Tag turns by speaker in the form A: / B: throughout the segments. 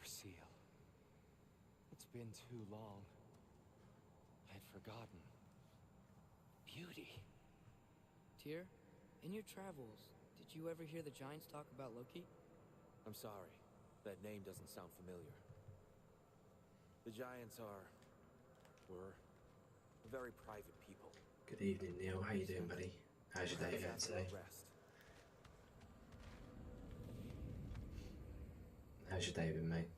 A: silver seal. It's been too long. I'd forgotten. Beauty.
B: Tyr, in your travels, did you ever hear the Giants talk about Loki?
A: I'm sorry. That name doesn't sound familiar. The Giants were very private people.
C: Good evening, Neil. How you doing, buddy? How's your day going today?
A: Rest.
C: How's your day been, mate?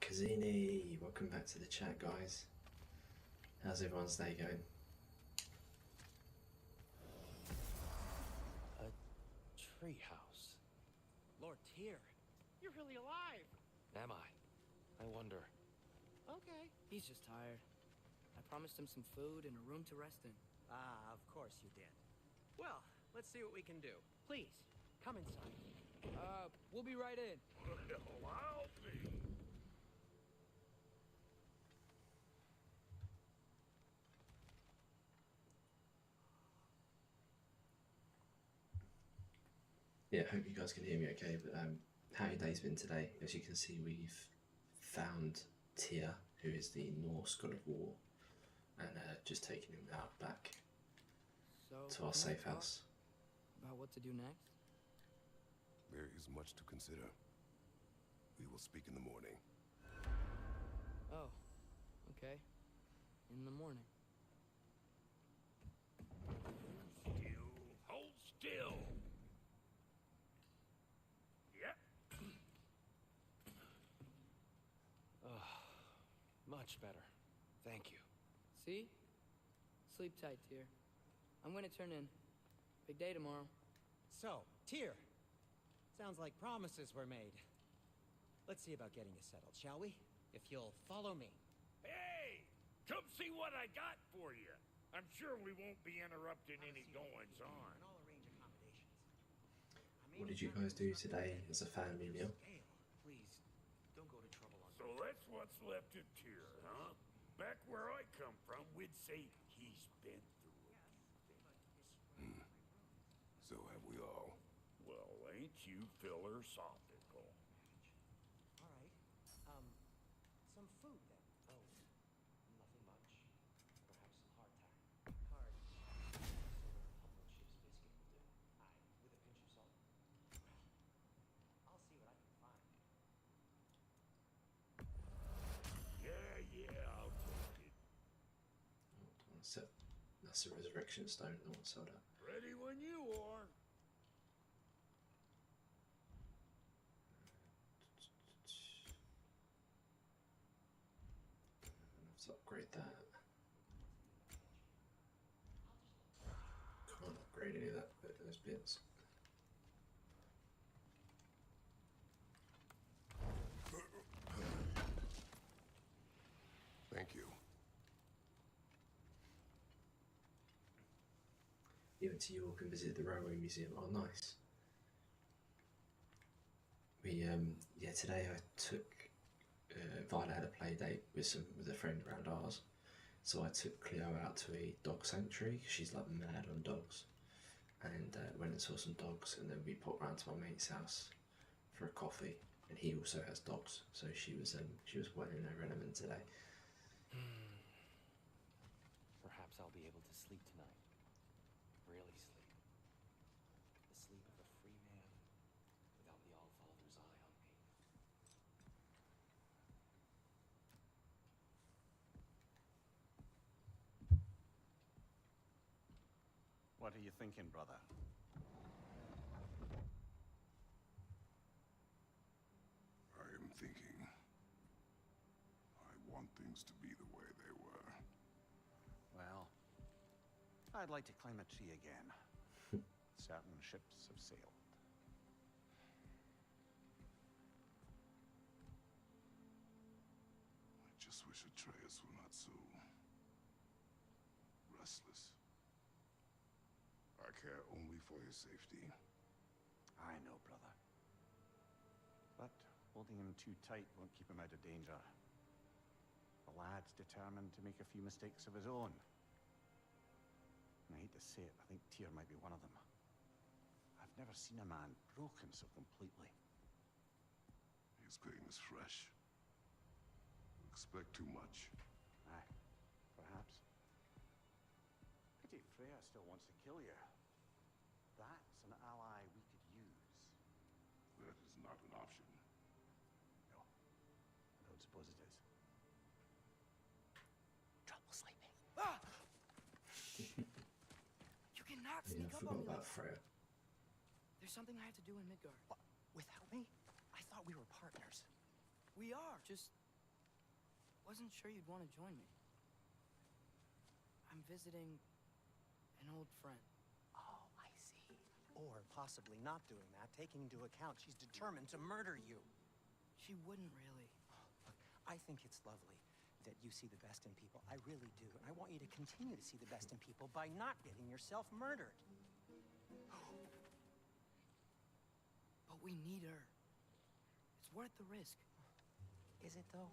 C: Kazini, welcome back to the chat, guys. How's everyone's day going?
A: A treehouse.
D: Lord Tyr, you're really alive.
A: Am I? I wonder.
D: Okay.
B: He's just tired. I promised him some food and a room to rest in.
D: Ah, of course you did. Well, let's see what we can do. Please, come inside.
B: We'll be right in.
E: Well, I'll be.
C: Yeah, I hope you guys can hear me okay, but how your day's been today? As you can see, we've found Tyr, who is the Norse god of war, and just taken him out back
B: So,
C: to our
B: can we
C: safe
B: talk
C: house.
B: about what to do next?
F: There is much to consider. We will speak in the morning.
B: Oh, okay. In the morning.
E: Still, hold still. Yep.
A: Much better. Thank you.
B: See? Sleep tight, Tyr. I'm gonna turn in. Big day tomorrow.
D: So, Tyr, sounds like promises were made. Let's see about getting you settled, shall we? If you'll follow me.
E: Hey, come see what I got for you. I'm sure we won't be interrupting any goings on.
D: And I'll arrange accommodations.
C: What did you guys do today as a family, Neil?
D: Please, don't go to trouble on
E: So that's what's left of Tyr, huh? Back where I come from, we'd say he's been through a few things.
F: So have we all.
E: Well, ain't you philosophical?
D: All right. Some food then. Oh, nothing much. Perhaps some hardtack. Hard. So humble ship's biscuit will do. Aye, with a pinch of salt. I'll see what I can find.
E: Yeah, I'll take it.
C: That's a resurrection stone. No one saw that.
E: Ready when you are.
C: Let's upgrade that. Can't upgrade any of those bits.
F: Thank you.
C: You went to York and visited the Railway Museum. Oh, nice. Yeah, today I took Violet had a play date with a friend around ours, so I took Cleo out to a dog sanctuary. She's like mad on dogs, and went and saw some dogs, and then we popped round to my mate's house for a coffee, and he also has dogs, so she was well in her element today.
A: Perhaps I'll be able to sleep tonight. Really sleep. The sleep of a free man without the Allfather's eye on me.
G: What are you thinking, brother?
F: I am thinking. I want things to be the way they were.
G: Well, I'd like to climb a tree again. Certain ships have sailed.
F: I just wish Atreus were not so restless. I care only for his safety.
G: I know, brother. But holding him too tight won't keep him out of danger. The lad's determined to make a few mistakes of his own. And I hate to say it, I think Tyr might be one of them. I've never seen a man broken so completely.
F: He's This game is fresh. Expect too much.
G: Aye, perhaps. Pity Freya still wants to kill you. That's an ally we could use.
F: That is not an option.
G: No, I don't suppose it is.
D: Trouble sleeping. Ah! You cannot
C: Yeah,
D: sneak
C: I
D: up
C: forgot
D: on me.
C: about Freya.
B: There's something I have to do in Midgard.
D: What? Without me? I thought we were partners.
B: We are. Just wasn't sure you'd want to join me. I'm visiting an old friend.
D: Oh, I see. Or possibly not doing that, taking into account she's determined to murder you.
B: She wouldn't really.
D: Look, I think it's lovely that you see the best in people. I really do. And I want you to continue to see the best in people by not getting yourself murdered.
B: But we need her. It's worth the risk.
D: Is it, though?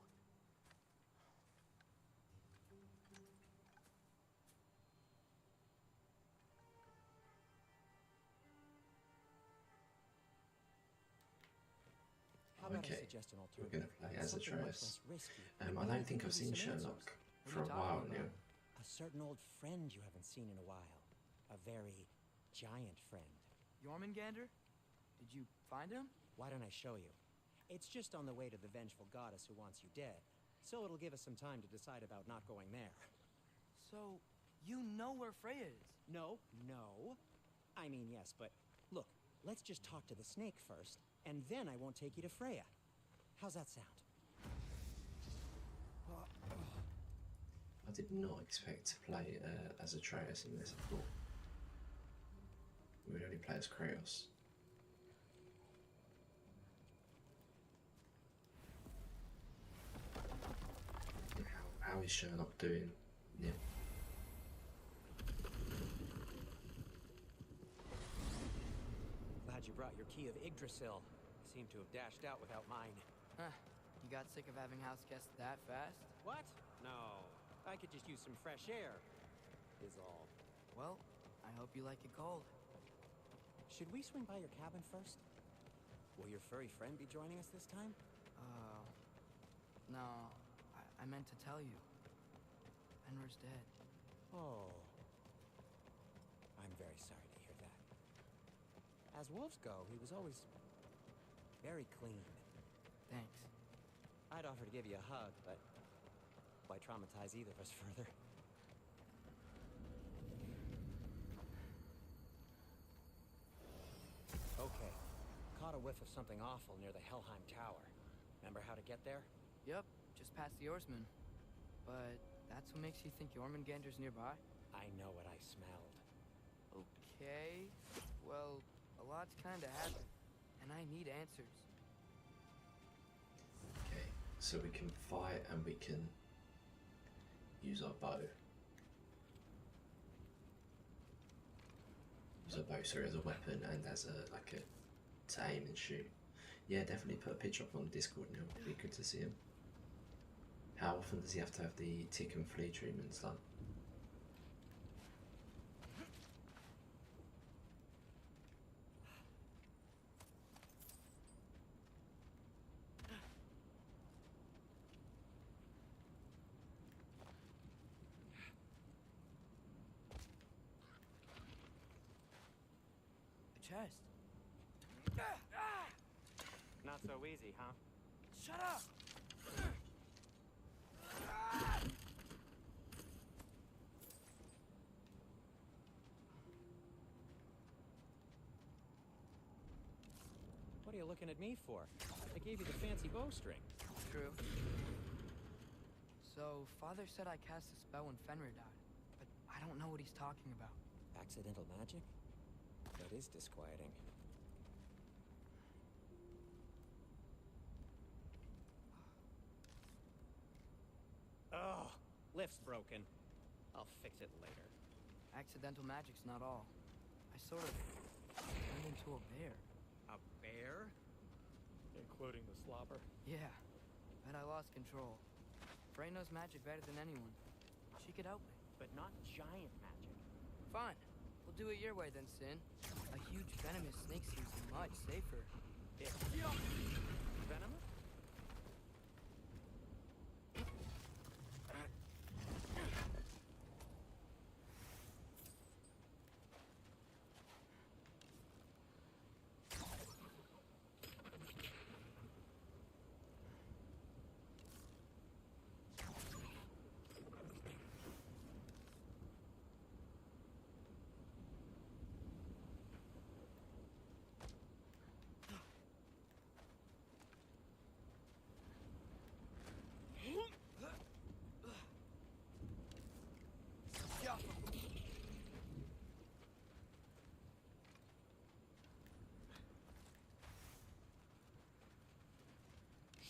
D: How about I
C: Okay,
D: suggest an
C: we're
D: alternative?
C: gonna play as
D: Something much
C: Atreus.
D: less risky.
C: I don't think I've seen
D: Maybe some
C: Sherlock
D: answers.
C: for a while now.
D: A certain old friend you haven't seen in a while. A very giant friend.
B: Jormungandr? Did you find him?
D: Why don't I show you? It's just on the way to the vengeful goddess who wants you dead. So it'll give us some time to decide about not going there.
B: So, you know where Freya is?
D: No. I mean, yes, but look, let's just talk to the snake first, and then I won't take you to Freya. How's that sound?
C: I did not expect to play as Atreus in this at all. We would only play as Kratos. How is Sherlock doing? Yeah.
D: Glad you brought your key of Yggdrasil. You seem to have dashed out without mine.
B: Huh. You got sick of having house guests that fast?
D: What? No. I could just use some fresh air, is all.
B: Well, I hope you like it cold.
D: Should we swing by your cabin first? Will your furry friend be joining us this time?
B: No. I meant to tell you. Fenrir's dead.
D: Oh. I'm very sorry to hear that. As wolves go, he was always very clean.
B: Thanks.
D: I'd offer to give you a hug, but why traumatize either of us further? Okay. Caught a whiff of something awful near the Helheim Tower. Remember how to get there?
B: Yep, just past the oarsman. But that's what makes you think Jormungandr's nearby?
D: I know what I smelled.
B: Okay. Well, a lot's kinda happened, and I need answers.
C: Okay, so we can fight and we can use our bow. Use our bow, sorry, as a weapon and as a to aim and shoot. Yeah, definitely put a picture up on Discord now. It'd be good to see him. How often does he have to have the tick and flea treatments done?
B: The chest.
D: Not so easy, huh?
B: Shut up!
D: What are you looking at me for? I gave you the fancy bowstring.
B: True. So, Father said I cast a spell when Fenrir died, but I don't know what he's talking about.
D: Accidental magic? That is disquieting. Oh, lift's broken. I'll fix it later.
B: Accidental magic's not all. I sort of turned into a bear.
D: A bear?
A: Including the slobber.
B: Yeah, but I lost control. Frey knows magic better than anyone. She could help me.
D: But not giant magic.
B: Fine. We'll do it your way then, Sin. A huge venomous snake seems much safer.
D: Venomous?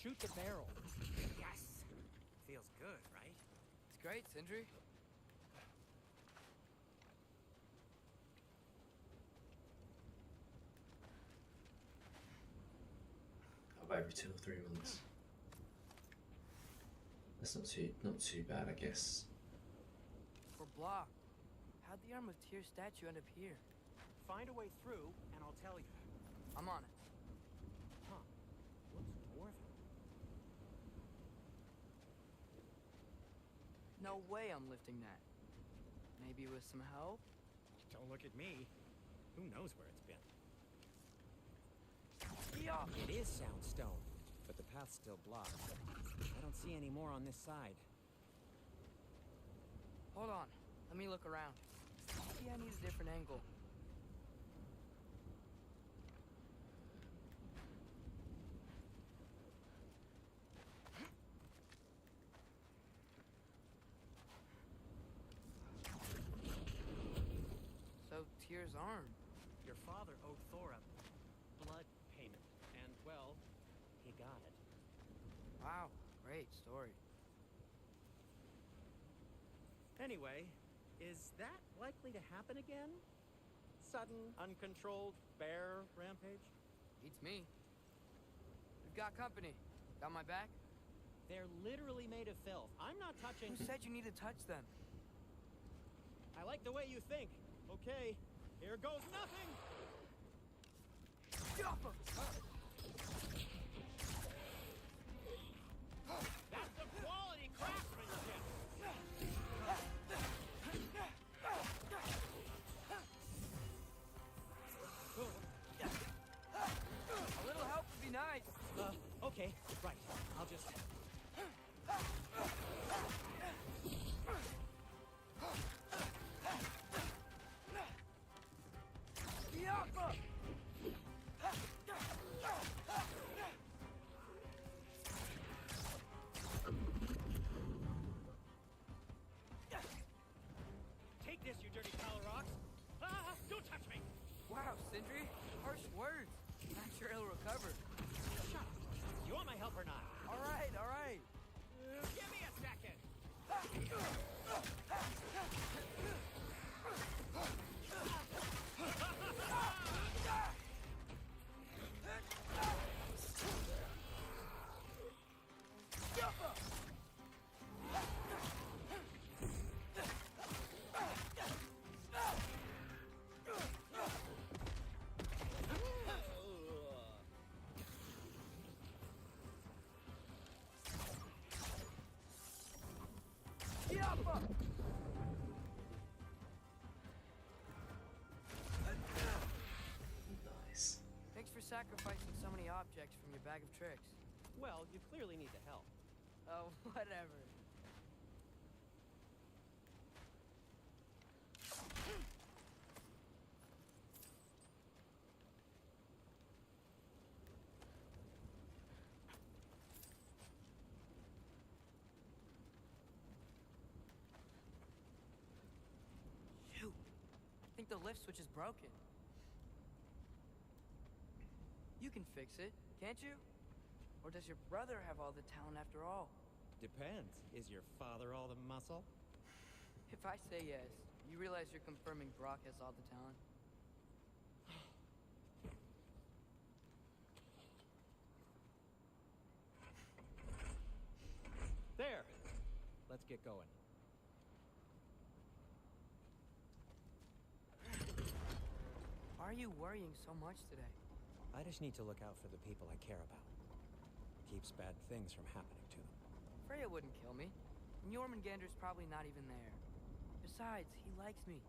D: shoot the barrel. Yes! Feels good, right?
B: It's great, Sindri.
C: About every 2 or 3 months. That's not too bad, I guess.
B: For Block, how'd the Arm of Tyr statue end up here?
D: Find a way through, and I'll tell you.
B: I'm on it.
D: Huh. Looks dwarven.
B: No way I'm lifting that. Maybe with some help?
D: Don't look at me. Who knows where it's been?
B: Yeah.
D: It is soundstone, but the path's still blocked. I don't see any more on this side.
B: Hold on. Let me look around. Maybe I need a different angle. So, Tyr's arm.
D: Your father owed Thor a blood payment, and, well, he got it.
B: Wow, great story.
D: Anyway, is that likely to happen again? Sudden, uncontrolled bear rampage?
B: Beats me. We've got company. Got my back?
D: They're literally made of filth. I'm not touching...
B: Who said you need to touch them?
D: I like the way you think. Okay, here goes nothing! That's some quality craftsmanship!
B: A little help would be nice.
D: Okay, right. I'll just... Take this, you dirty pile of rocks! Ah, don't touch me!
B: Wow, Sindri, harsh words. Not sure he'll recover.
D: Shut up! You want my help or not?
B: All right, all right.
D: Give me a second!
C: Nice.
B: Thanks for sacrificing so many objects from your bag of tricks.
D: Well, you clearly need the help.
B: Oh, whatever. Shoot. I think the lift switch is broken. You can fix it, can't you? Or does your brother have all the talent after all?
D: Depends. Is your father all the muscle?
B: If I say yes, you realize you're confirming Brock has all the talent?
D: There! Let's get going.
B: Why are you worrying so much today?
D: I just need to look out for the people I care about. Keeps bad things from happening to them.
B: Freya wouldn't kill me. And Jormungandr's probably not even there. Besides, he likes me.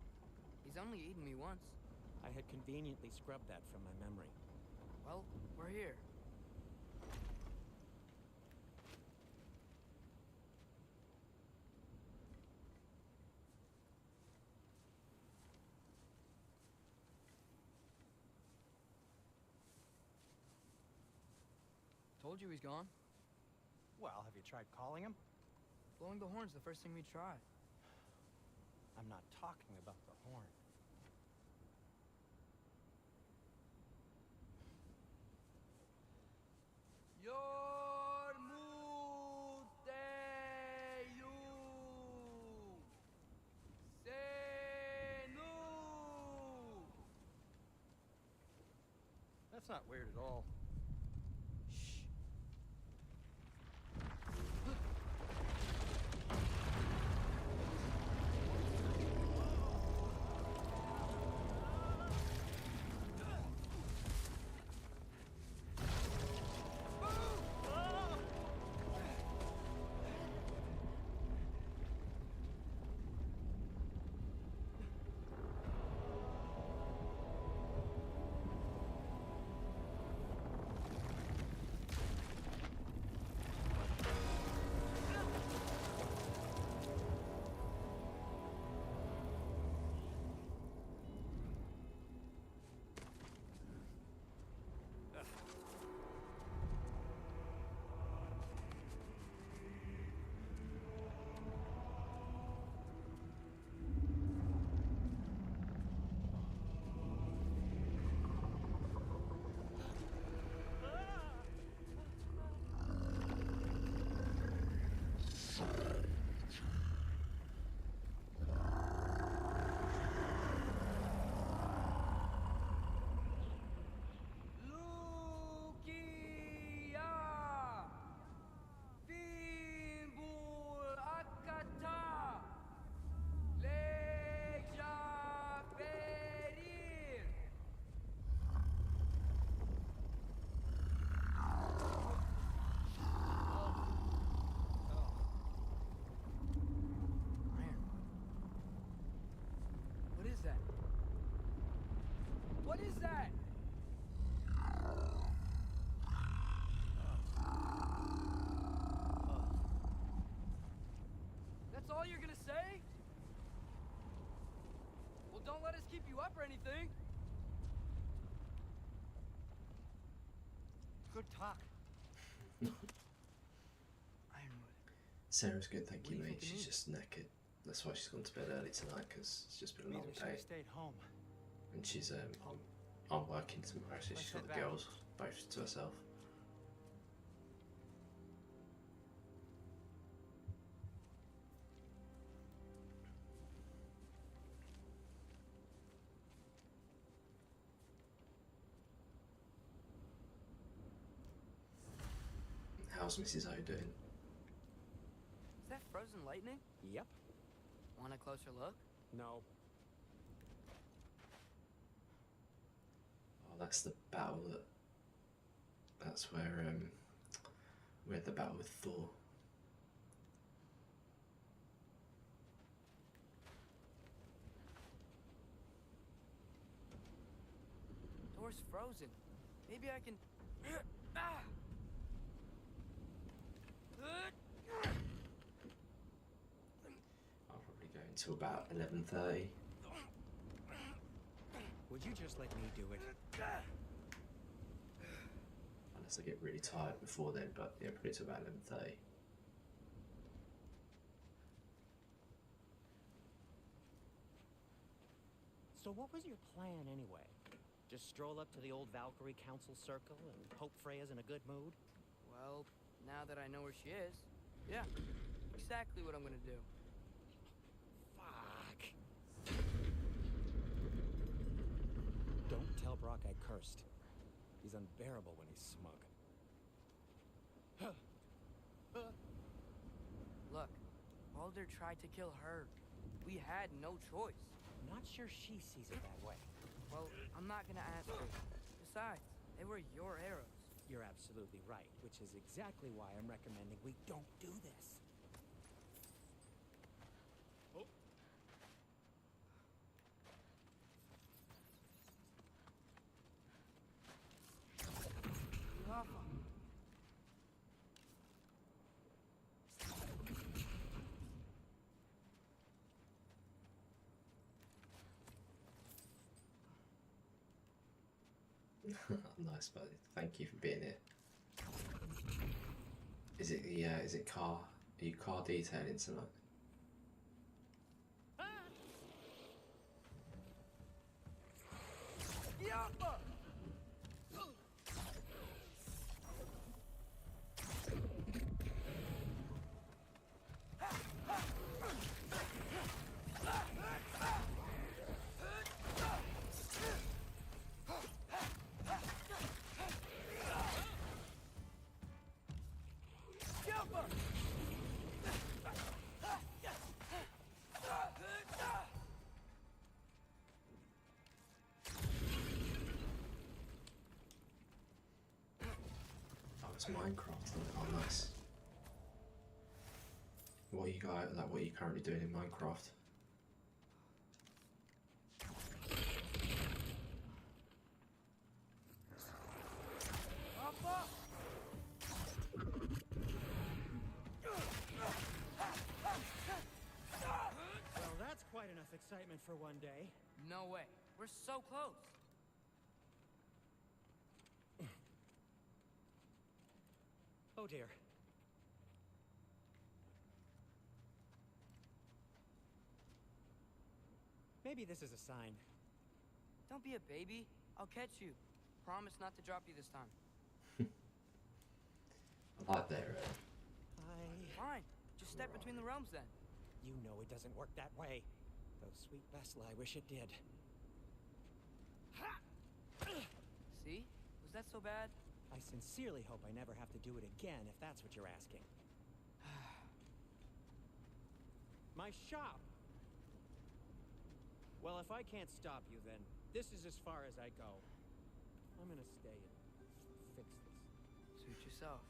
B: He's only eaten me once.
D: I had conveniently scrubbed that from my memory.
B: Well, we're here. Told you he's gone.
G: Well, have you tried calling him?
B: Blowing the horn's the first thing we try.
G: I'm not talking about the horn.
B: Jormungandr!
G: That's not weird at all.
B: Shh. Lukia! Fimbul Akata! Leja Ferir! Ironwood. What is that? What is that? That's all you're gonna say? Well, don't let us keep you up or anything.
G: Good talk.
B: Ironwood.
C: Sarah's good, thank
B: What
C: you,
B: do you
C: mate.
B: think it
C: She's
B: means?
C: just knackered. That's why she's gone to bed early tonight, because it's just been a long
G: Maybe we should
C: day.
G: have stayed home.
C: And she's I'm working tomorrow, so she's got the girls both to herself. How's Mrs. O doing?
B: Is that frozen lightning?
D: Yep.
B: Want a closer look?
D: No.
C: Oh, that's the battle that's where we had the battle with Thor.
B: Door's frozen. Maybe I can. Ah!
C: I'll probably go until about 11:30.
D: Would you just let me do it?
C: Unless I get really tired before then, but yeah, probably till about 11:30.
D: So what was your plan anyway? Just stroll up to the old Valkyrie Council Circle and hope Freya's in a good mood?
B: Well, now that I know where she is, yeah, exactly what I'm gonna do.
D: Fuck. Don't tell Brock I cursed. He's unbearable when he's smug.
B: Look, Baldur tried to kill her. We had no choice.
D: Not sure she sees it that way.
B: Well, I'm not gonna ask her. Besides, they were your arrows.
D: You're absolutely right, which is exactly why I'm recommending we don't do this.
B: Rafa.
C: Nice, buddy. Thank you for being here. Is it car? Are you car detailing tonight?
B: Yappa!
C: It's Minecraft. Oh, nice. What are you guys like? What are you currently doing in Minecraft?
D: Well, that's quite enough excitement for one day.
B: No way. We're so close.
D: Oh dear. Maybe this is a sign.
B: Don't be a baby. I'll catch you. Promise not to drop you this time.
C: I like their
B: Fine. Just step between the realms then.
D: You know it doesn't work that way. Though sweet Vesla, I wish it did.
B: See? Was that so bad?
D: I sincerely hope I never have to do it again, if that's what you're asking. My shop! Well, if I can't stop you, then this is as far as I go. I'm gonna stay and fix this.
B: Suit yourself.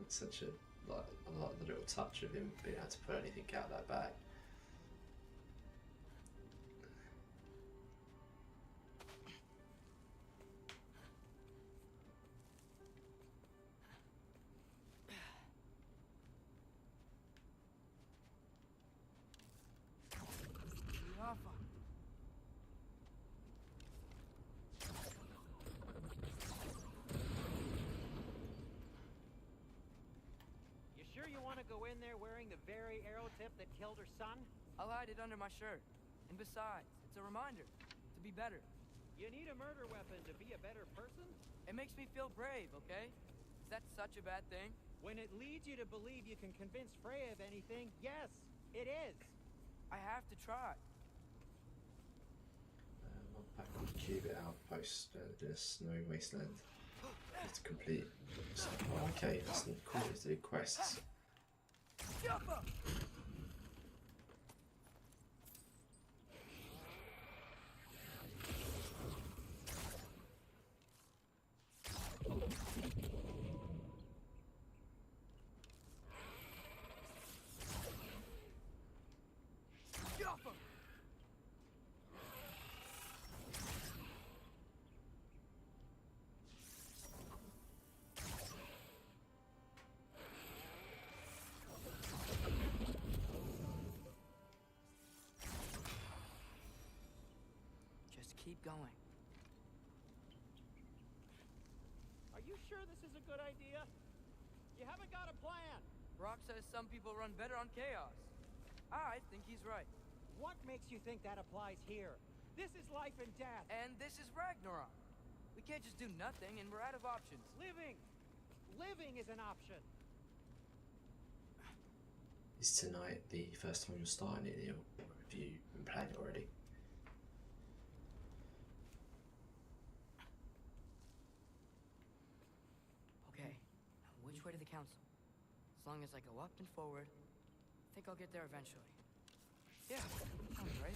C: It's such a like I like the little touch of him being able to put anything out that bag.
B: Rafa.
D: You sure you want to go in there wearing the very arrow tip that killed her son?
B: I'll hide it under my shirt. And besides, it's a reminder to be better.
D: You need a murder weapon to be a better person?
B: It makes me feel brave, okay? Is that such a bad thing?
D: When it leads you to believe you can convince Freya of anything, yes, it is.
B: I have to try.
C: Back on the Cubit outpost in a snowy wasteland. It's complete. So, oh, okay, that's not cool. It's the quests.
B: Jumper! Jumper! Just keep going.
D: Are you sure this is a good idea? You haven't got a plan.
B: Rock says some people run better on chaos. I think he's right.
D: What makes you think that applies here? This is life and death.
B: And this is Ragnarok. We can't just do nothing, and we're out of options.
D: Living is an option.
C: Is tonight the first time you're starting it, Neil? Or have you been playing it already?
B: Okay, now which way to the council? As long as I go up and forward, I think I'll get there eventually. Yeah, sounds right.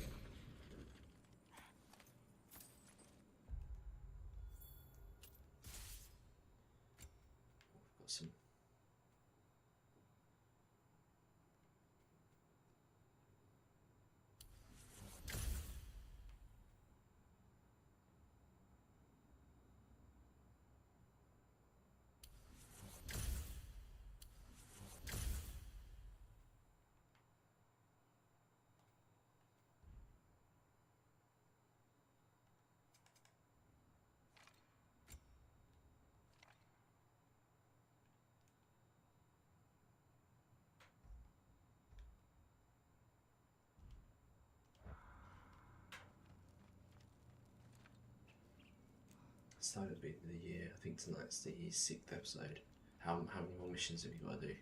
C: We've got some. Started beating the year. I think tonight's the 6th episode. How many more missions have you got to do?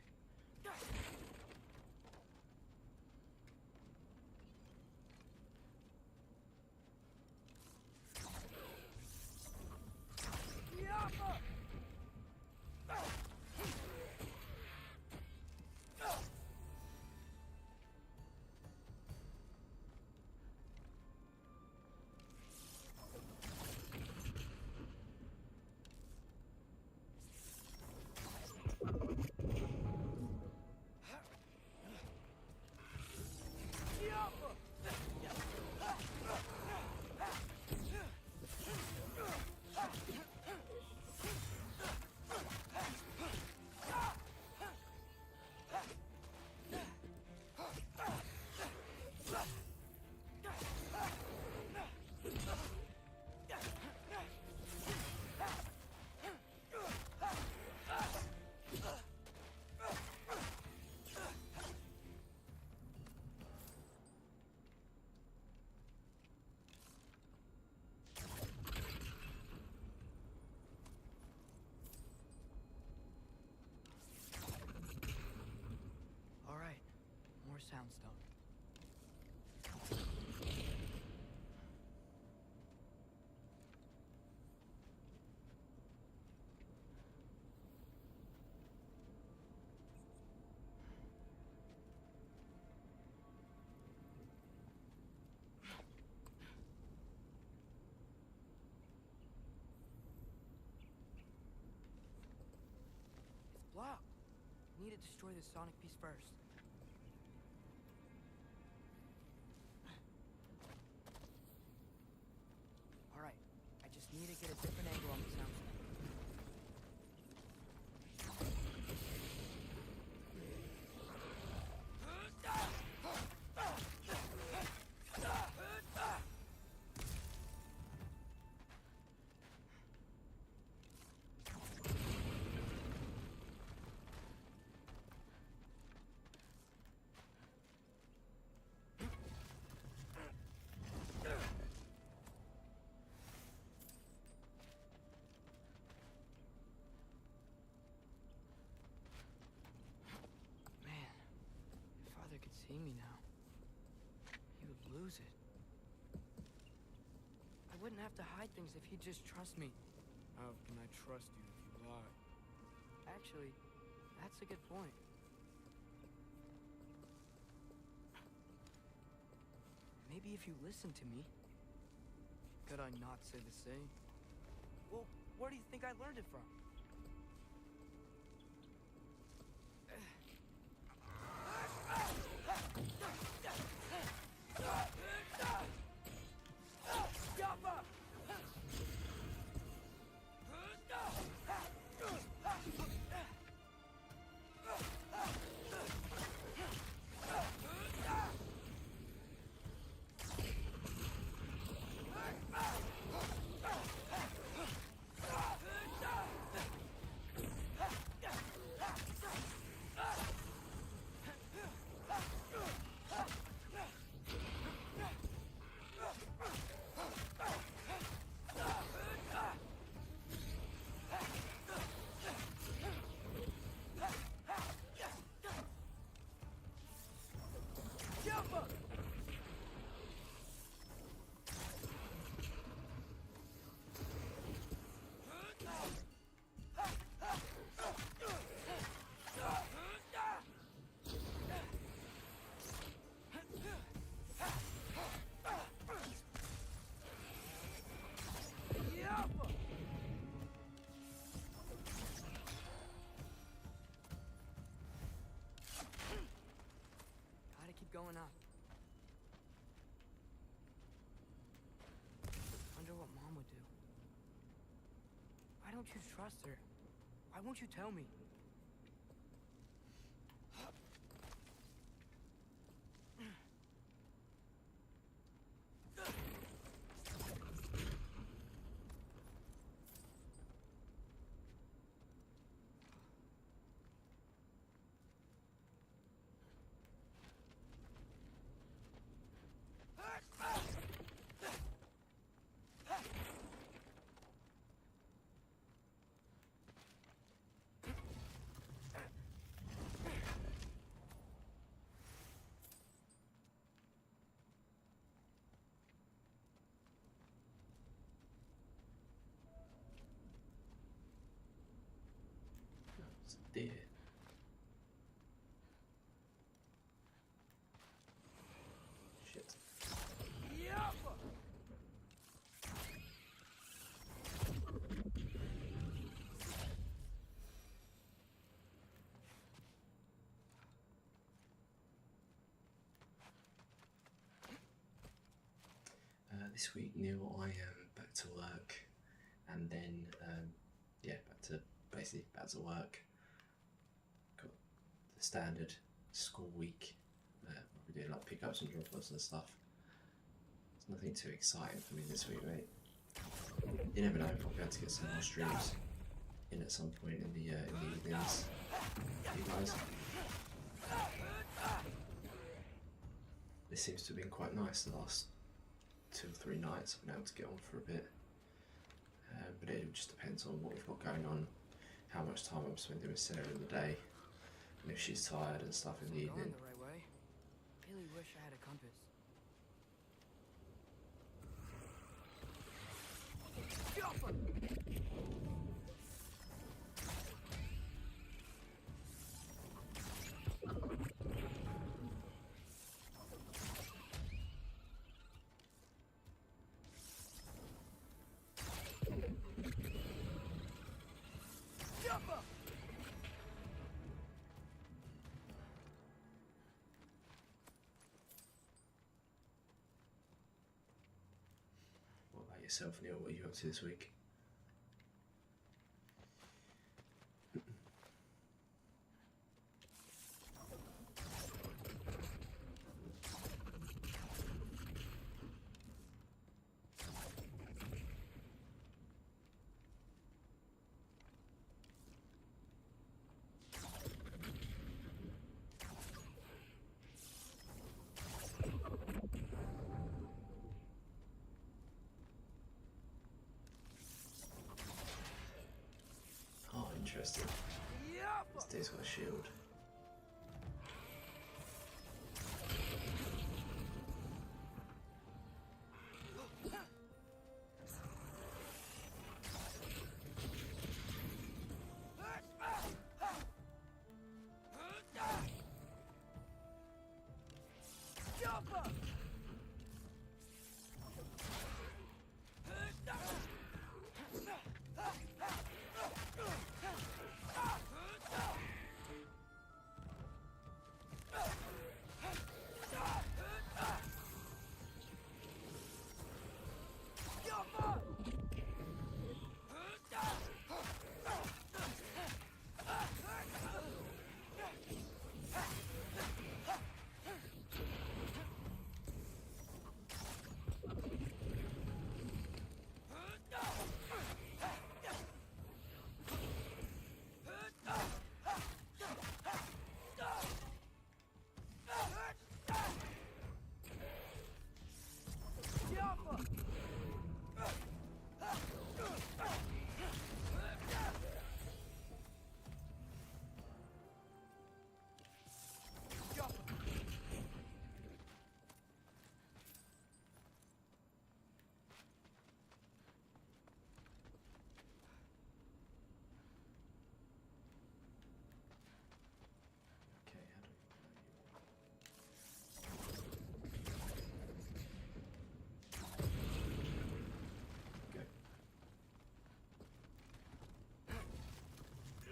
B: Soundstone. It's blocked. I need to destroy the sonic piece first. Alright, I just need to get a different angle on the sound. Man, if Father could see me now, he would lose it. I wouldn't have to hide things if he'd just trust me.
H: How can I trust you if you lie?
B: Actually, that's a good point. Maybe if you listen to me.
H: Could I not say the same?
B: Well, where do you think I learned it from? Gotta keep going up. Wonder what Mom would do. Why don't you trust her? Why won't you tell me?
C: It's a deer. Shit. This week, Neil, I am back to work, and then yeah, back to work. Got the standard school week. We're doing like pickups and drop-offs and stuff. There's nothing too exciting for me this week, mate. You never know, I'll be able to get some more streams in at some point in the evenings. You guys. This seems to have been quite nice the last 2 or 3 nights. I've been able to get on for a bit, but it just depends on what we've got going on, how much time I'm spending with Sarah in the day, and if she's tired and stuff in the
B: Going
C: evening.
B: the right way. really wish I had a compass.
C: What about yourself, Neil? What are you up to this week? Oh, interesting. This dude's got a shield. Okay, how do we go?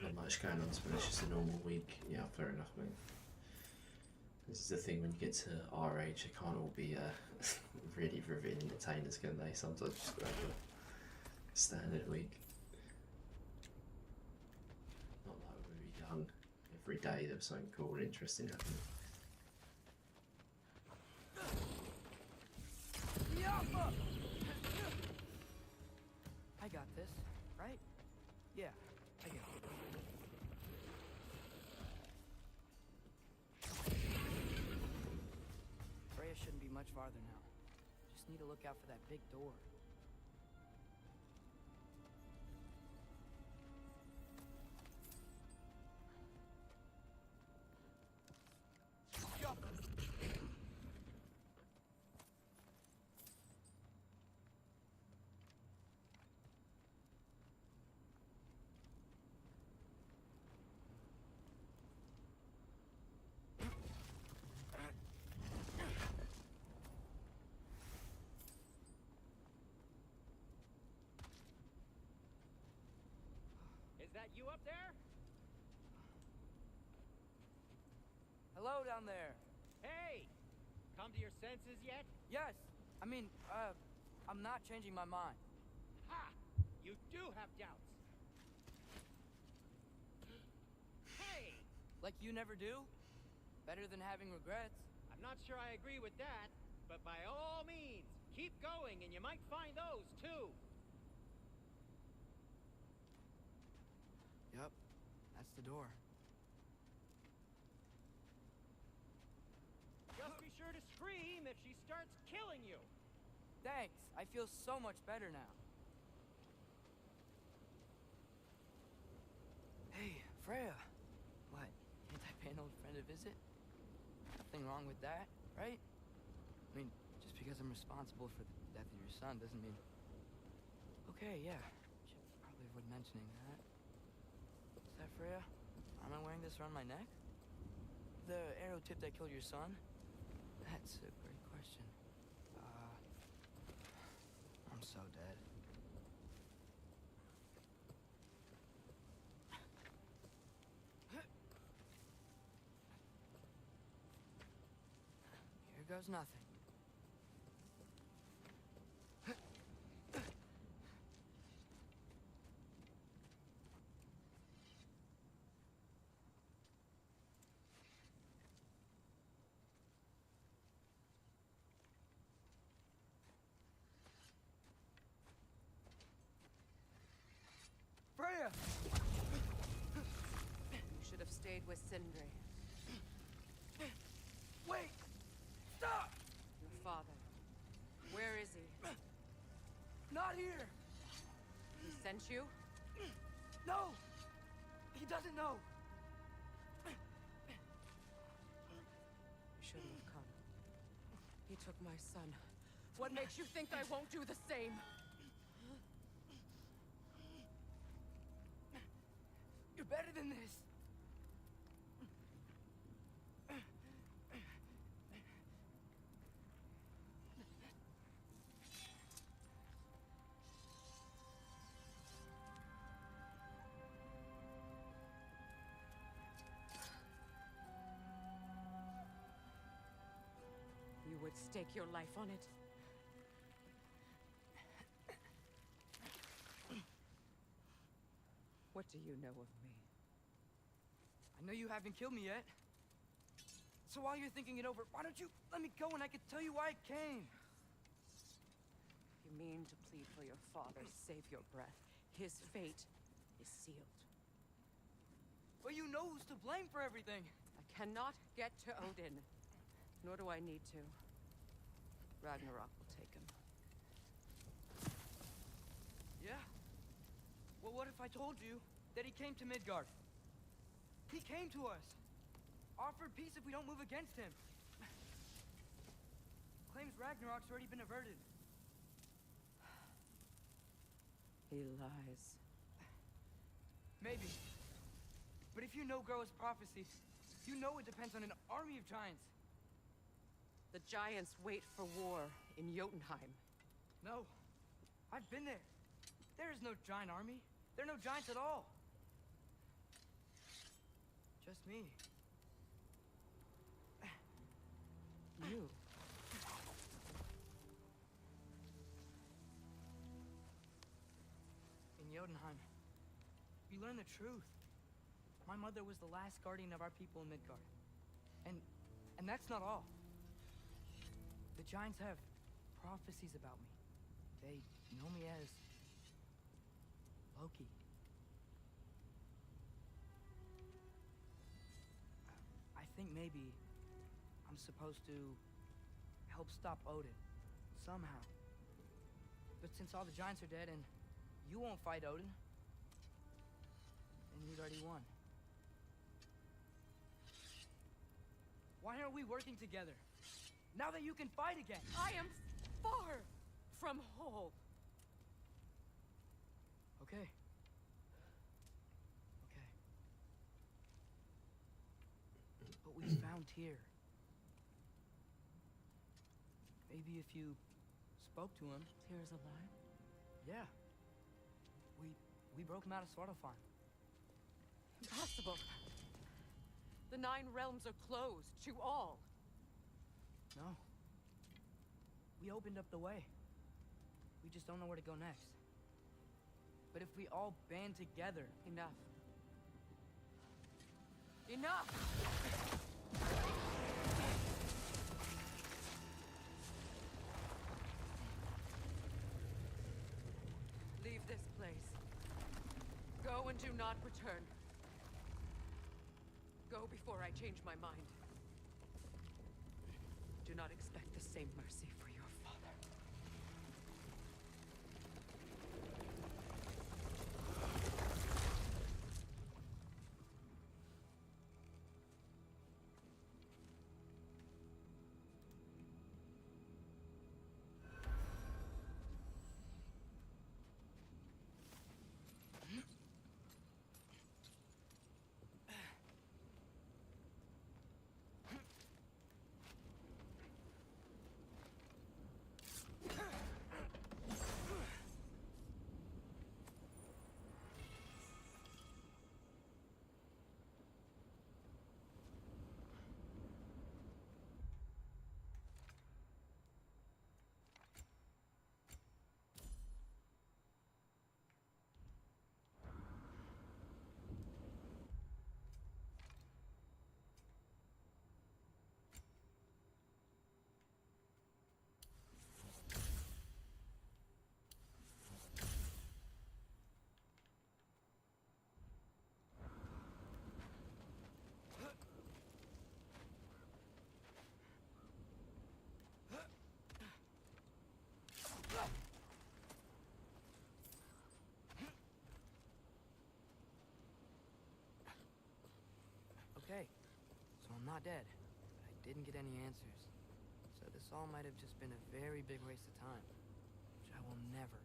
C: Not much going on, but it's just a normal week. Yeah, fair enough, mate. This is the thing when you get to our age, they can't all be really riveting entertainers, can they? Sometimes just gotta have a standard week. Not like when we were young. Every day there was something cool and interesting happening.
B: I got this, right? Yeah, I got it. Freya shouldn't be much farther now. Just need to look out for that big door.
D: Is that you up there?
B: Hello down there.
D: Hey! Come to your senses yet?
B: Yes, I'm not changing my mind.
D: Ha! You do have doubts. Hey!
B: Like you never do? Better than having regrets.
D: I'm not sure I agree with that, but by all means, keep going and you might find those too.
B: Yup, that's the door.
D: Just be sure to scream if she starts killing you.
B: Thanks, I feel so much better now. Hey, Freya. What, can't I pay an old friend a visit? Nothing wrong with that, right? I mean, just because I'm responsible for the death of your son doesn't mean... Okay, yeah. Should probably avoid mentioning that. Is that Freya? Am I wearing this around my neck? The arrow tip that killed your son? That's a great question. I'm so dead. Here goes nothing. Freya!
I: You should have stayed with Sindri.
B: Wait! Stop!
I: Your father. Where is he?
B: Not here!
I: He sent you?
B: No! He doesn't know!
I: You shouldn't have come. He took my son. What makes you think I won't do the same?
B: You're better than this!
I: You would stake your life on it? What do you know of me?
B: I know you haven't killed me yet. So while you're thinking it over, why don't you let me go and I can tell you why I came?
I: You mean to plead for your father, save your breath. His fate is sealed.
B: Well, you know who's to blame for everything.
I: I cannot get to Odin. Nor do I need to. Ragnarok will take him.
B: Yeah? Well, what if I told you that he came to Midgard? He came to us. Offered peace if we don't move against him. Claims Ragnarok's already been averted.
I: He lies.
B: Maybe. But if you know Groa's prophecy, you know it depends on an army of giants.
I: The giants wait for war in Jotunheim.
B: No. I've been there. There is no giant army. There are no giants at all. Just me.
I: You.
B: In Jotunheim, we learn the truth. My mother was the last guardian of our people in Midgard. And that's not all. The giants have prophecies about me. They know me as Loki. I think maybe I'm supposed to help stop Odin, somehow. But since all the giants are dead and you won't fight Odin, then he's already won. Why aren't we working together? Now that you can fight again!
I: I am far from whole.
B: Okay. Okay. But we found here. Maybe if you spoke to him.
I: Tyr's alive?
B: Yeah. We broke him out of Svartalfheim.
I: Impossible. The 9 realms are closed to all.
B: No. We opened up the way. We just don't know where to go next. But if we all band together...
I: Enough. Enough! Leave this place. Go and do not return. Go before I change my mind. Do not expect the same mercy for your father.
B: Okay, so I'm not dead, but I didn't get any answers. So this all might have just been a very big waste of time, which I will never,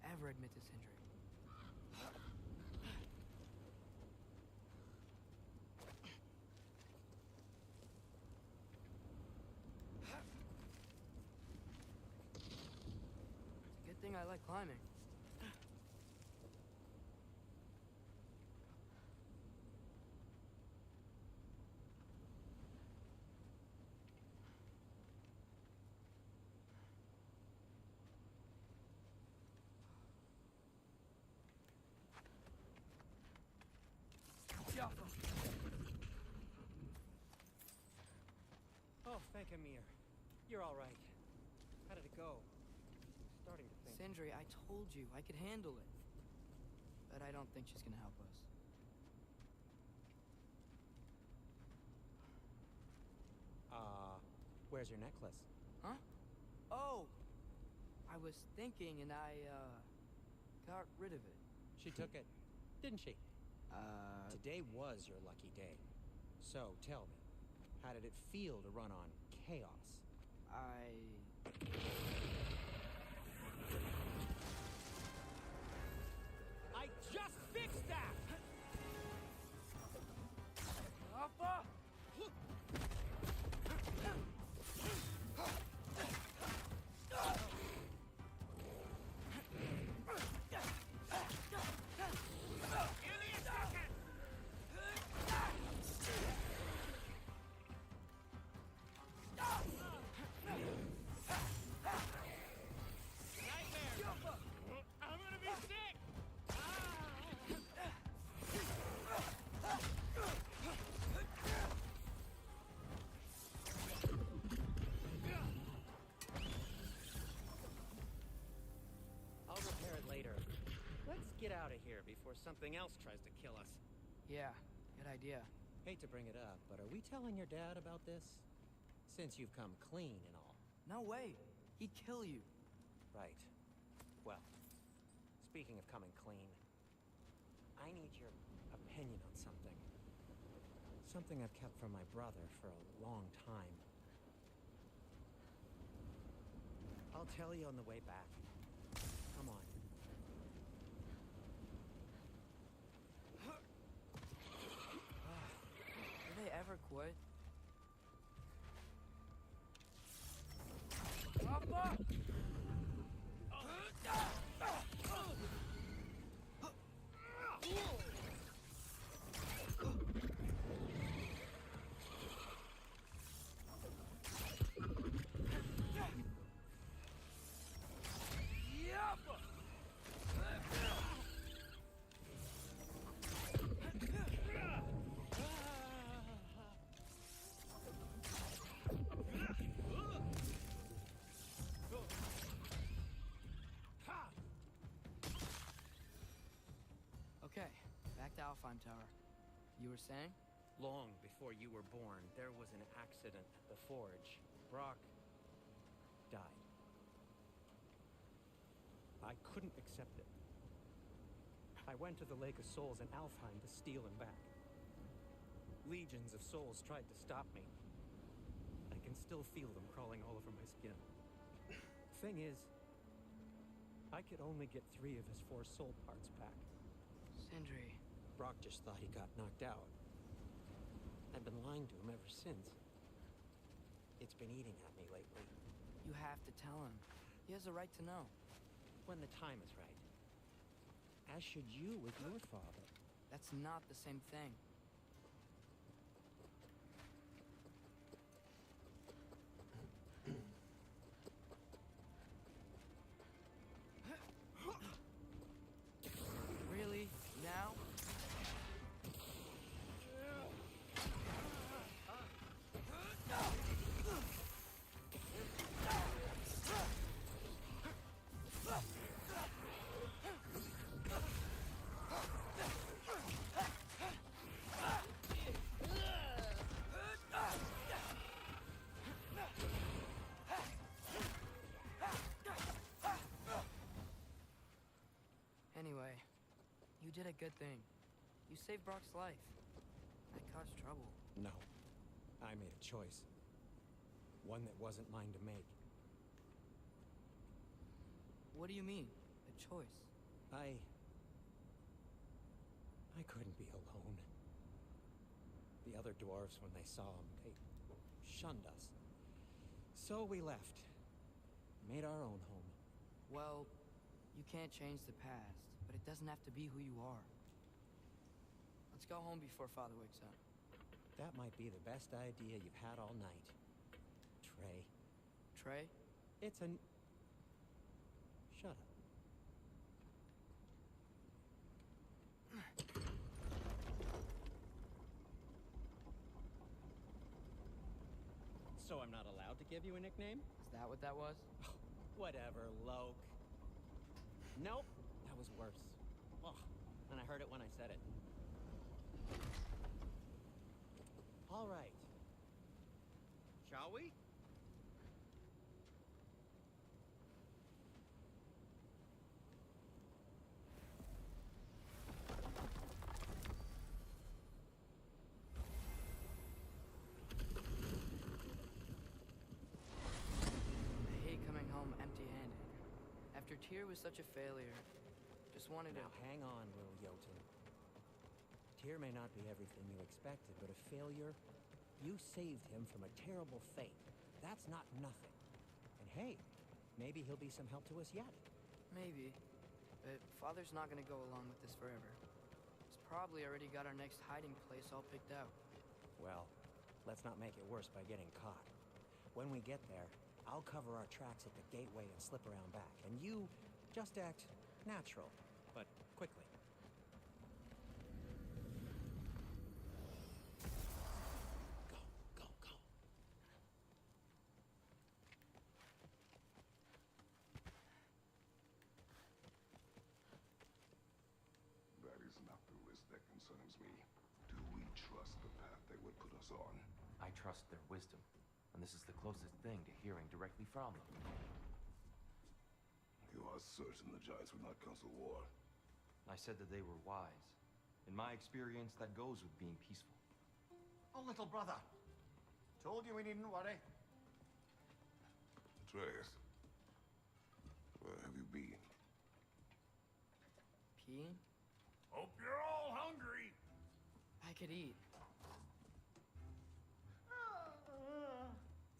B: ever admit to Sindri. It's a good thing I like climbing.
D: Oh, thank Amir. You're all right. How did it go? I'm starting to think.
B: Sindri, I told you I could handle it. But I don't think she's gonna help us.
D: Where's your necklace?
B: Huh? Oh! I was thinking and I, got rid of it.
D: She took it, didn't she? Today was your lucky day. So, tell me, how did it feel to run on chaos? I just fixed that!
B: Alpha!
E: I'm gonna be sick!
D: I'll repair it later. Let's get out of here before something else tries to kill us.
B: Yeah, good idea.
D: Hate to bring it up, but are we telling your dad about this? Since you've come clean and all.
B: No way. He'd kill you.
D: Right. Well, speaking of coming clean, I need your opinion on something. Something I've kept from my brother for a long time. I'll tell you on the way back. Come on.
B: Do they ever quit? Alpha! Okay, back to Alfheim Tower. You were saying?
D: Long before you were born, there was an accident at the forge. Brock died. I couldn't accept it. I went to the Lake of Souls in Alfheim to steal him back. Legions of souls tried to stop me. I can still feel them crawling all over my skin. Thing is, I could only get 3 of his 4 soul parts back.
B: Sindri.
D: Brock just thought he got knocked out. I've been lying to him ever since. It's been eating at me lately.
B: You have to tell him. He has a right to know.
D: When the time is right. As should you with your father.
B: That's not the same thing. Really? Now? Anyway, you did a good thing. You saved Brock's life. I caused trouble.
D: No. I made a choice. One that wasn't mine to make.
B: What do you mean? A choice?
D: I couldn't be alone. The other dwarves, when they saw him, they shunned us. So we left. Made our own home.
B: Well, you can't change the past, but it doesn't have to be who you are. Let's go home before Father wakes up.
D: That might be the best idea you've had all night. Trey.
B: Trey?
D: It's an... Shut up. So I'm not allowed to give you a nickname?
B: Is that what that was?
D: Oh, whatever, Loke. Nope, that was worse. Ugh, and I heard it when I said it. All right. Shall we?
B: I hate coming home empty-handed. After Tyr was such a failure, just wanted to...
D: Now hang on, little Jotun. Tyr may not be everything you expected, but a failure? You saved him from a terrible fate. That's not nothing. And hey, maybe he'll be some help to us yet.
B: Maybe. But Father's not gonna go along with this forever. He's probably already got our next hiding place all picked out.
D: Well, let's not make it worse by getting caught. When we get there, I'll cover our tracks at the gateway and slip around back. And you just act natural, but quickly. Go, go, go.
F: That is not the risk that concerns me. Do we trust the path they would put us on?
A: I trust their wisdom, and this is the closest thing to hearing directly from them.
F: You are certain the Giants would not counsel war?
A: I said that they were wise. In my experience, that goes with being peaceful.
G: Oh, little brother. Told you we needn't worry.
F: Atreus, where have you been?
B: Peeing?
E: Hope you're all hungry.
B: I could eat.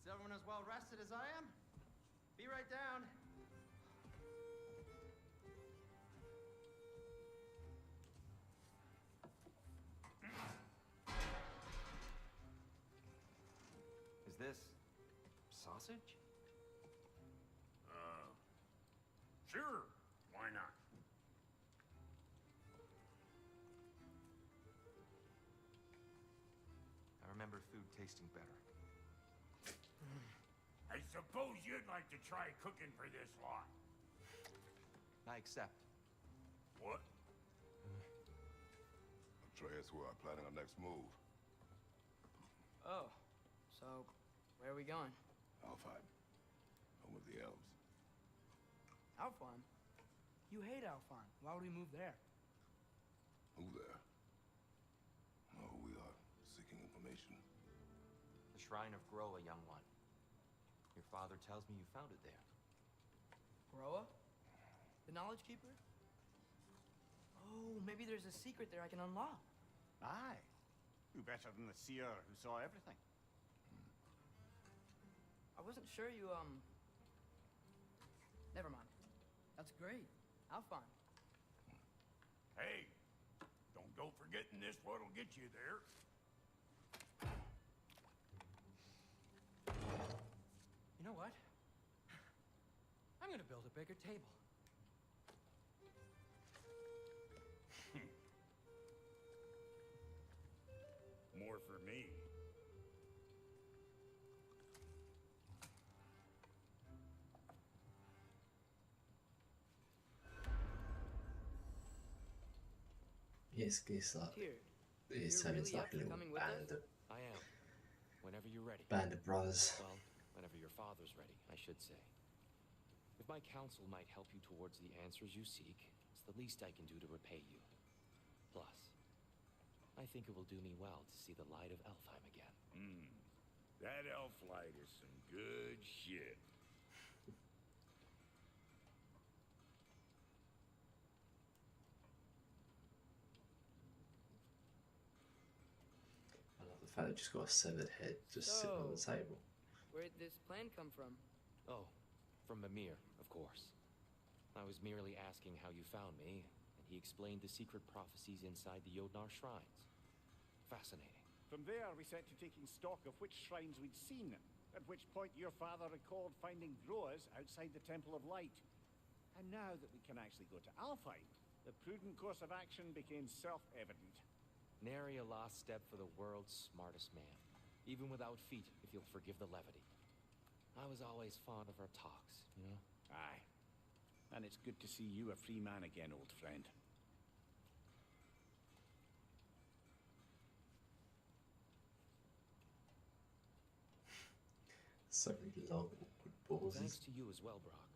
J: Is everyone as well rested as I am? Be right down.
A: Is this sausage?
E: Sure. Why not?
A: I remember food tasting better.
E: I suppose you'd like to try cooking for this lot.
A: I accept.
E: What?
F: Atreus, we are planning our next move.
B: Oh, so where are we going?
F: Alfheim, home of the elves.
B: Alfheim? You hate Alfheim. Why would we move there?
F: Move there? No, we are seeking information.
A: The Shrine of Groa, young one. Your father tells me you found it there.
B: Groa? The Knowledge Keeper? Oh, maybe there's a secret there I can unlock.
G: Aye. Who better than the seer who saw everything?
B: I wasn't sure you, Never mind. That's great. Alfheim.
E: Hey, don't go forgetting this what'll get you there.
J: You know what? I'm gonna build a bigger table.
E: More for me.
C: It's like
B: Tyr,
C: it's
B: you're
C: turning
B: really
C: into like
B: up
C: a
B: for
C: little
B: coming with us?
A: I am. Whenever you're ready.
C: band of brothers.
A: Well, whenever your father's ready, I should say. If my counsel might help you towards the answers you seek, it's the least I can do to repay you. Plus, I think it will do me well to see the light of Elfheim again.
E: That elf light is some good shit.
C: I love the fact they just got a severed head just sitting on the table.
B: Where'd this plan come from?
A: Oh, from Mimir, of course. I was merely asking how you found me, and he explained the secret prophecies inside the Jotnar shrines. Fascinating.
G: From there, we set to taking stock of which shrines we'd seen, at which point your father recalled finding Groas outside the Temple of Light. And now that we can actually go to Alfheim, the prudent course of action became self-evident.
A: Nary a lost step for the world's smartest man. Even without feet, if you'll forgive the levity. I was always fond of our talks, you know?
G: Aye. And it's good to see you a free man again, old friend.
C: So many long, awkward pauses.
A: Thanks to you as well, Brock.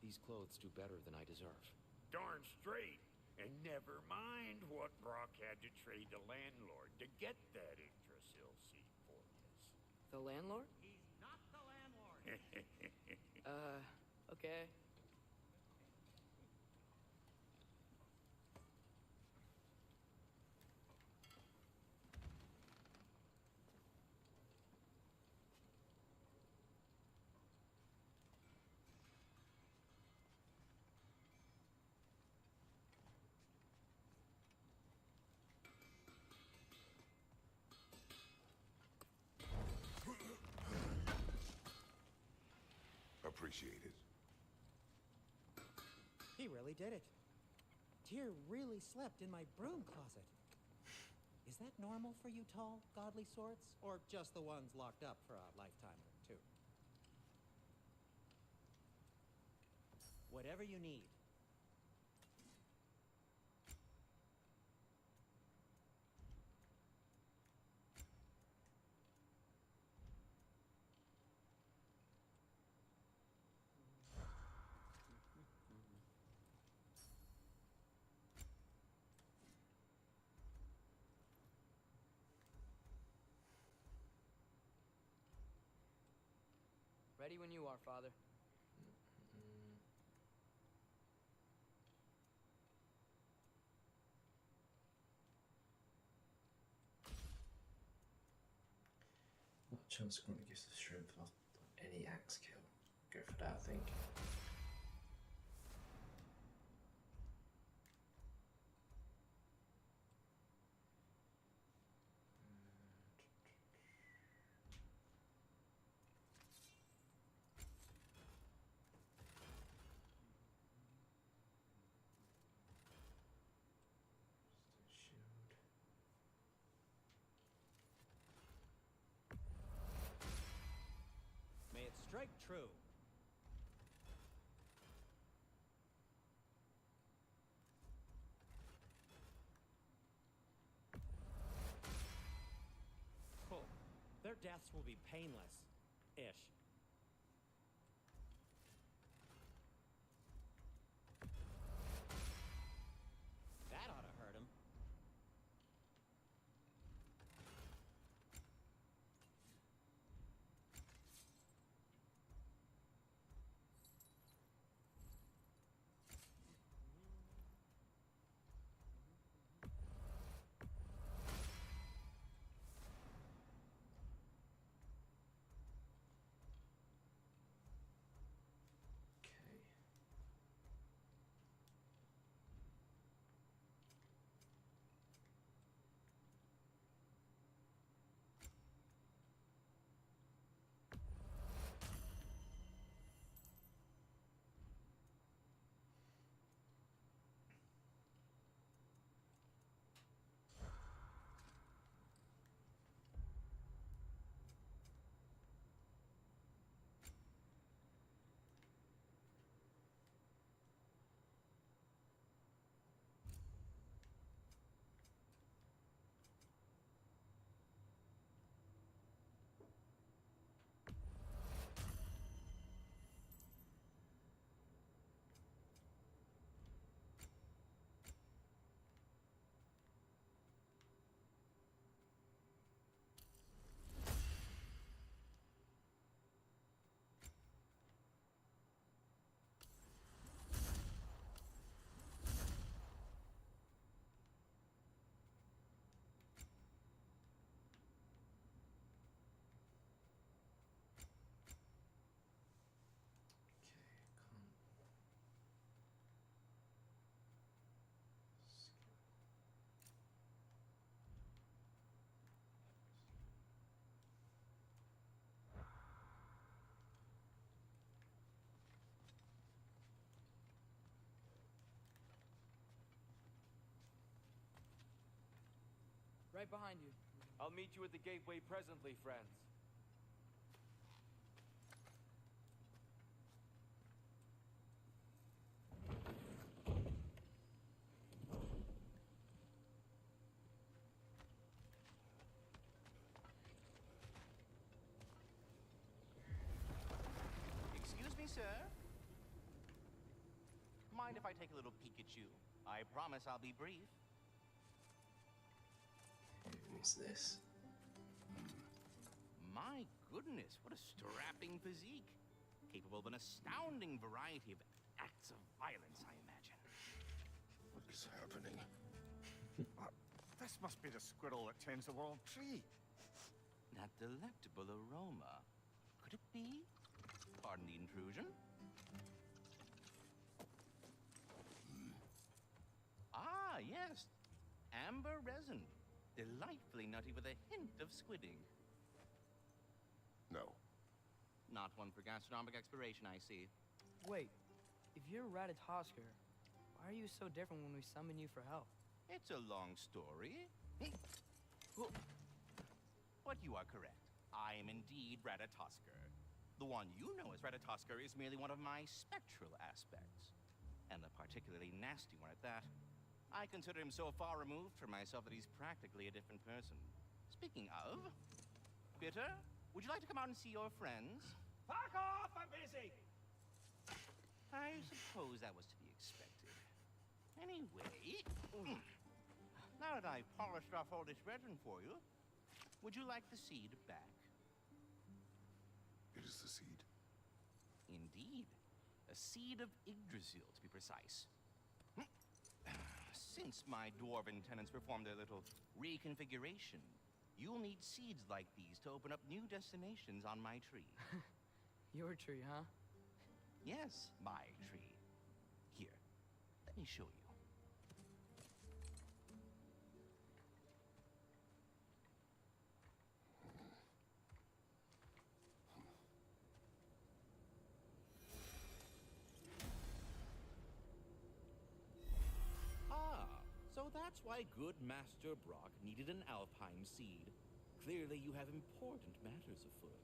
A: These clothes do better than I deserve.
E: Darn straight. And never mind what Brock had to trade the landlord to get that Yggdrasil seat for us.
B: The landlord?
D: He's not the landlord.
B: Okay.
F: Appreciate it.
D: He really did it. Tyr really slept in my broom closet. Is that normal for you tall, godly sorts? Or just the ones locked up for a lifetime or two? Whatever you need.
B: Ready when you are, Father.
C: What chance going to give the shrimp off any axe kill? Go for that, I think. Shield.
D: May it strike true. Cool. Their deaths will be painless-ish. That ought to hurt him.
B: Right behind you.
A: I'll meet you at the gateway presently, friends.
K: Excuse me, sir. Mind if I take a little peek at you? I promise I'll be brief.
C: Who is this?
K: My goodness, what a strapping physique. Capable of an astounding variety of acts of violence, I imagine.
F: What is happening?
G: This must be the squirrel that tends the world tree.
K: That delectable aroma. Could it be? Pardon the intrusion. Ah, yes. Amber resin. Delightfully nutty with a hint of squidding.
F: No.
K: Not one for gastronomic exploration, I see.
B: Wait, if you're Ratatosker, why are you so different when we summon you for help?
K: It's a long story. But you are correct. I am indeed Ratatosker. The one you know as Ratatosker is merely one of my spectral aspects. And a particularly nasty one at that. I consider him so far removed from myself that he's practically a different person. Speaking of, Bitter, would you like to come out and see your friends?
G: Fuck off! I'm busy!
K: I suppose that was to be expected. Anyway, now that I've polished off all this resin for you, would you like the seed back?
F: It is the seed.
K: Indeed. A seed of Yggdrasil, to be precise. Since my dwarven tenants performed their little reconfiguration, you'll need seeds like these to open up new destinations on my tree.
B: Your tree, huh?
K: Yes, my tree. Here, let me show you.
L: So that's why good Master Brock needed an Alfheim seed. Clearly you have important matters afoot.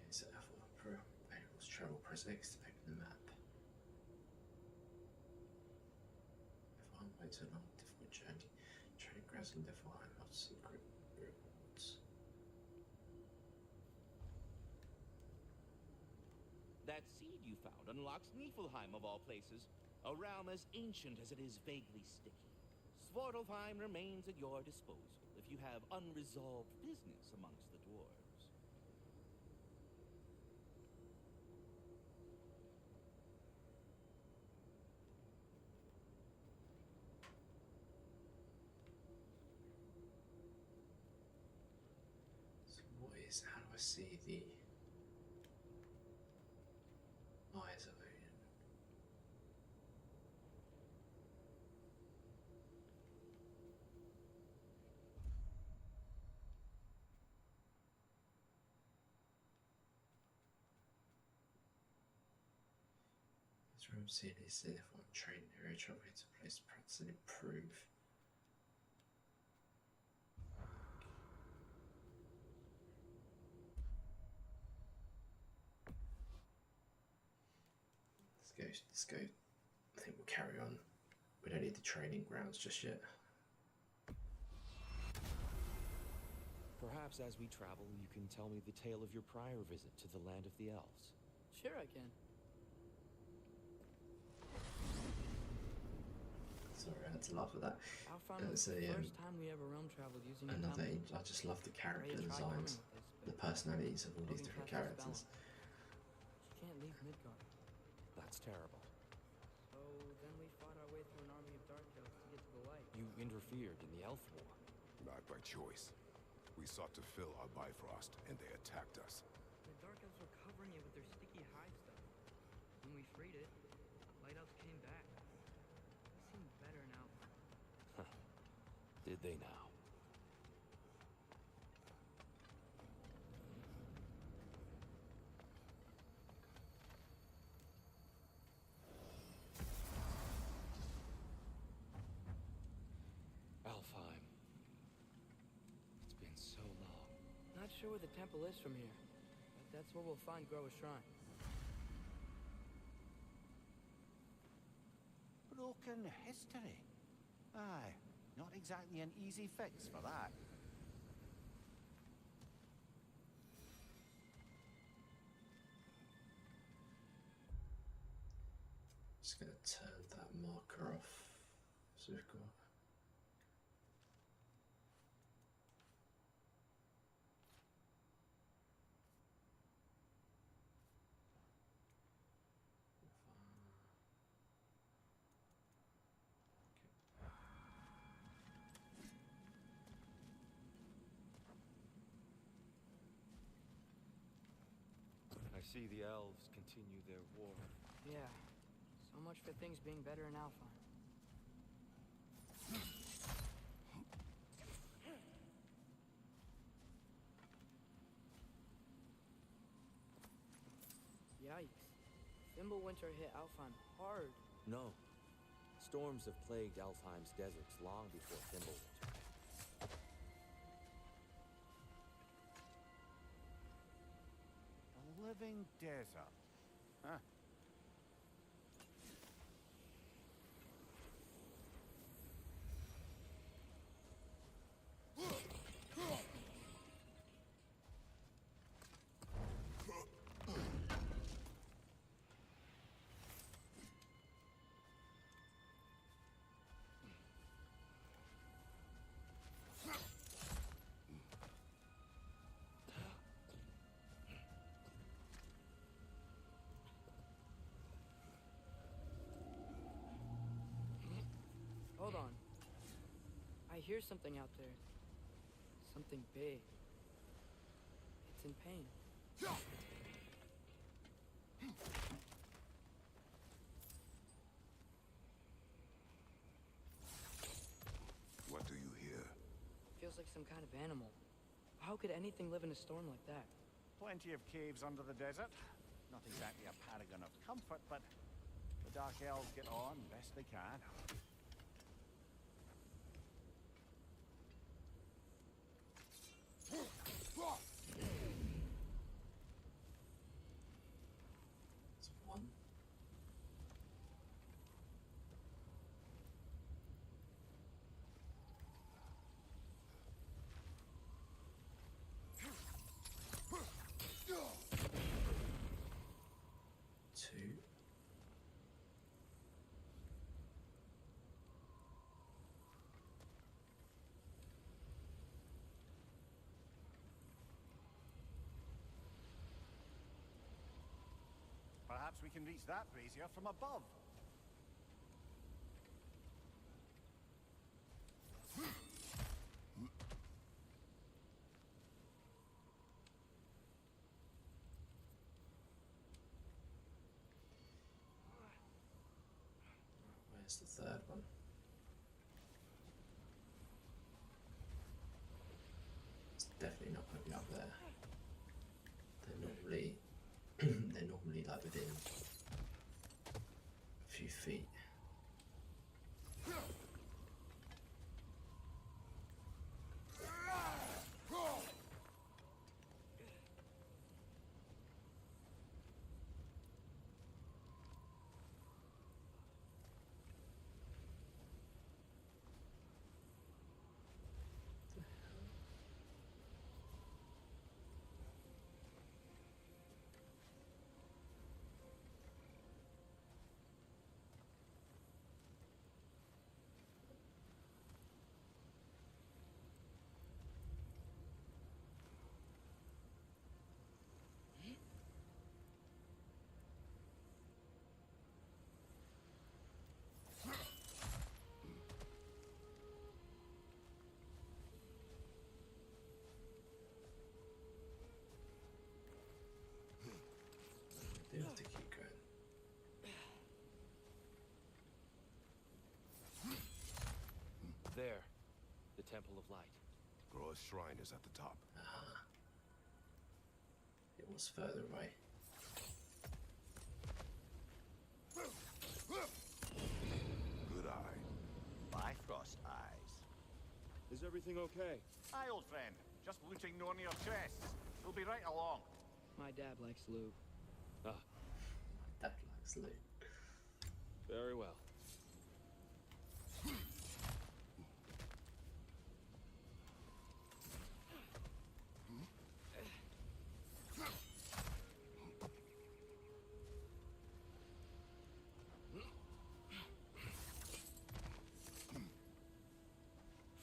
C: Okay, so F1 variables travel, press X to open the map. F1 waits a long, difficult journey. Training grounds in F1 are secret rewards.
L: That seed you found unlocks Niflheim of all places, a realm as ancient as it is vaguely sticky. Svartalfheim remains at your disposal if you have unresolved business amongst the dwarves.
C: So what is, how do I see the eyes of Odin? This room scene is the F1 train area, travel to place practice and improve. Let's go. I think we'll carry on. We don't need the training grounds just yet.
A: Perhaps as we travel, you can tell me the tale of your prior visit to the land of the elves.
B: Sure I can.
C: Sorry, I had to laugh at that.
B: Alfheim was the first time we ever realm traveled using a
C: Another,
B: temple.
C: I just love the character
B: Ready to try
C: designs,
B: coming with this,
C: the personalities of all these
B: Odin
C: different
B: cast a spell
C: characters.
B: on her. She can't leave Midgard.
A: That's terrible.
B: So then we fought our way through an army of dark elves to get to the light.
A: You interfered in the elf war.
F: Not by choice. We sought to fill our Bifrost, and they attacked us.
B: The dark elves were covering it with their sticky hive stuff. When we freed it, light elves came back. They seemed better now.
A: Did they now?
B: sure where the temple is from here, but that's where we'll find Groa's shrine.
G: Broken history. Aye, not exactly an easy fix for that.
C: Just gonna turn that marker off. So we've got
A: I see the elves continue their war.
B: Yeah, so much for things being better in Alfheim. Yikes. Fimbulwinter hit Alfheim hard.
A: No. Storms have plagued Alfheim's deserts long before Fimbulwinter.
G: A living desert. Huh.
B: Hold on. I hear something out there. Something big. It's in pain.
F: What do you hear?
B: Feels like some kind of animal. How could anything live in a storm like that?
G: Plenty of caves under the desert. Not exactly a paragon of comfort, but the Dark Elves get on best they can.
C: it's one. Two.
G: Perhaps we can reach that brazier from above.
C: Where's the third one? It's definitely not going to be up there. They're normally like within a few feet. They have to keep going.
A: There. The Temple of Light.
F: Groa's shrine is at the top.
C: Ah. It was further away.
F: Good eye.
K: Bifrost eyes.
A: Is everything okay?
G: Aye, old friend. Just looting no near chests. We'll be right along.
B: My dad likes loot.
A: Ah,
C: That likes loot.
A: very well.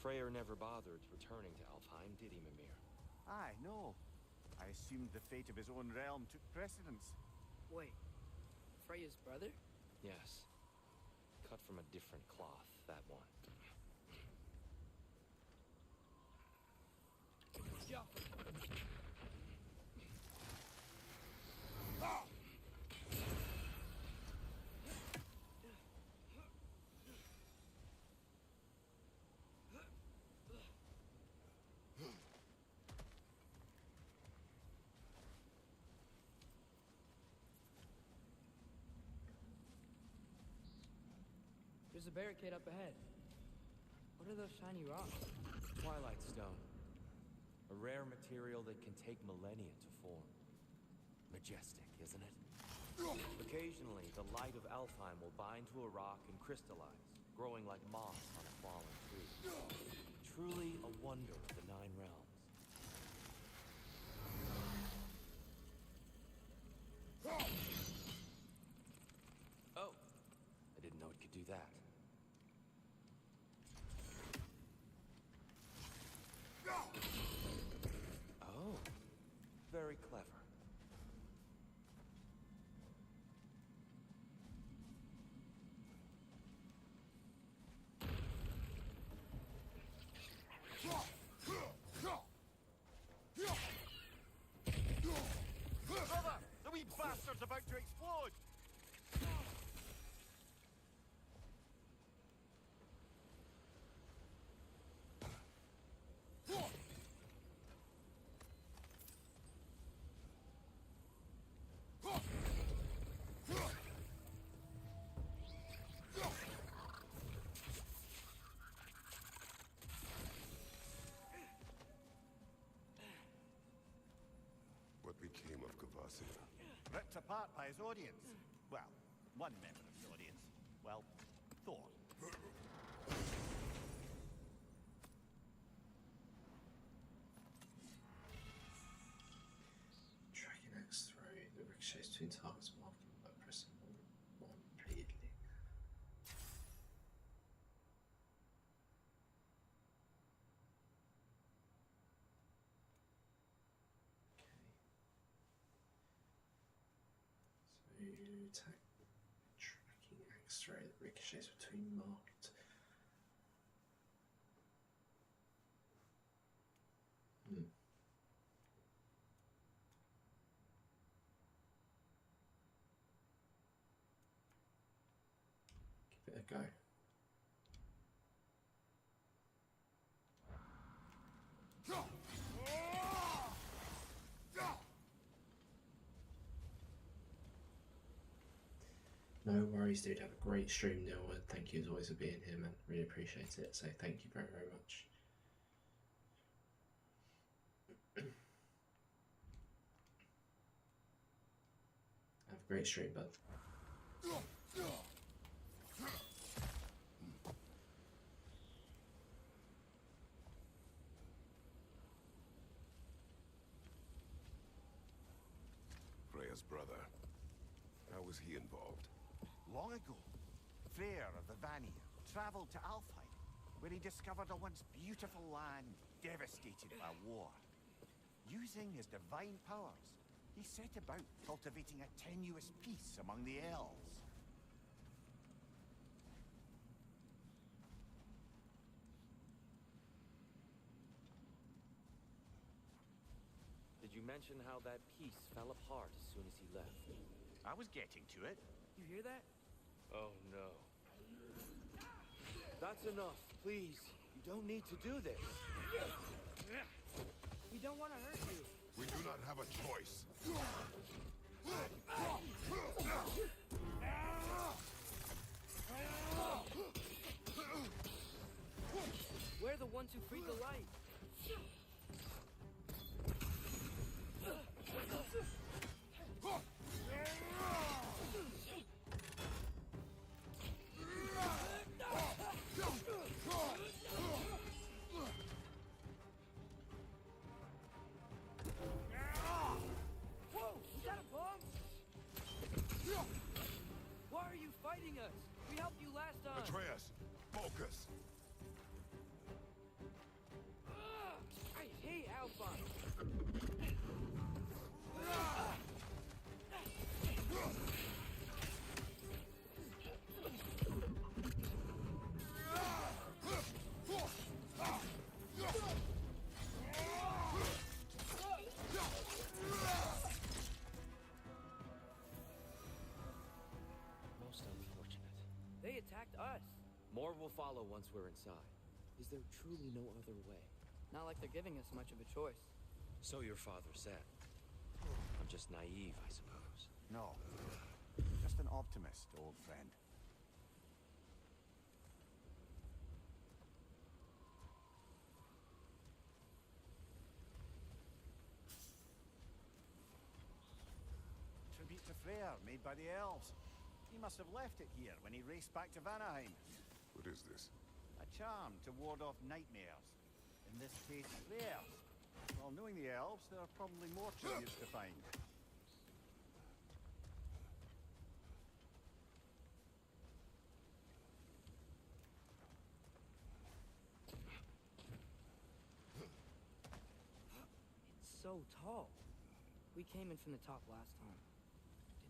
A: Freyr never bothered returning to Alfheim, did he, Mimir?
G: Aye, no. I assumed the fate of his own realm took precedence.
B: Wait, Freya's brother?
A: Yes. Cut from a different cloth, that one.
B: There's a barricade up ahead. What are those shiny rocks?
A: Twilight Stone. A rare material that can take millennia to form. Majestic, isn't it? Occasionally, the light of Alfheim will bind to a rock and crystallize, growing like moss on a fallen tree. Truly a wonder of the Nine Realms. Oh, I didn't know it could do that. Oh, very clever.
G: Brother! The wee bastard's about to explode!
F: What became of Kvasir?
G: Ripped apart by his audience. Well, one member of his audience. Well, Thor.
C: Dragon Axe throw that ricochets between targets marking by pressing one repeatedly. Okay. So attack tracking axe throw that ricochets between marked. Give it a go. No worries, dude. Have a great stream, Neil. And thank you as always for being here, man. Really appreciate it. So thank you very, very much. Have a great stream, bud.
F: Freya's brother. How was he involved?
G: Long ago, Freyr of the Vanir travelled to Alfheim, where he discovered a once beautiful land devastated by war. Using his divine powers, he set about cultivating a tenuous peace among the elves.
A: Did you mention how that piece fell apart as soon as he left?
G: I was getting to it.
B: You hear that?
A: Oh no. That's enough, please. You don't need to do this.
B: We don't want to hurt you.
F: We do not have a choice.
B: We're the ones who freed the light. attacked us.
A: More will follow once we're inside. Is there truly no other way?
B: Not like they're giving us much of a choice.
A: So your father said. I'm just naive, I suppose.
G: No. Just an optimist, old friend. Tribute to Freyr, made by the elves. He must have left it here when he raced back to Vanaheim.
F: What is this?
G: A charm to ward off nightmares. In this case, Freyr's. Well, knowing the elves, there are probably more tributes to find.
B: It's so tall. We came in from the top last time.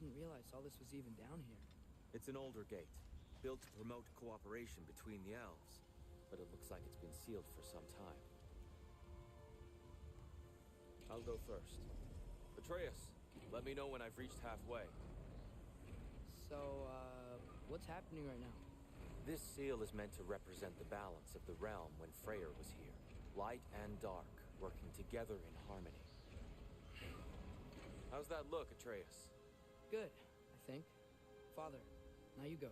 B: Didn't realize all this was even down here.
A: It's an older gate, built to promote cooperation between the elves. But it looks like it's been sealed for some time. I'll go first. Atreus, let me know when I've reached halfway.
B: So, what's happening right now?
A: This seal is meant to represent the balance of the realm when Freyr was here. Light and dark, working together in harmony. How's that look, Atreus?
B: Good, I think. Father, now you go.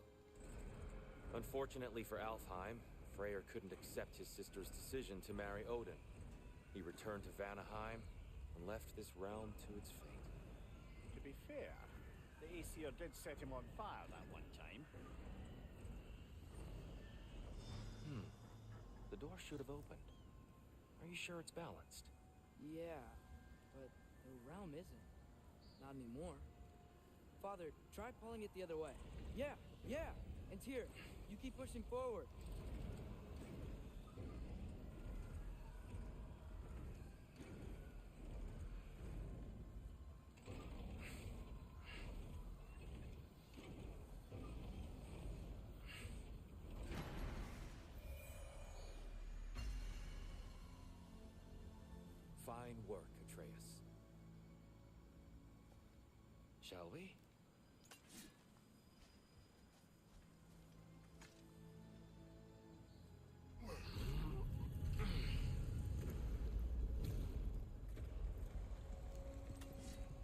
A: Unfortunately for Alfheim, Freyr couldn't accept his sister's decision to marry Odin. He returned to Vanaheim and left this realm to its fate.
G: To be fair, the Aesir did set him on fire that one time.
A: The door should have opened. Are you sure it's balanced?
B: Yeah, but the realm isn't. Not anymore. Father, try pulling it the other way. Yeah, and here. You keep pushing forward.
A: Fine work, Atreus. Shall we?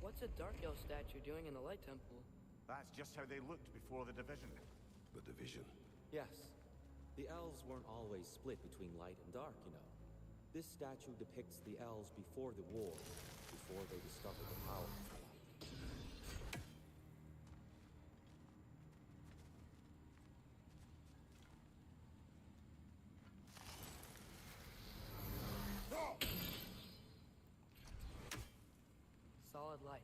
B: What's a Dark Elf statue doing in the Light Temple?
G: That's just how they looked before the division.
F: The division.
A: Yes. The elves weren't always split between light and dark, you know. This statue depicts the elves before the war, before they discovered the power of the light.
B: Solid light.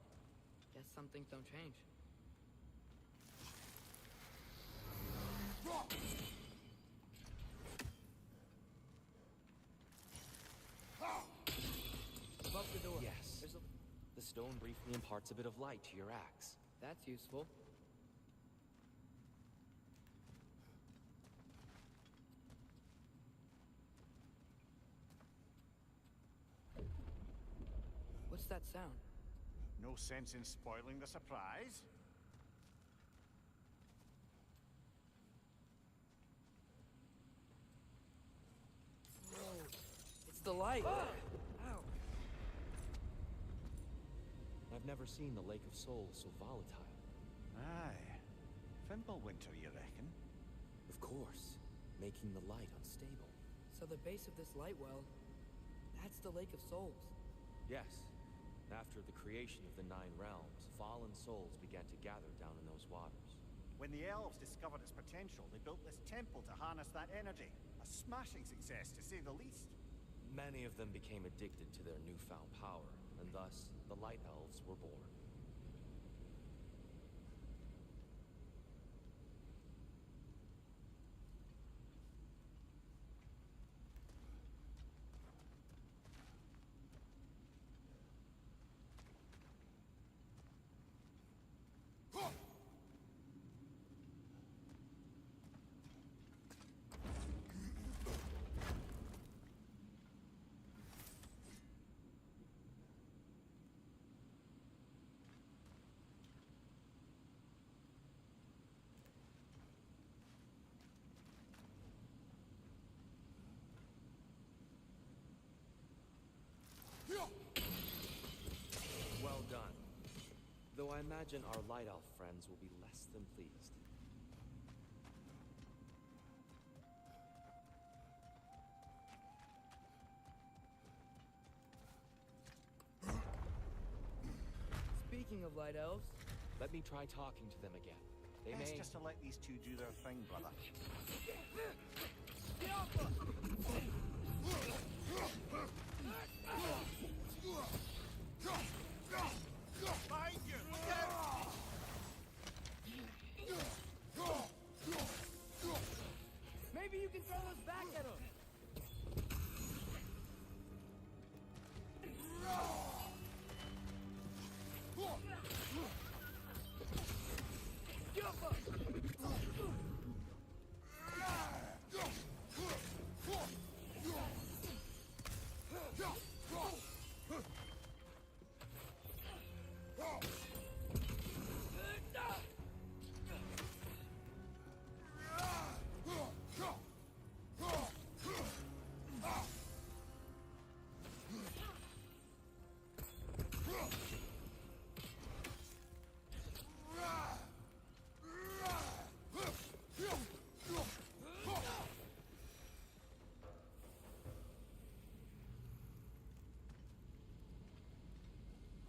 B: Guess some things don't change. Above the door.
A: Yes.
B: There's a...
A: The stone briefly imparts a bit of light to your axe.
B: That's useful. What's that sound?
G: No sense in spoiling the surprise.
B: Whoa. It's the light. Ow.
A: I've never seen the Lake of Souls so volatile.
G: Aye. Fimbulwinter, you reckon?
A: Of course, making the light unstable.
B: So the base of this light well, that's the Lake of Souls.
A: Yes. After the creation of the Nine Realms, fallen souls began to gather down in those waters.
G: When the elves discovered its potential, they built this temple to harness that energy. A smashing success, to say the least.
A: Many of them became addicted to their newfound power, and thus the Light Elves were born. I imagine our Light Elf friends will be less than pleased.
B: Speaking of Light Elves...
A: Let me try talking to them again. They
G: Best
A: may...
G: just to let these two do their thing, brother.
E: Behind you! Look out!
B: Maybe you can throw those back at them!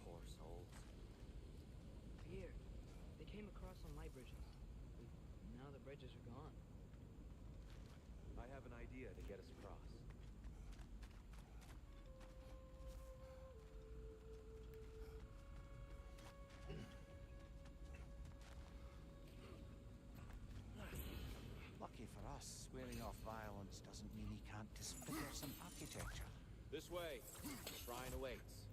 A: Poor souls.
B: Here, they came across on light bridges. Now the bridges are gone.
A: I have an idea to get us across.
G: Lucky for us, swearing off violence doesn't mean he can't disfigure some architecture.
A: This way. The shrine awaits.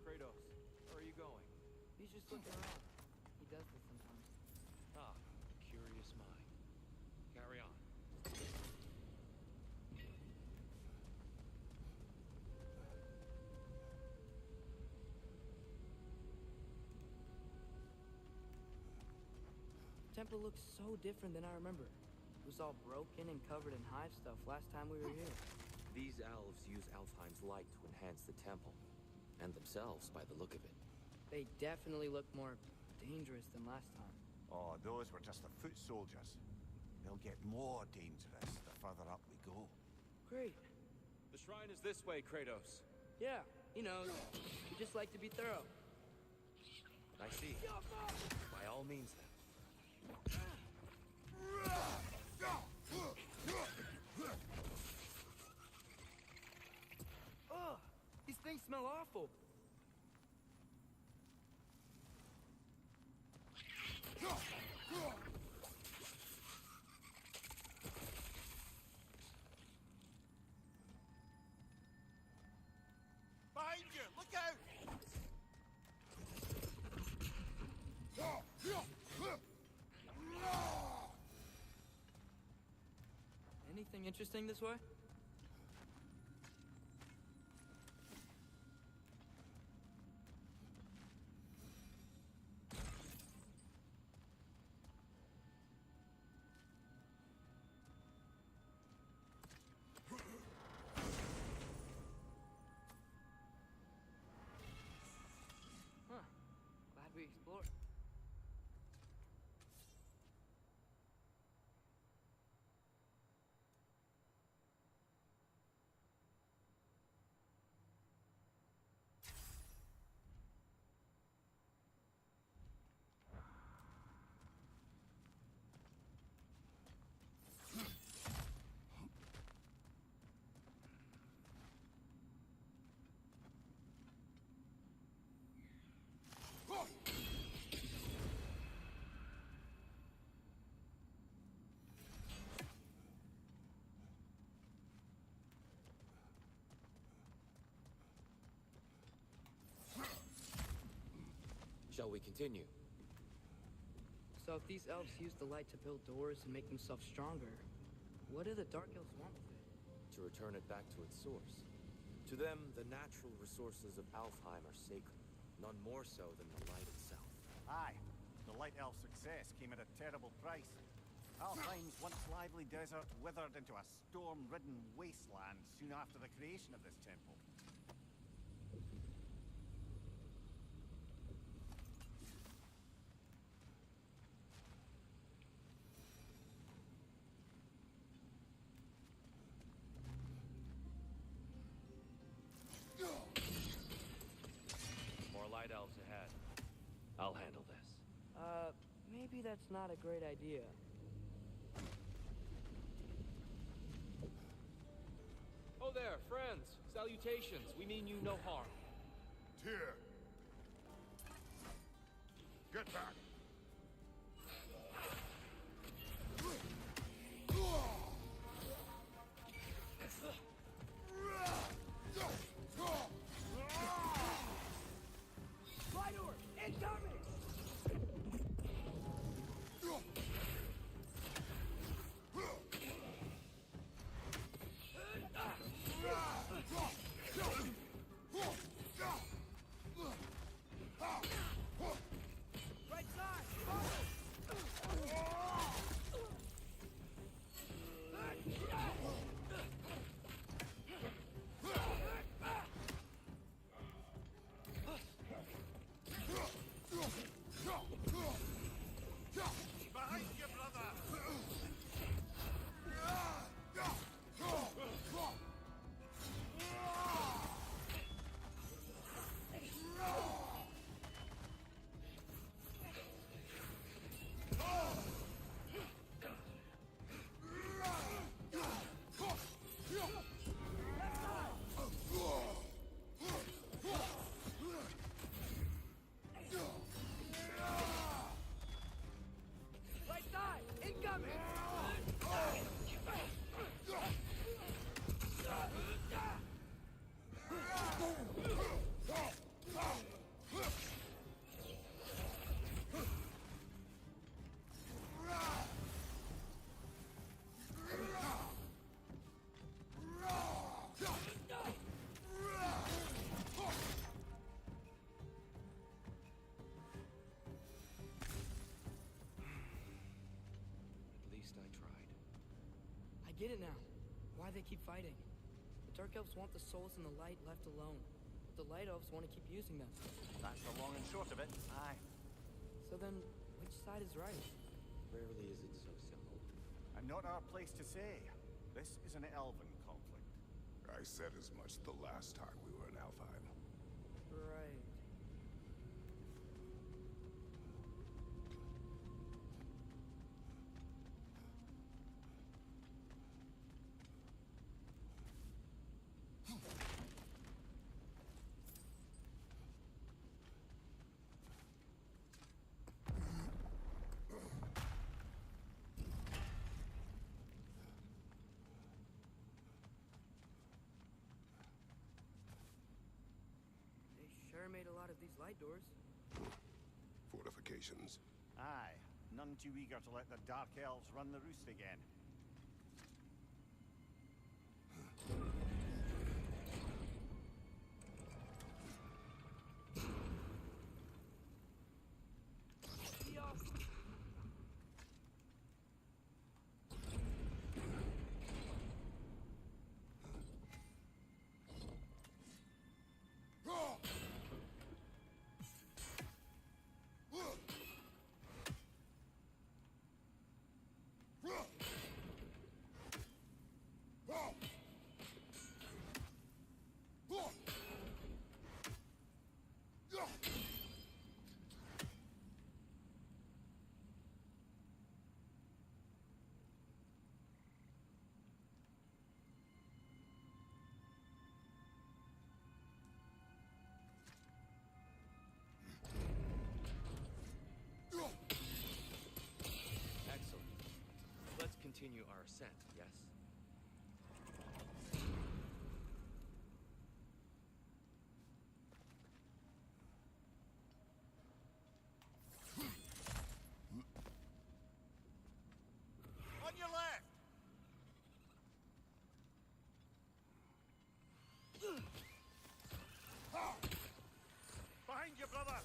A: Kratos, where are you going?
B: He's just looking around. He does this sometimes.
A: Ah, curious mind. Carry on.
B: Temple looks so different than I remember. It was all broken and covered in hive stuff last time we were here.
A: These elves use Alfheim's light to enhance the temple, and themselves by the look of it.
B: They definitely look more dangerous than last time.
G: Oh, those were just the foot soldiers. They'll get more dangerous the further up we go.
B: Great.
A: The shrine is this way, Kratos.
B: Yeah, he knows. We just like to be thorough.
A: I see. By all means, then.
B: Ugh! These things smell awful.
E: Behind you! Look out!
B: Anything interesting this way? Huh. Glad we explored.
A: Shall we continue?
B: So if these elves use the light to build doors and make themselves stronger, what do the Dark Elves want with it?
A: To return it back to its source. To them, the natural resources of Alfheim are sacred, none more so than the light itself.
G: Aye, the Light Elf success came at a terrible price. Alfheim's once lively desert withered into a storm-ridden wasteland soon after the creation of this temple.
A: More light elves ahead. I'll handle this.
B: Maybe that's not a great idea.
A: Oh there, friends. Salutations. We mean you no harm.
F: Tyr! Get back!
A: At least I tried.
B: I get it now. Why they keep fighting. The Dark Elves want the souls in the light left alone. But the Light Elves want to keep using them.
G: That's the long and short of it. Aye.
B: So then, which side is right?
A: Rarely is it so simple.
G: And not our place to say. This is an elven conflict.
F: I said as much the last time we were in Alfheim.
B: Right. Sure made a lot of these light doors.
F: Fortifications.
G: Aye. None too eager to let the Dark Elves run the roost again.
A: Excellent. Let's continue our ascent, yes?
G: On your left! Behind you, brother!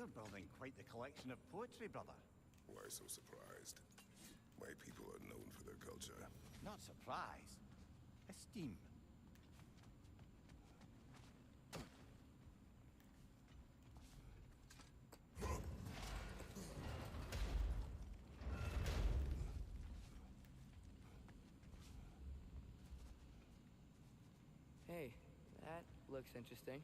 G: You're building quite the collection of poetry, brother.
F: Why so surprised? My people are known for their culture.
G: Not surprise. Esteem.
B: Hey, that looks interesting.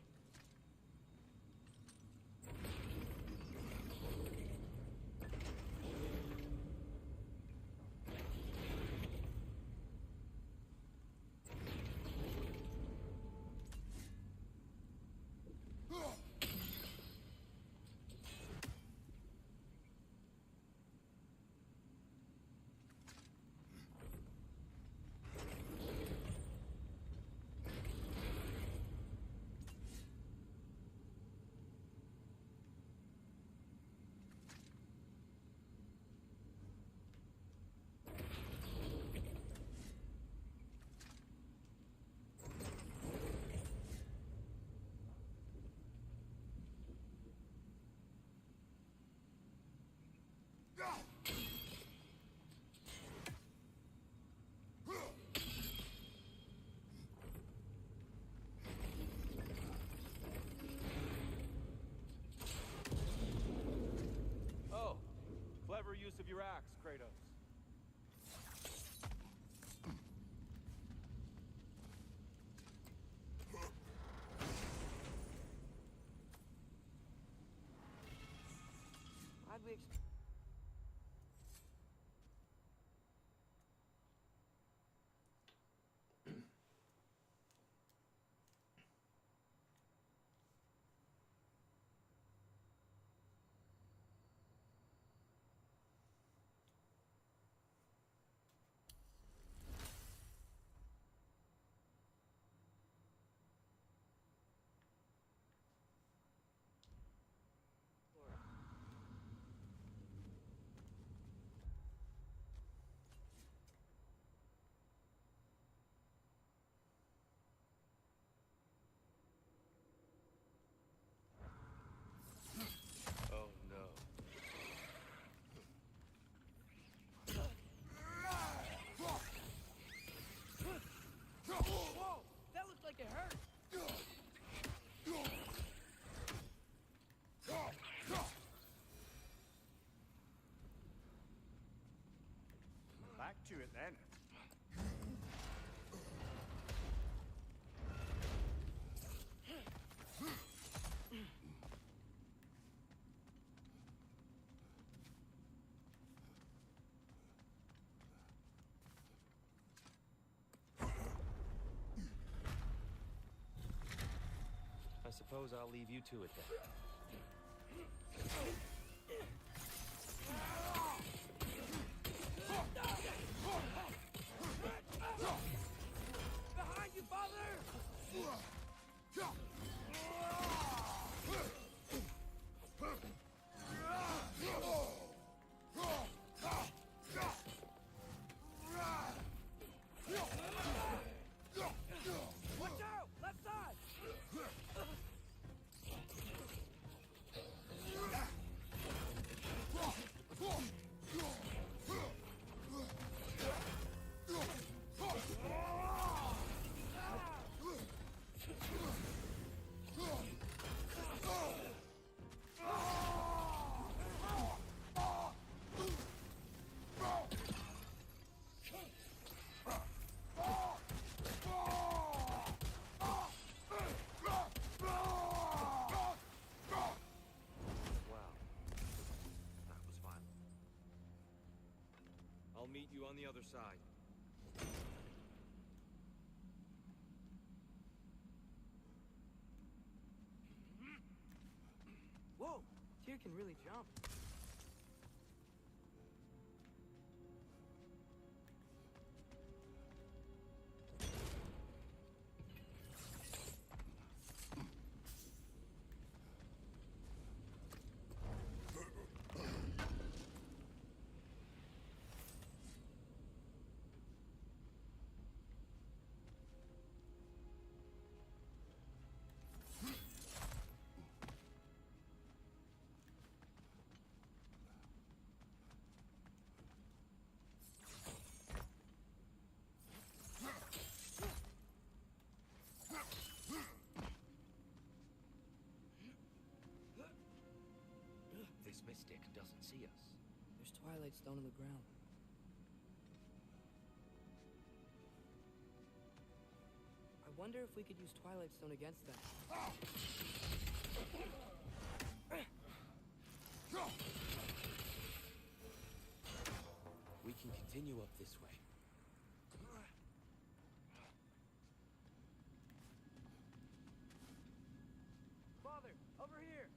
A: Oh, clever use of your axe, Kratos.
B: Why'd we
A: Oh no.
B: Whoa! That looked like it hurt!
G: Back to it then.
A: I suppose I'll leave you to it then.
B: Behind you, father! Watch out! Left side!
A: Wow. That was fun. I'll meet you on the other side.
B: Whoa! Tyr can really jump.
L: this mystic doesn't see us.
B: There's Twilight Stone on the ground. I wonder if we could use Twilight Stone against them.
A: We can continue up this way.
B: Father, over here!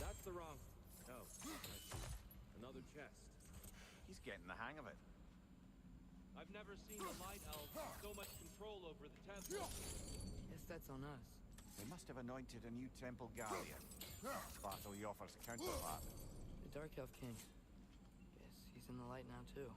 A: That's the wrong... Oh, I see. Another chest.
M: He's getting the hang of it.
A: I've never seen the Light Elves with so much control over the temple.
B: Guess that's on us.
M: They must have anointed a new temple guardian. Battle he offers counterpart.
B: The Dark Elf King. Guess he's in the light now, too.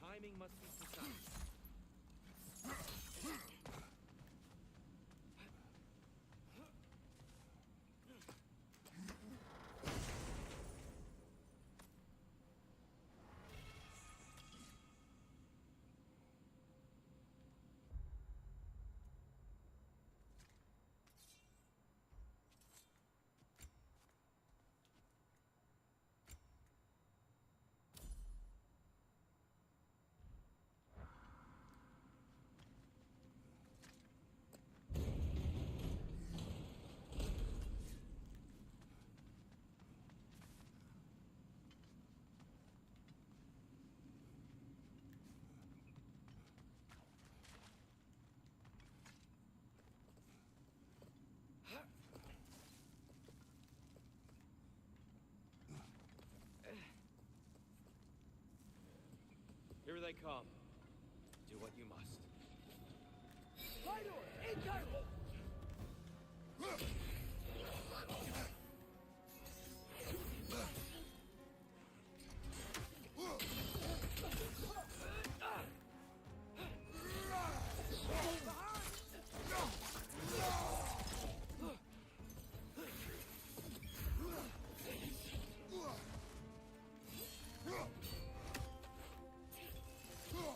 A: Timing must be precise. Here they come. Do what you must.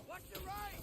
B: Watch your right!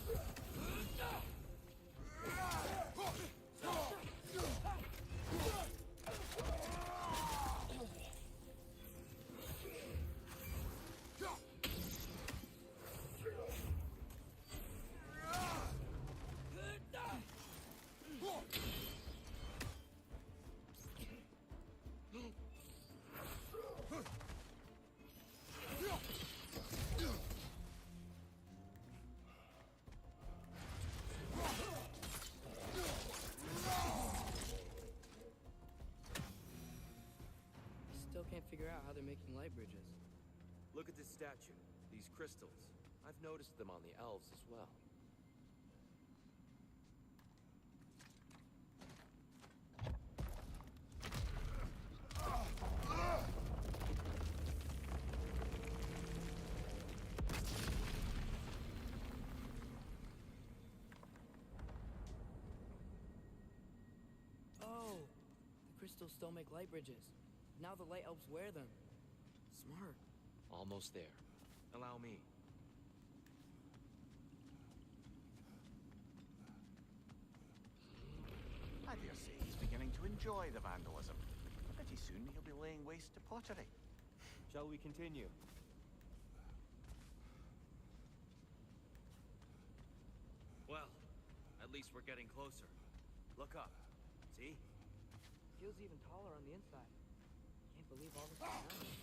B: figure out how they're making light bridges.
A: Look at this statue. These crystals. I've noticed them on the elves as well.
B: Oh, the crystals still make light bridges. Now the light elves wear them. Smart.
A: Almost there. Allow me.
M: I dare say he's beginning to enjoy the vandalism. Pretty soon he'll be laying waste to pottery.
A: Shall we continue? Well, at least we're getting closer. Look up. See?
B: Feels even taller on the inside. Can't believe all this is happening.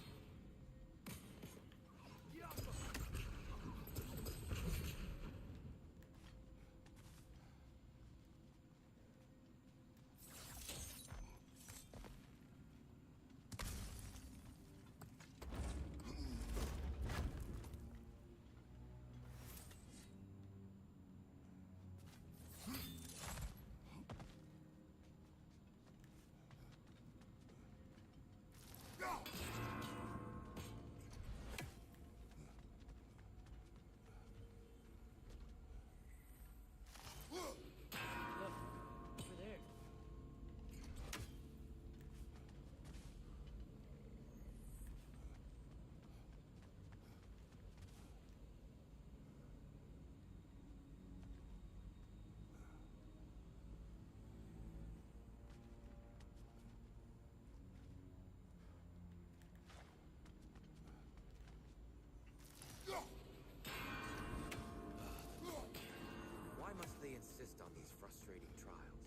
A: Why must they insist on these frustrating trials?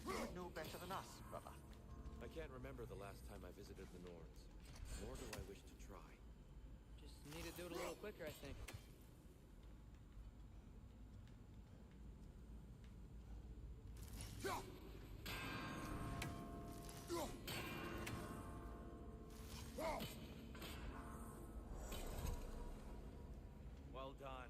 M: You would know better than us, brother.
A: I can't remember the last time I visited the Nords, nor do I wish to try.
B: Just need to do it a little quicker, I think.
A: Well done.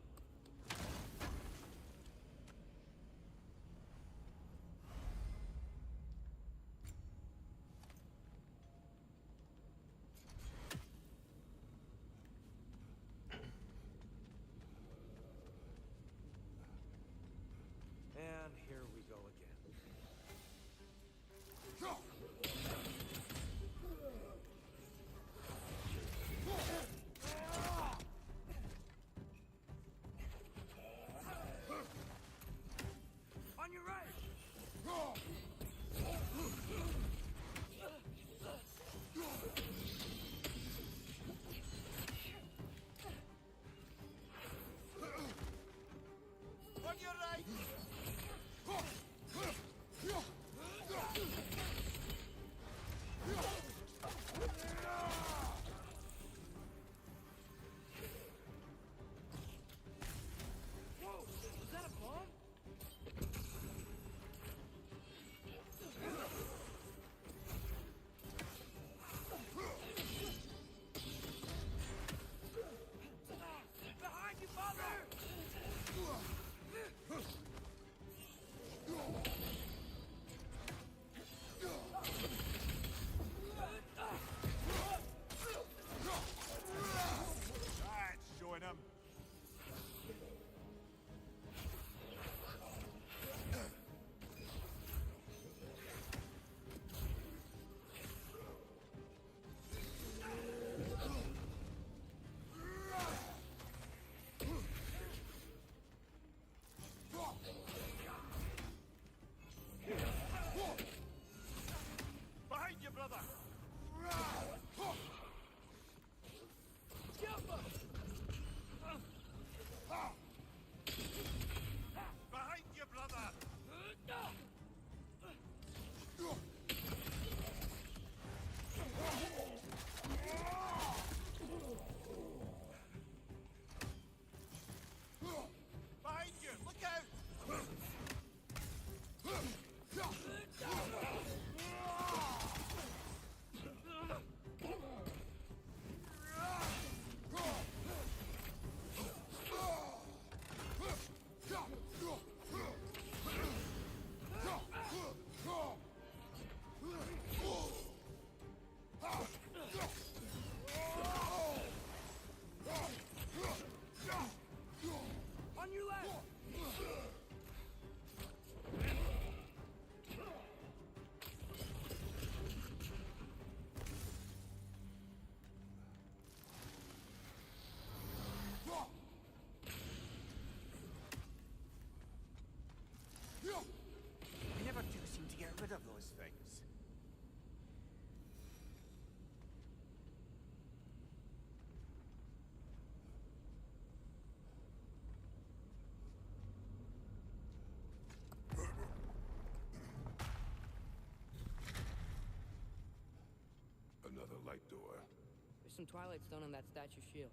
B: some Twilight Stone on that statue's shield.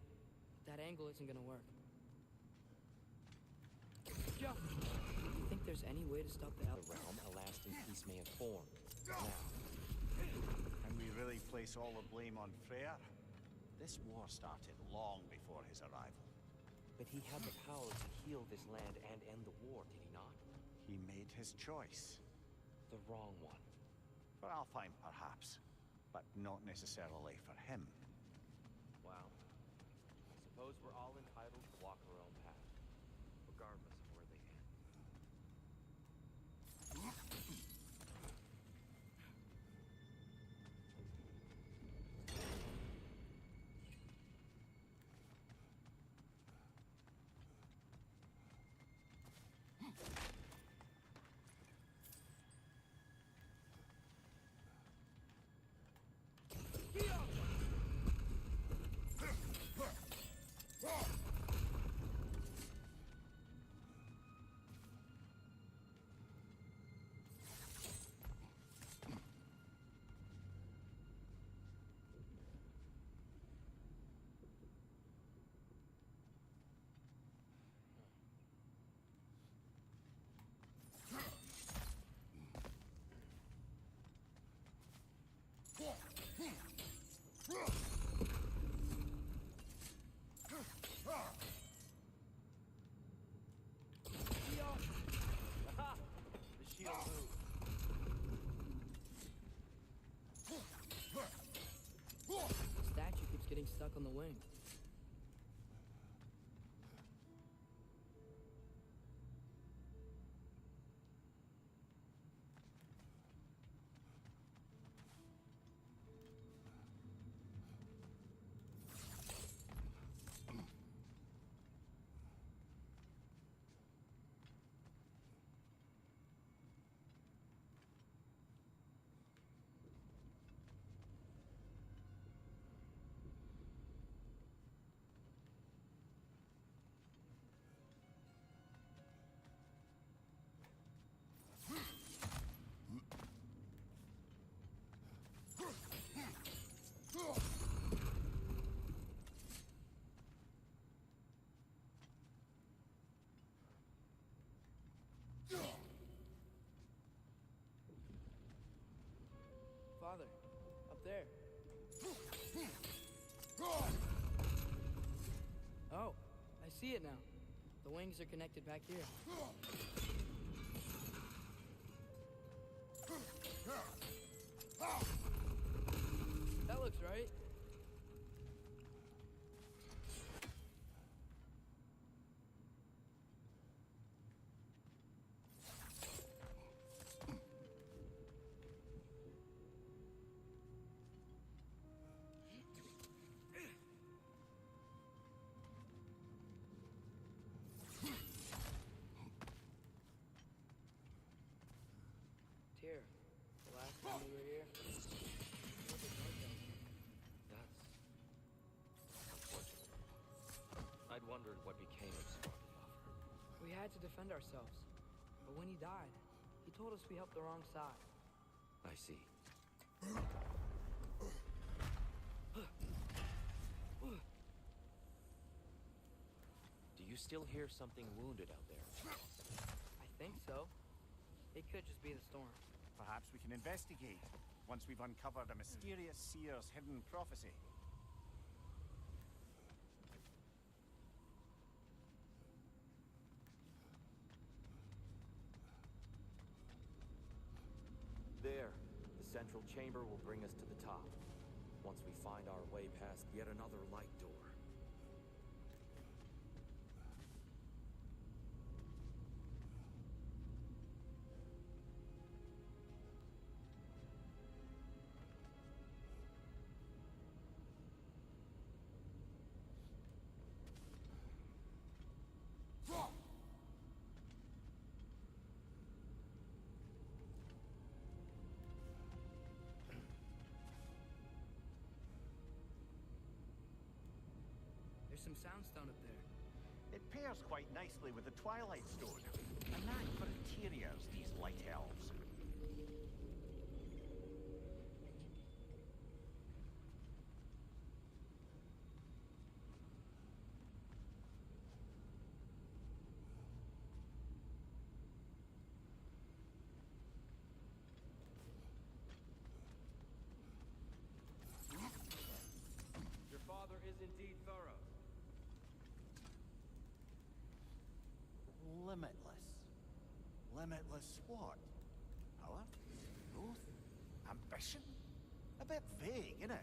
B: That angle isn't gonna work. Yo! You think there's any way to stop the
A: realm a lasting peace may have formed. Now,
M: And we really place all the blame on Freyr? This war started long before his arrival.
A: but he had the power to heal this land and end the war, did he not?
M: He made his choice.
A: The wrong one.
M: For Alfheim, perhaps, but not necessarily for him.
A: Well, I suppose we're all entitled to walk our own path, regardless of where they end. The shield moved.
B: The statue keeps getting stuck on the wing. Father, up there. Oh, I see it now. The wings are connected back here. That looks right. Here, the last time we were here.
A: That's unfortunate. I'd wondered what became of Svartalfheim.
B: We had to defend ourselves. But when he died, he told us we helped the wrong side.
A: I see. Do you still hear something wounded out there?
B: I think so. It could just be the storm.
M: Perhaps we can investigate, once we've uncovered a mysterious seer's hidden prophecy.
A: There, the central chamber will bring us to the top. Once we find our way past yet another light door.
B: There's some soundstone up there.
M: It pairs quite nicely with the Twilight Stone. A knack for interiors, these light elves. limitless. Limitless what? Power? Growth? Ambition? A bit vague, isn't it?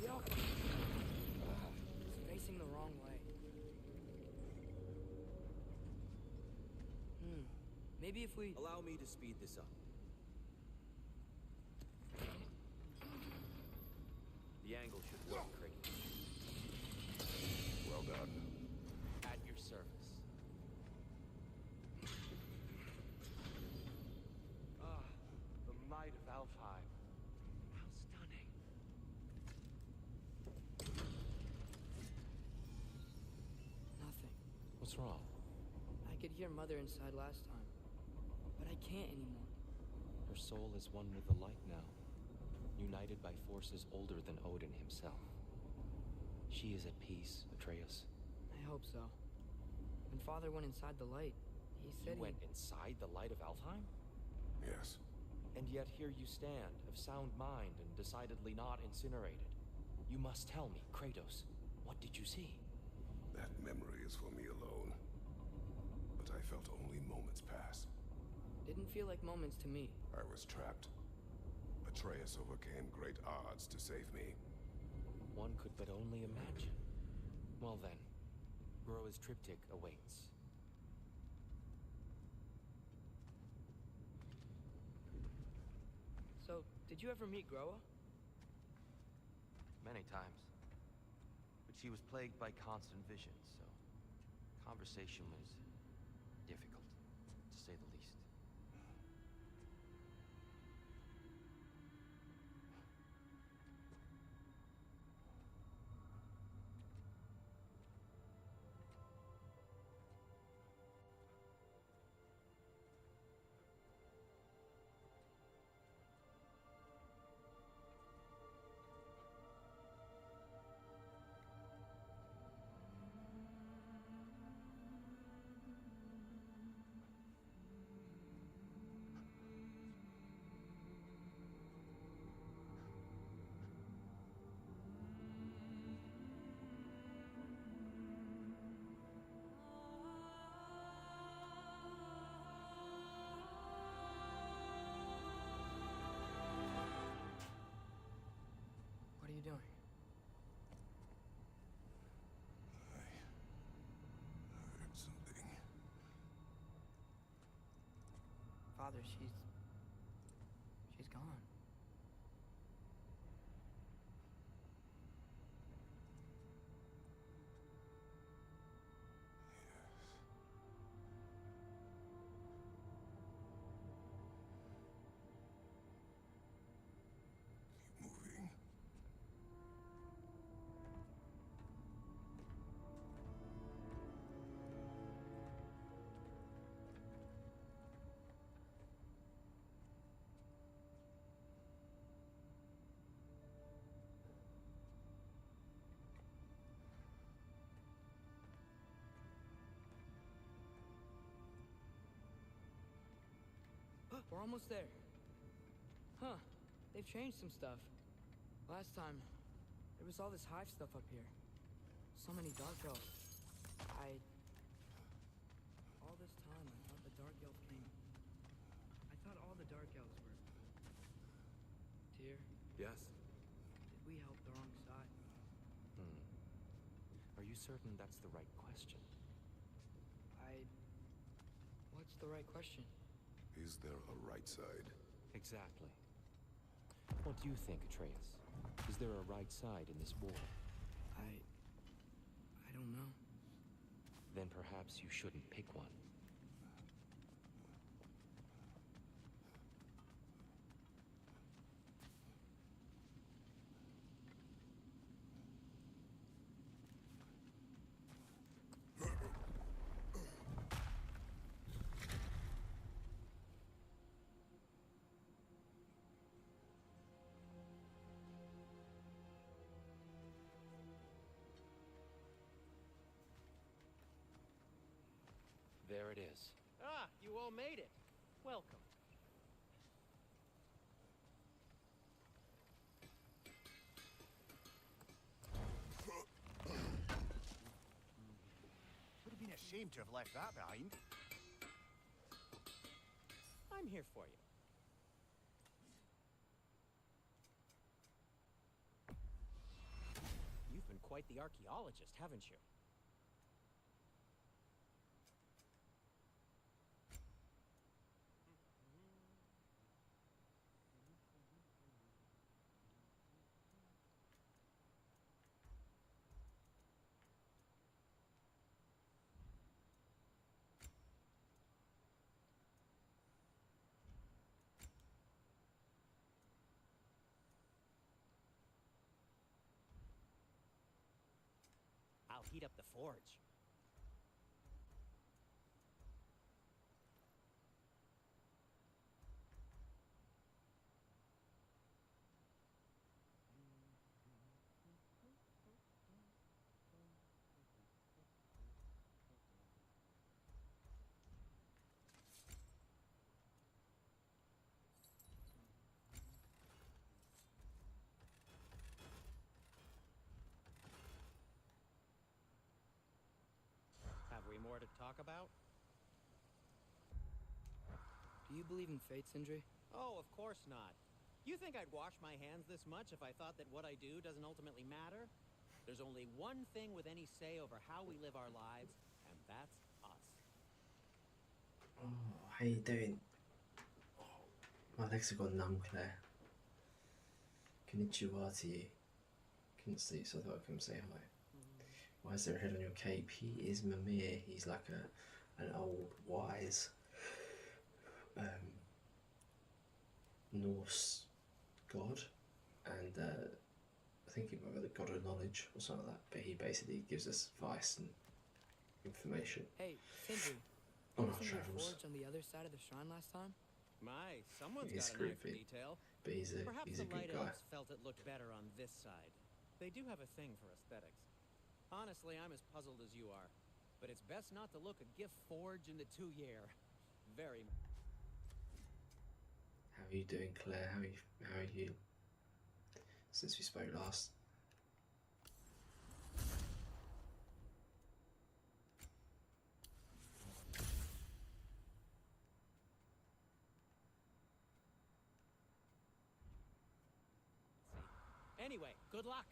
B: Yuck! It's facing the wrong way. Maybe if we...
A: Allow me to speed this up. The angle should work, Kratos.
F: Well done.
A: At your service. Ah, the might of Alfheim. How stunning.
B: Nothing.
A: What's wrong?
B: I could hear Mother inside last time, but I can't anymore.
A: Her soul is one with the light now, united by forces older than Odin himself. She is at peace, Atreus.
B: I hope so. When Father went inside the light, he said
A: You went inside the light of Alfheim?
F: Yes.
A: And yet here you stand, of sound mind and decidedly not incinerated. You must tell me, Kratos, what did you see?
F: That memory is for me alone. But I felt only moments pass.
B: Didn't feel like moments to me.
F: I was trapped. Atreus overcame great odds to save me.
A: One could but only imagine. Well then, Groa's triptych awaits.
B: So, did you ever meet Groa?
A: Many times. But she was plagued by constant visions, so conversation was difficult, to say the least.
B: What are you doing?
F: I heard something.
B: Father, she's gone.
F: Keep moving.
B: We're almost there. Huh. They've changed some stuff. Last time, there was all this hive stuff up here. So many dark elves. All this time, I thought the dark elves came... I thought all the dark elves were... Tyr,
A: Yes?
B: did we help the wrong side?
A: Are you certain that's the right question?
B: What's the right question?
F: Is there a right side?
A: Exactly. What do you think, Atreus? Is there a right side in this war?
B: I don't know.
A: Then perhaps you shouldn't pick one. There it is.
D: Ah, you all made it. Welcome.
M: Would have been a shame to have left that behind.
D: I'm here for you. You've been quite the archaeologist, haven't you? I'll heat up the forge. Have we more to talk about?
B: Do you believe in fate, Sindri?
D: Oh, of course not. You think I'd wash my hands this much if I thought that what I do doesn't ultimately matter? There's only one thing with any say over how we live our lives, and that's us.
C: Oh, how you doing? Oh, my legs have gone numb, Claire. Konnichiwa to you. Couldn't sleep, so I thought I'd come say hi. Why is there a head on your cape? He is Mimir. He's like an old, wise Norse god, and I think he might be the god of knowledge or something like that. But he basically gives us advice and information
B: Hey, Sindri.
C: on our
B: Wasn't your
C: travels.
B: forge on the other side of the shrine last time?
D: My, someone's
C: He's
D: got an eye for
C: creepy,
D: detail.
C: but he's a
D: Perhaps
C: good
D: the Light
C: guy.
D: Elves felt it looked better on this side. They do have a thing for aesthetics. Honestly, I'm as puzzled as you are. But it's best not to look a gift forge in the 2-year. Very.
C: How are you doing, Claire? How are you? Since we spoke last.
D: Anyway, good luck.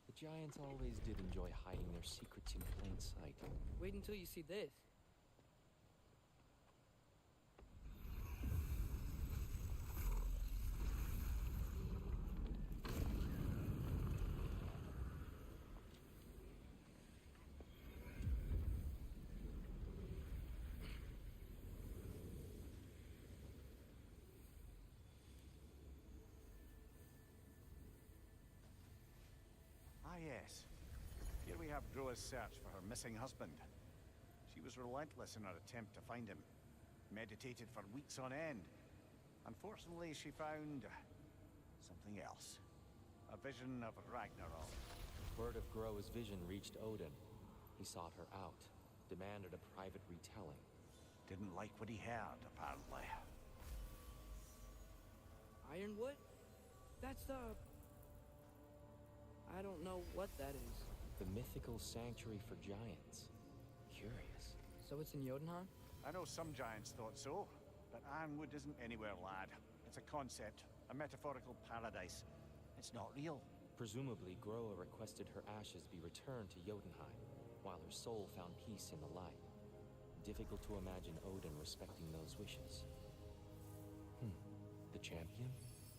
A: The giants always did enjoy hiding their secrets in plain sight.
B: Wait until you see this.
M: Ah, yes. Here we have Groa's search for her missing husband. She was relentless in her attempt to find him. Meditated for weeks on end. Unfortunately, she found something else. A vision of Ragnarok.
A: Word of Groa's vision reached Odin. He sought her out, demanded a private retelling.
M: Didn't like what he heard, apparently.
B: Ironwood? That's the... I don't know what that is.
A: The mythical sanctuary for giants. Curious.
B: So it's in Jotunheim?
M: I know some giants thought so, but Ironwood isn't anywhere, lad. It's a concept, a metaphorical paradise. It's not real.
A: Presumably, Groa requested her ashes be returned to Jotunheim, while her soul found peace in the light. Difficult to imagine Odin respecting those wishes. The champion?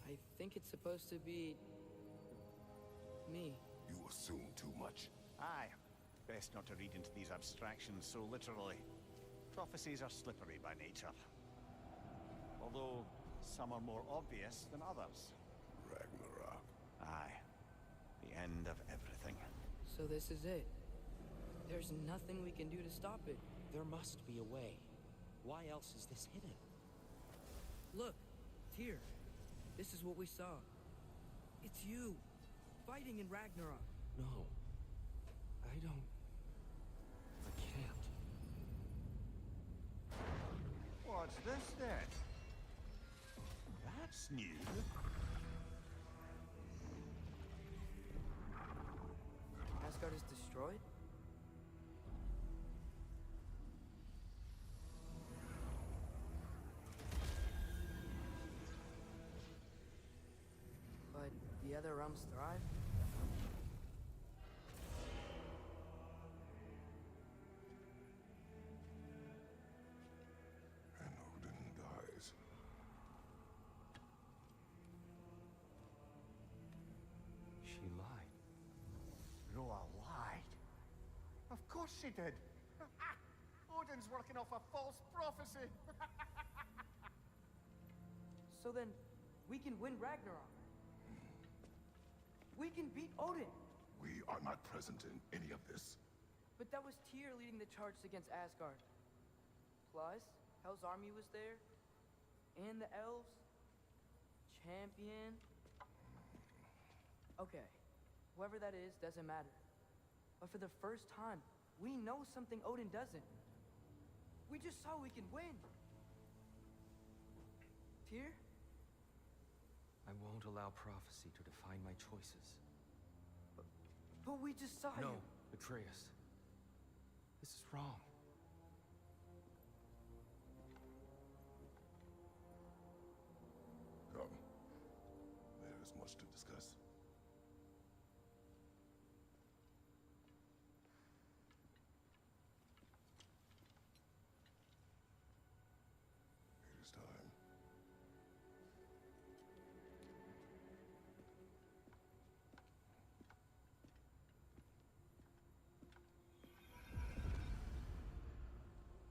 B: I think it's supposed to be... me.
F: You assume too much.
M: Aye. Best not to read into these abstractions so literally. Prophecies are slippery by nature. Although, some are more obvious than others.
F: Ragnarok.
M: Aye. The end of everything.
B: So this is it. There's nothing we can do to stop it.
A: There must be a way. Why else is this hidden?
B: Look, Tyr. This is what we saw. It's you, fighting in Ragnarok.
A: No. I don't... I can't.
M: What's this then? That's new.
B: Asgard is destroyed? But the other realms thrive?
F: And Odin dies.
A: She lied.
M: Roa lied. Of course she did. Odin's working off a false prophecy.
B: So then, we can win Ragnarok. We can beat Odin.
F: We are not present in any of this.
B: But that was Tyr leading the charge against Asgard. Plus, Hell's army was there. And the elves. Champion. Okay. Whoever that is doesn't matter. But for the first time, we know something Odin doesn't. We just saw we can win. Tyr?
A: I won't allow prophecy to define my choices.
B: But we just saw
A: No,
B: you.
A: Atreus. This is wrong.
F: Come. There is much to discuss. It is time.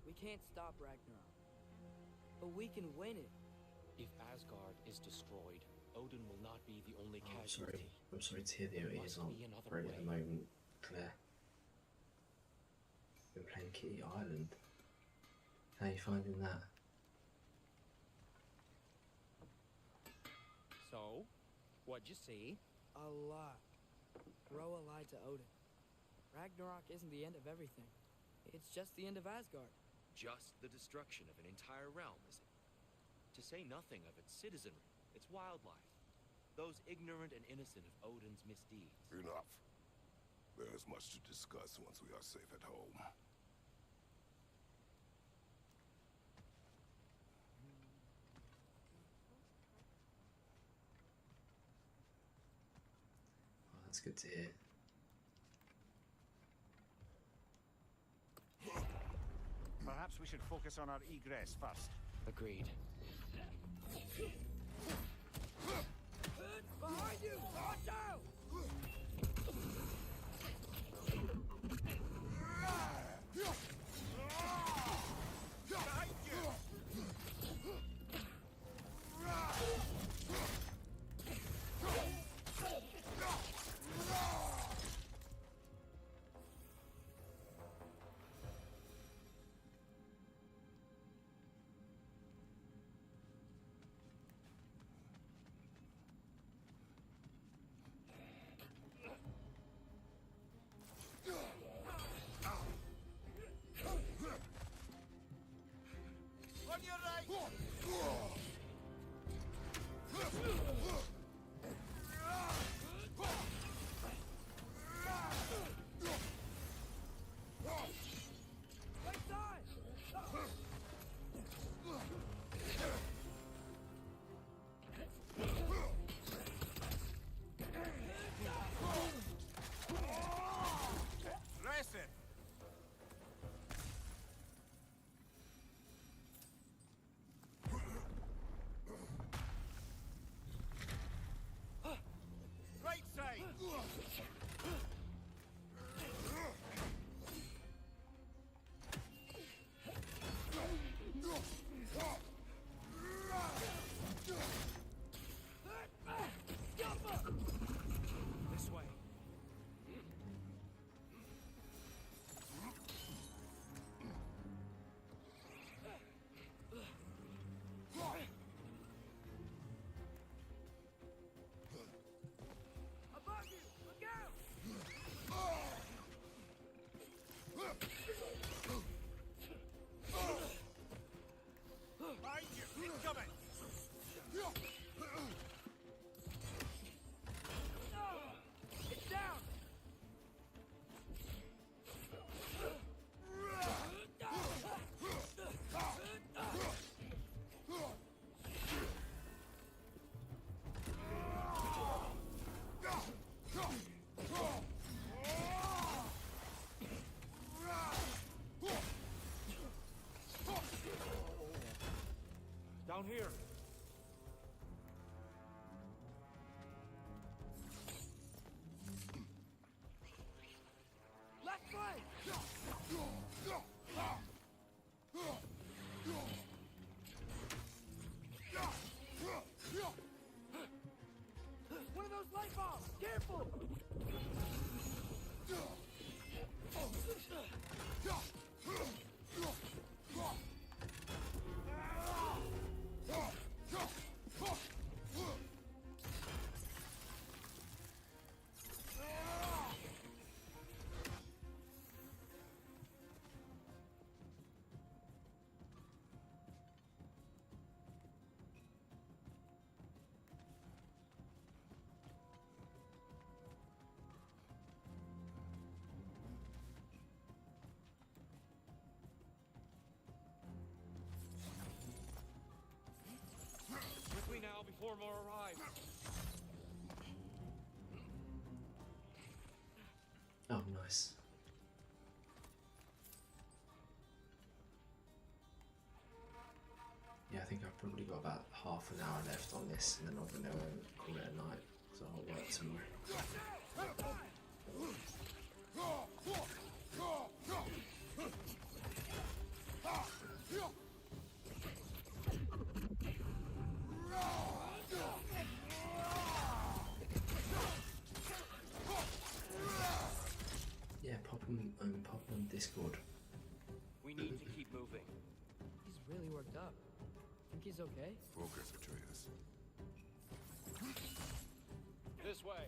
B: We can't stop Ragnarok. But we can win it.
A: If Asgard is destroyed, Odin will not be the only
C: Oh, I'm
A: casualty.
C: sorry. I'm sorry to hear the
A: There
C: ears
A: must
C: aren't
A: be another
C: great at the
A: way.
C: moment, Claire. Been playing Kitty Island. How are you finding that?
L: So, what'd you see?
B: A lot. Groa lied to Odin. Ragnarok isn't the end of everything. It's just the end of Asgard.
A: Just the destruction of an entire realm, is it? To say nothing of its citizenry, its wildlife. Those ignorant and innocent of Odin's misdeeds.
F: Enough. There is much to discuss once we are safe at home.
C: Oh, that's good to hear.
M: Perhaps we should focus on our egress first.
A: Agreed.
B: Behind you! Watch out!
A: Down here.
J: Left flank! One of those light bulbs! Careful!
A: Quickly now before more arrive.
C: Oh, nice. Yeah, I think I've probably got about half an hour left on this, and then I'm going to call it a night, so I'll work tomorrow. Yeah, pop on Discord.
A: We need to keep moving.
B: He's really worked up. Think he's okay?
F: Focus, Atreus.
A: This way.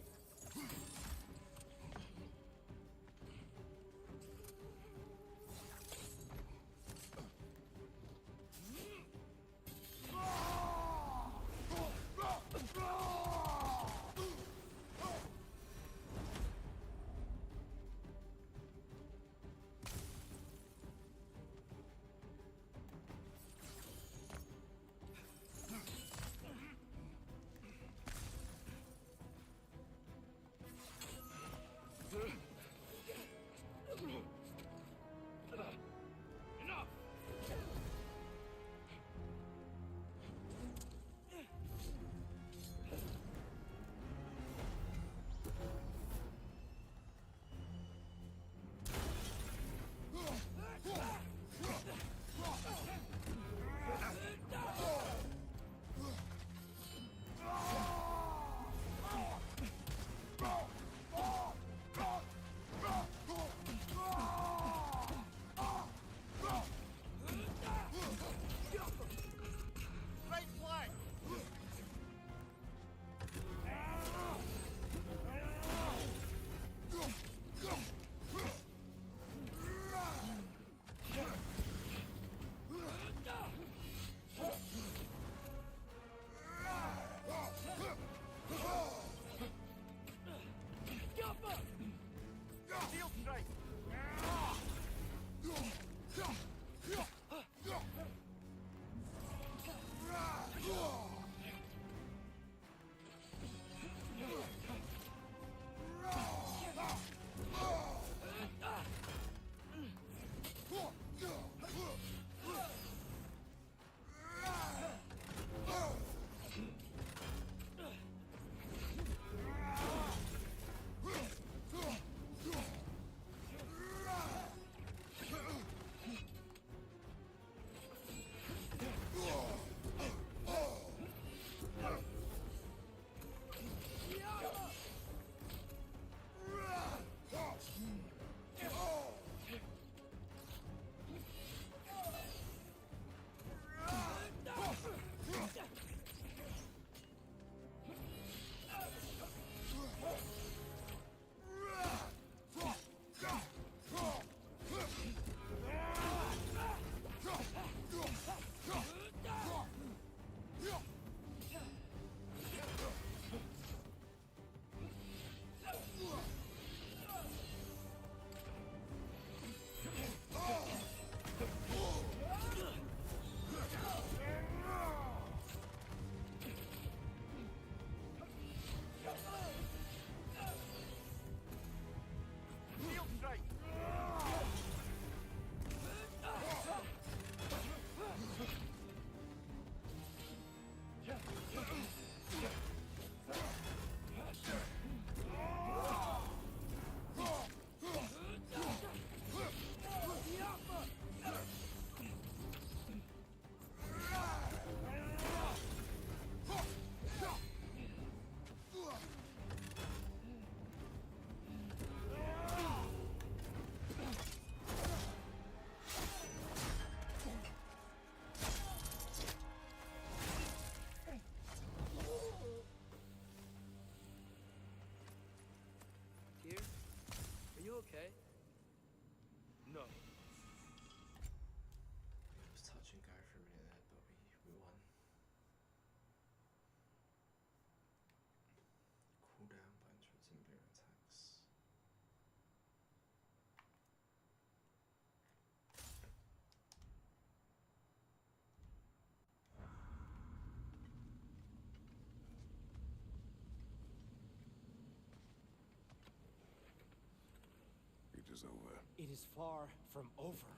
F: is over.
G: It is far from over.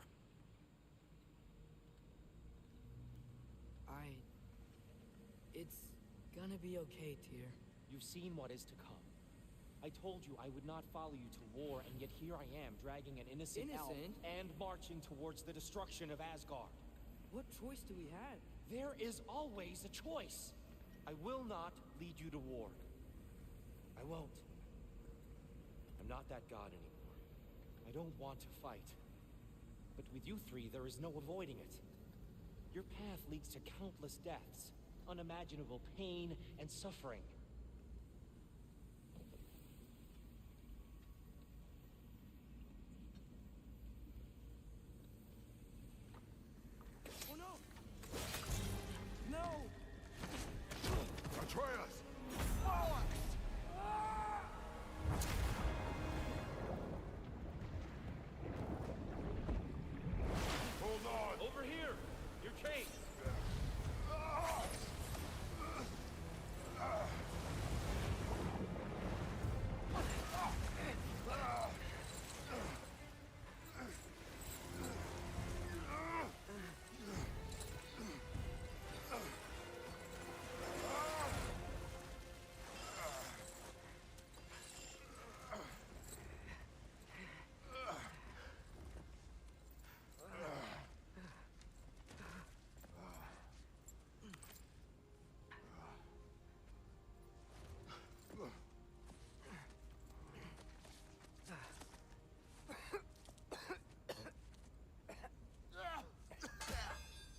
B: It's gonna be okay, Tyr.
D: You've seen what is to come. I told you I would not follow you to war, and yet here I am, dragging an innocent elf and marching towards the destruction of Asgard.
B: What choice do we have?
D: There is always a choice. I will not lead you to war. I won't. I'm not that god anymore. I don't want to fight. But with you three, there is no avoiding it. Your path leads to countless deaths, unimaginable pain and suffering.
B: Oh no! No!
F: Atreus! Hold on!
D: Over here! Your chain!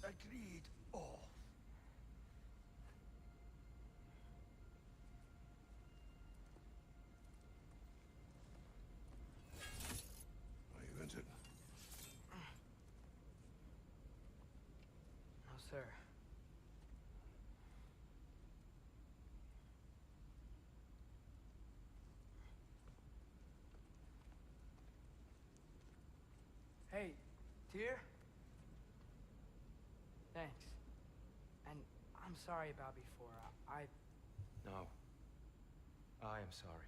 F: Agreed. All. Are you injured?
B: No, sir. Hey, Tyr? Thanks. And I'm sorry about before.
A: No. I am sorry.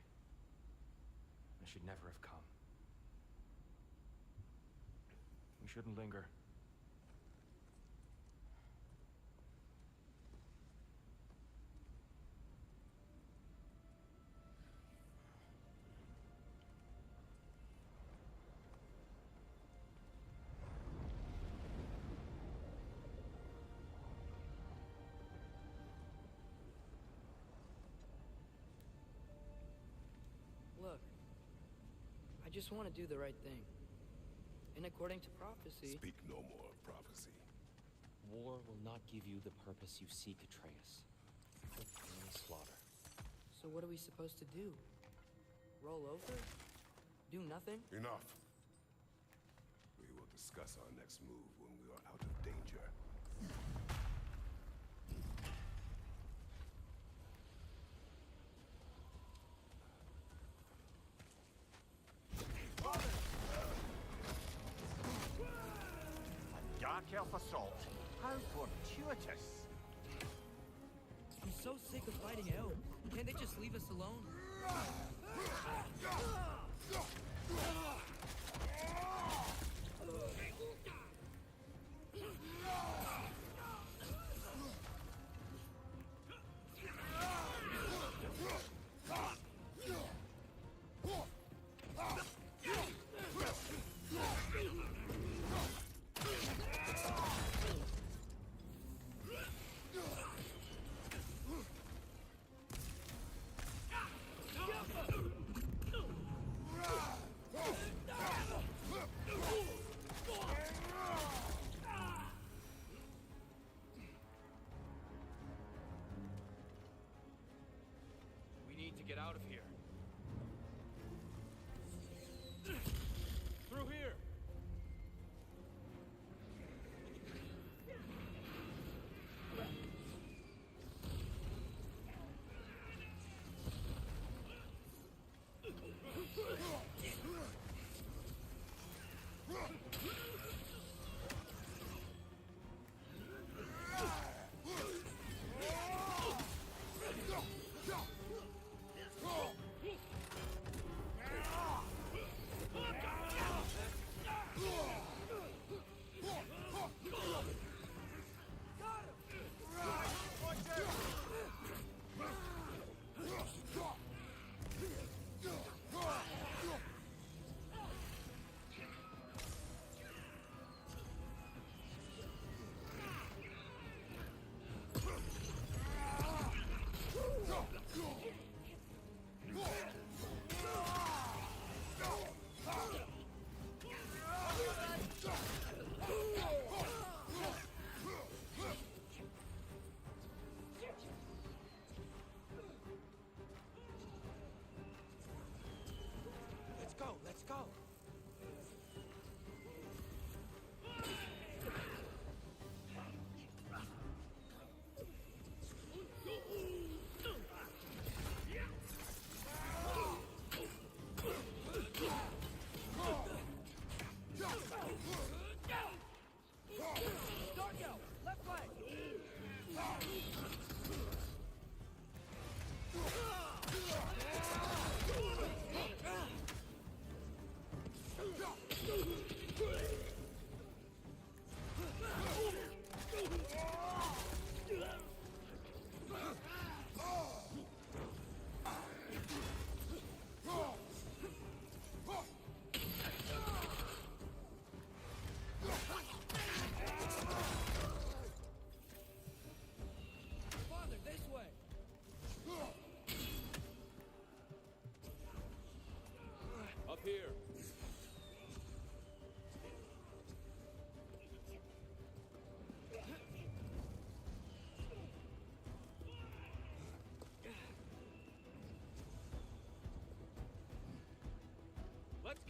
A: I should never have come. We shouldn't linger.
B: Look, I just want to do the right thing. And according to prophecy...
F: Speak no more of prophecy.
D: War will not give you the purpose you seek, Atreus. Only slaughter.
B: So what are we supposed to do? Roll over? Do nothing?
F: Enough. We will discuss our next move when we are out of danger.
M: A dark elf assault. How fortuitous.
B: I'm so sick of fighting elves. Can't they just leave us alone?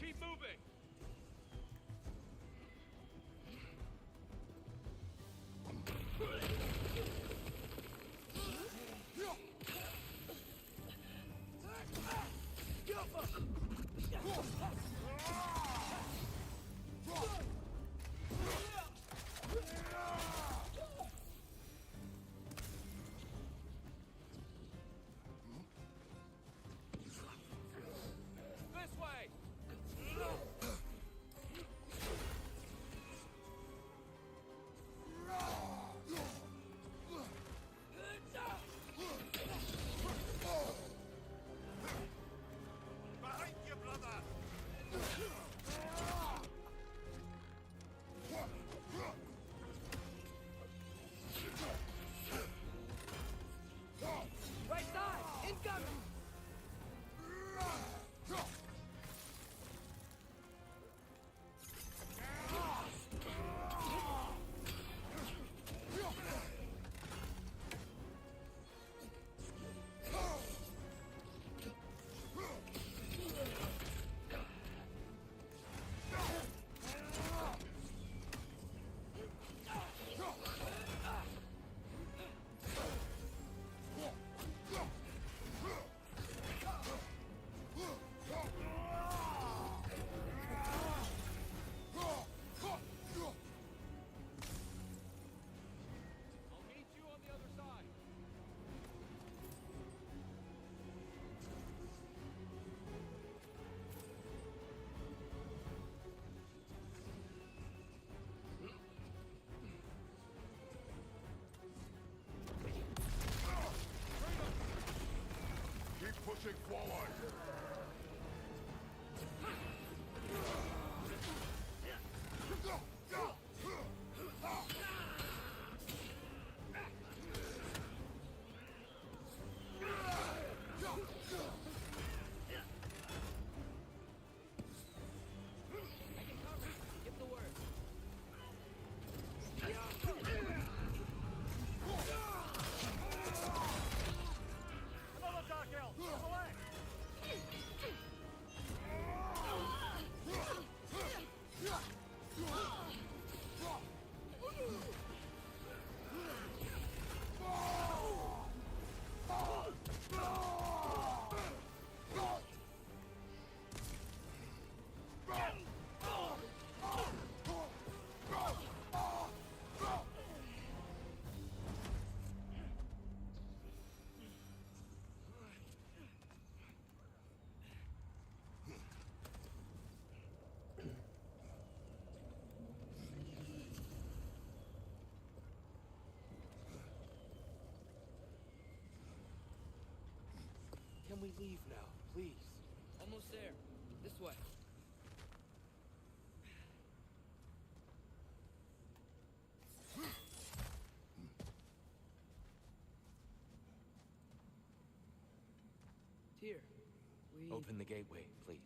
E: Keep moving! This way!
F: Behind you, brother!
B: Right side! Incoming!
E: I'll meet you on the other side.
F: Keep pushing forward!
B: Give the word.
G: Another Dark Elf! To the left!
A: Can we leave now, please?
B: Almost there. This way. Here. We...
A: Open the gateway, please.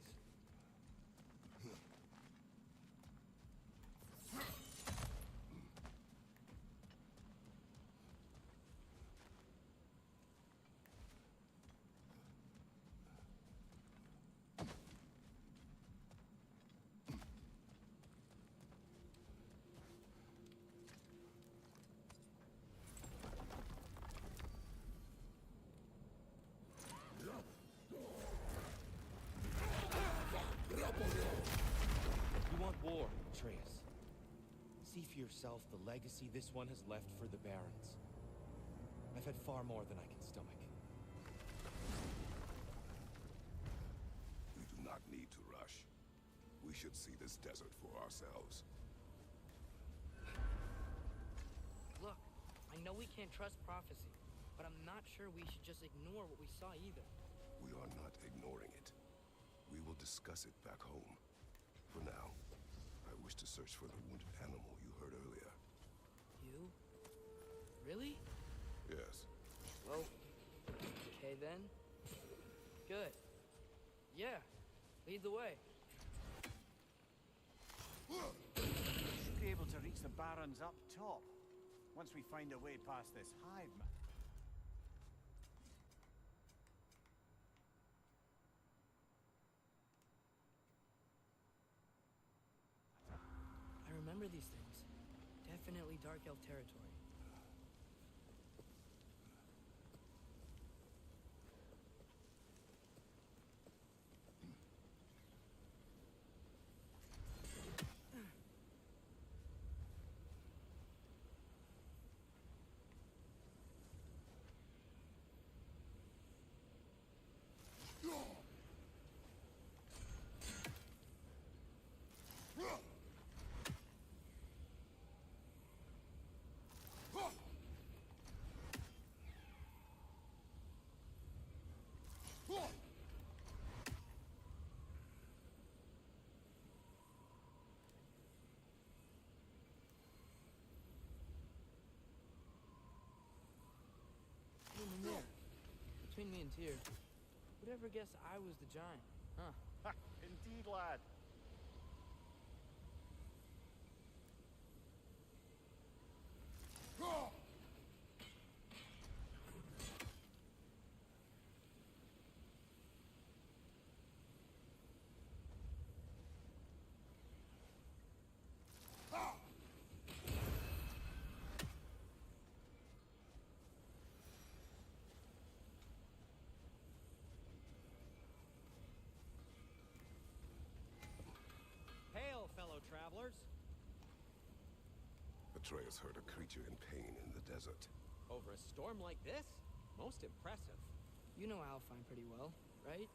A: You want war, Atreus. See for yourself the legacy this one has left for the Barons. I've had far more than I can stomach.
F: We do not need to rush. We should see this desert for ourselves.
B: Look, I know we can't trust prophecy, but I'm not sure we should just ignore what we saw either.
F: We are not ignoring it. We will discuss it back home. For now, I wish to search for the wounded animal you heard earlier.
B: You? Really?
F: Yes.
B: Well, okay then. Good. Yeah, lead the way.
M: Should be able to reach the Barrens up top, once we find a way past this hive.
B: remember these things. Definitely Dark Elf territory. In there, between me and Tyr, who'd ever guess I was the giant, huh?
M: Indeed, lad.
D: Hail, fellow travelers.
F: Atreus heard a creature in pain in the desert.
D: Over a storm like this? Most impressive.
B: You know Alfheim pretty well, right?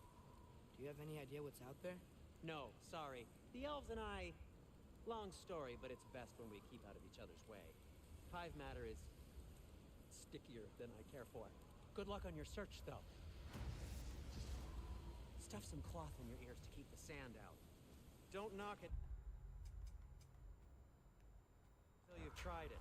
B: Do you have any idea what's out there?
D: No, sorry. The elves and I... Long story, but it's best when we keep out of each other's way. Hive matter is... stickier than I care for. Good luck on your search, though. Stuff some cloth in your ears to keep the sand out. Don't knock it... till you've tried it.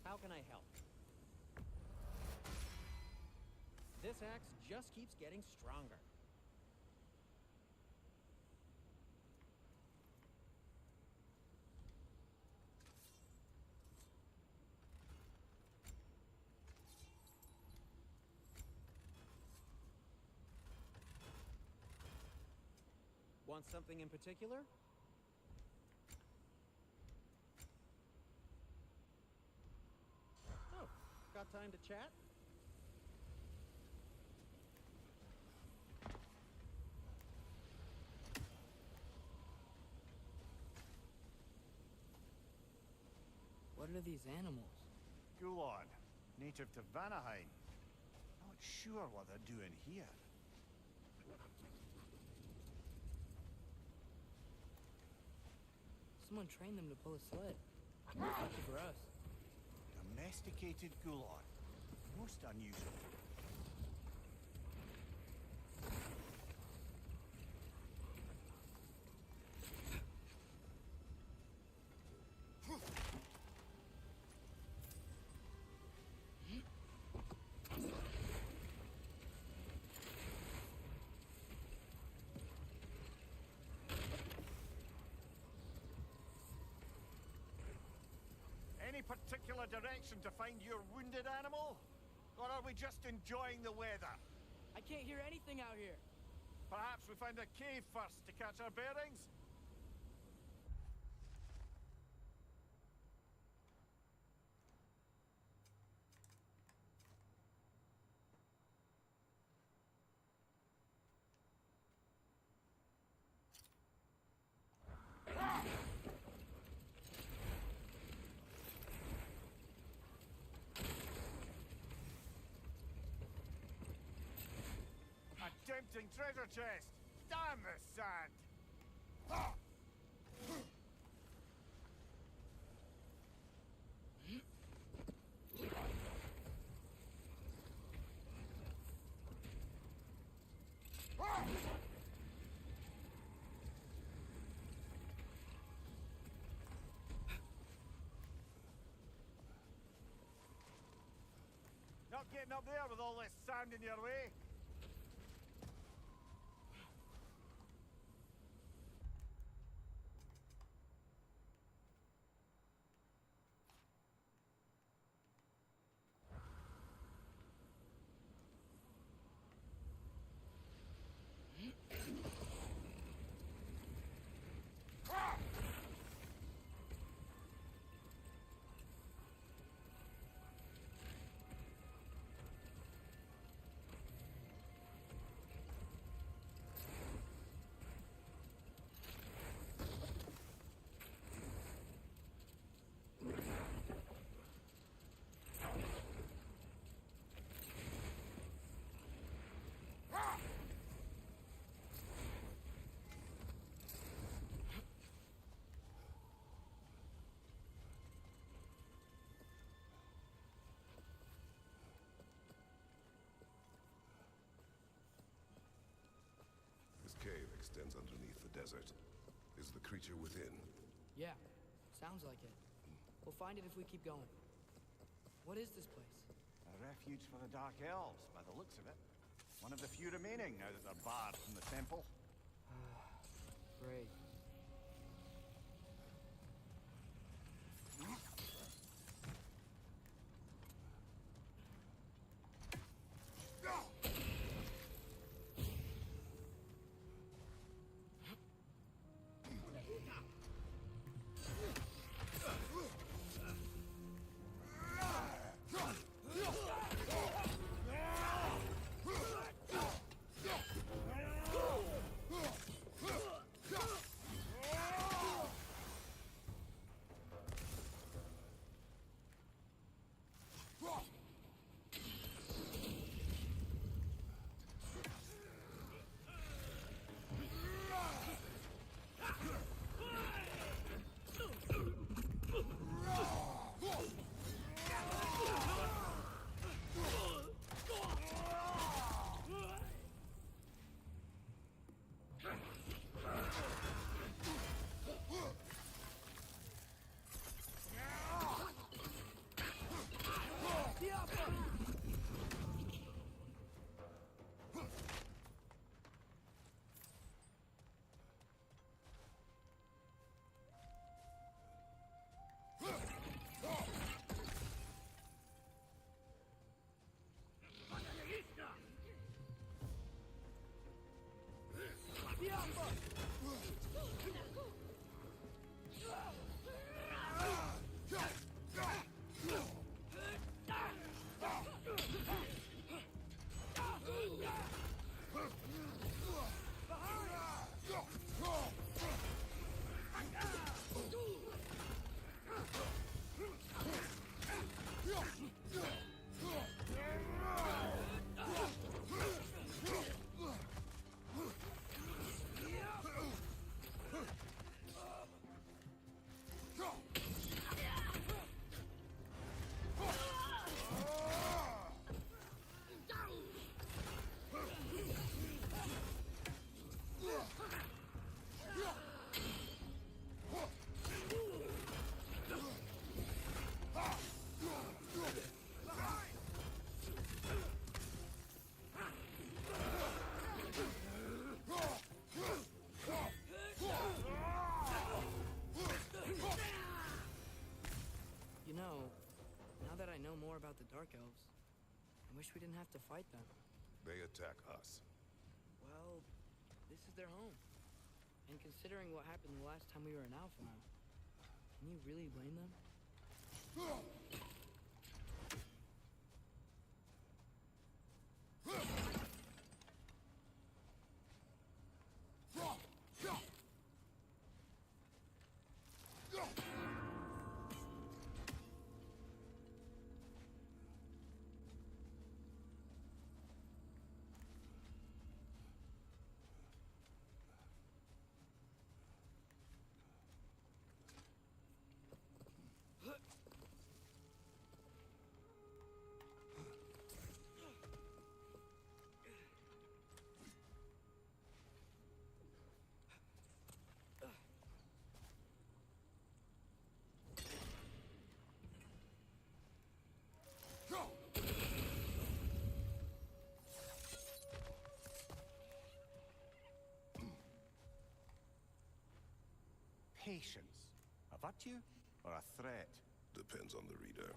D: How can I help? This axe just keeps getting stronger. Want something in particular? Oh, got time to chat?
B: What are these animals?
M: Gulon, native to Vanaheim. Not sure what they're doing here.
B: Someone trained them to pull a sled. Lucky for us.
M: Domesticated Gulon. Most unusual. Any particular direction to find your wounded animal? Or are we just enjoying the weather?
B: I can't hear anything out here.
M: Perhaps we find a cave first to catch our bearings? Tempting treasure chest! Damn the sand! Ah! Not getting up there with all this sand in your way.
F: desert. Is the creature within?
B: Yeah, sounds like it. We'll find it if we keep going. What is this place?
M: A refuge for the Dark Elves, by the looks of it. One of the few remaining now that they're barred from the temple.
B: Great. You know, now that I know more about the Dark Elves, I wish we didn't have to fight them.
F: They attack us.
B: Well, this is their home. And considering what happened the last time we were in Alfheim, can you really blame them?
M: Patience. A virtue or a threat?
F: Depends on the reader.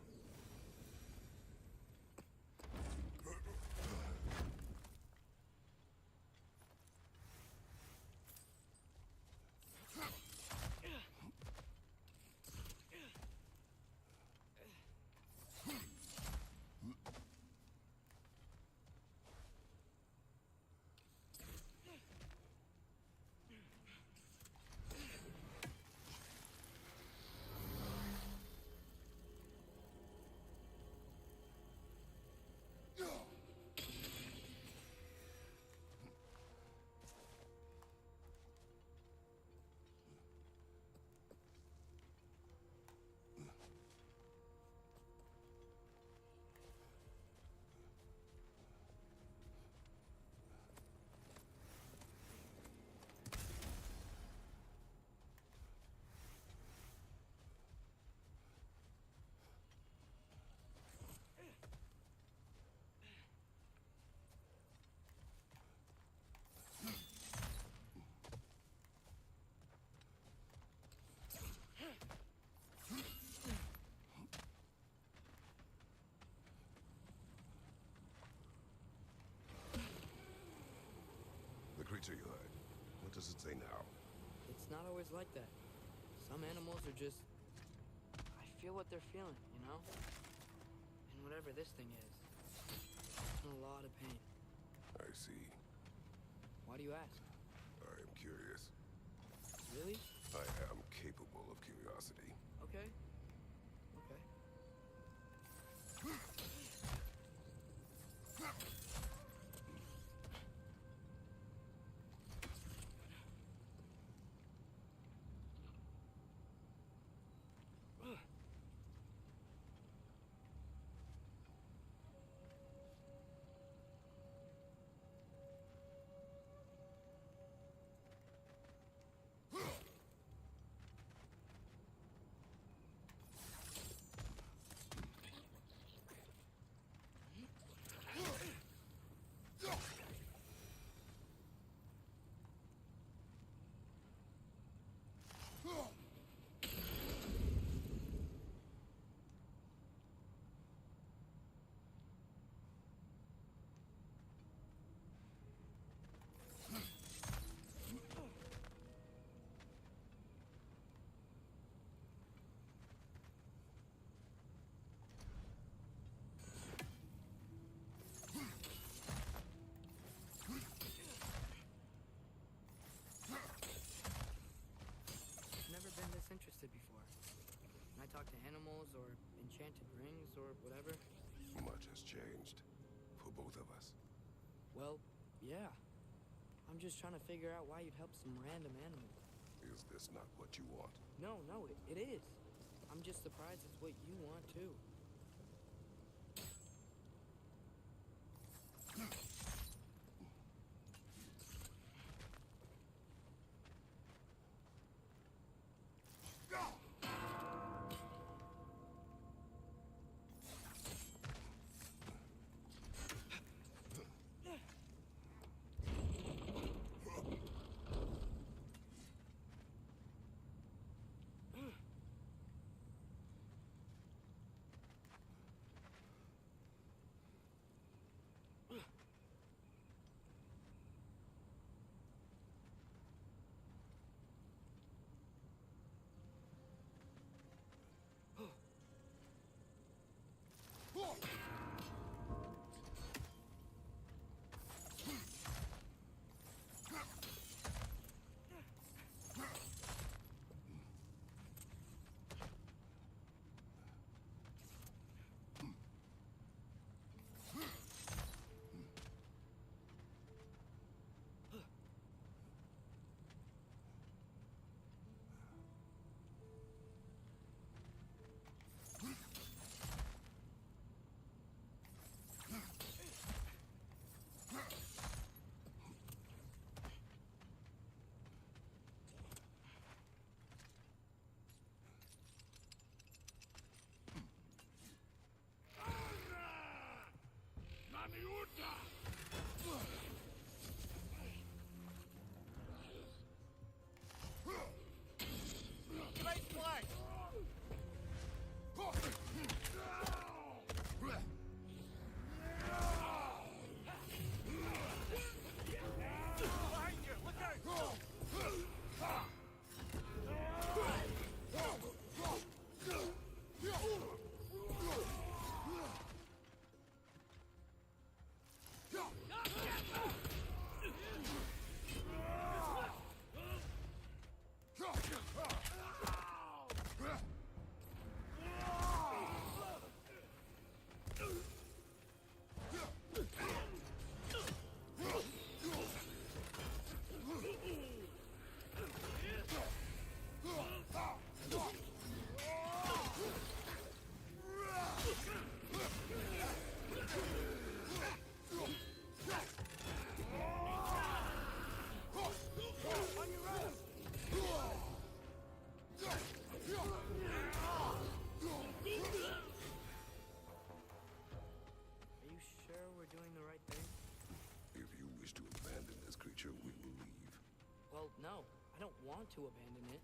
F: does it say now?
B: It's not always like that. Some animals are just... I feel what they're feeling, you know? And whatever this thing is, it's in a lot of pain.
F: I see.
B: Why do you ask?
F: I am curious.
B: Really?
F: I am capable of curiosity.
B: Okay. Okay. Interested before. When I talk to animals or enchanted rings or whatever.
F: Much has changed. For both of us.
B: Well, yeah. I'm just trying to figure out why you'd help some random animal.
F: Is this not what you want?
B: No, it is. I'm just surprised it's what you want too. No, I don't want to abandon it.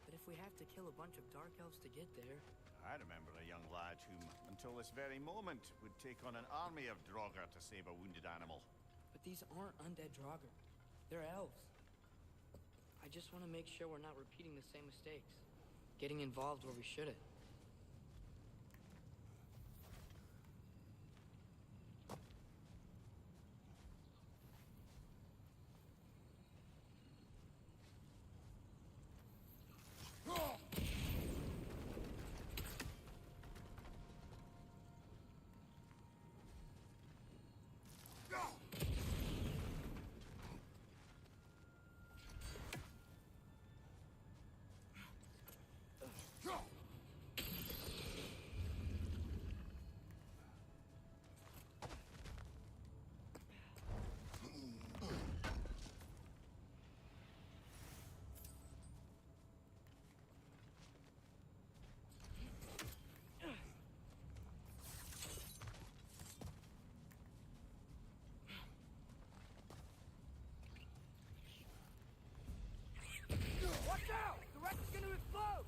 B: But if we have to kill a bunch of Dark Elves to get there...
M: I remember a young lad whom, until this very moment, would take on an army of Draugr to save a wounded animal.
B: But these aren't undead Draugr. They're elves. I just want to make sure we're not repeating the same mistakes. Getting involved where we shouldn't.
H: Watch out! The wreck is gonna explode!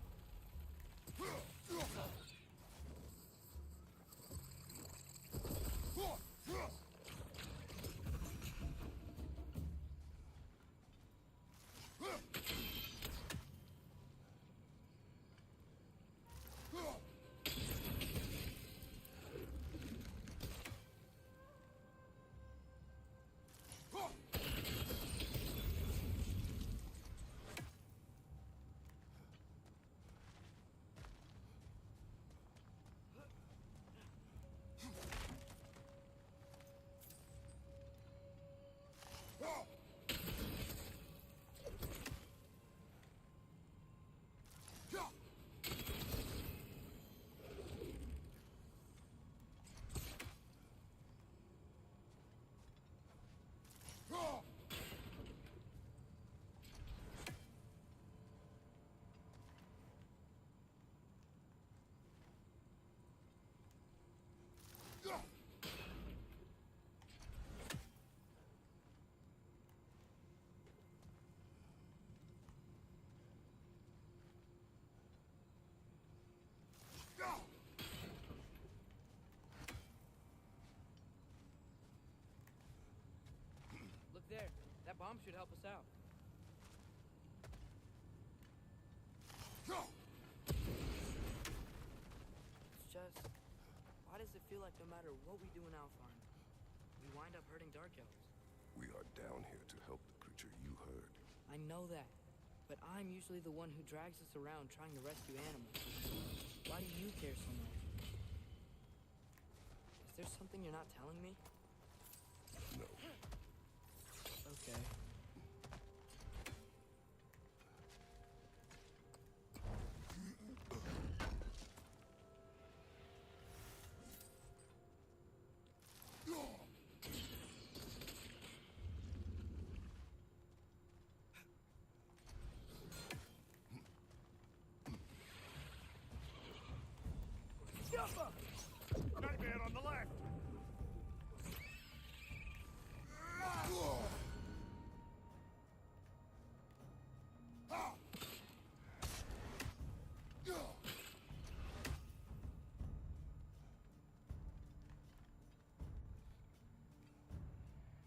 B: Look there. That bomb should help us out. It's just... why does it feel like no matter what we do in Alfheim, we wind up hurting Dark Elves?
F: We are down here to help the creature you heard.
B: I know that, but I'm usually the one who drags us around trying to rescue animals. Why do you care so much? Is there something you're not telling me?
F: No.
B: Okay.
M: Nightmare on the left!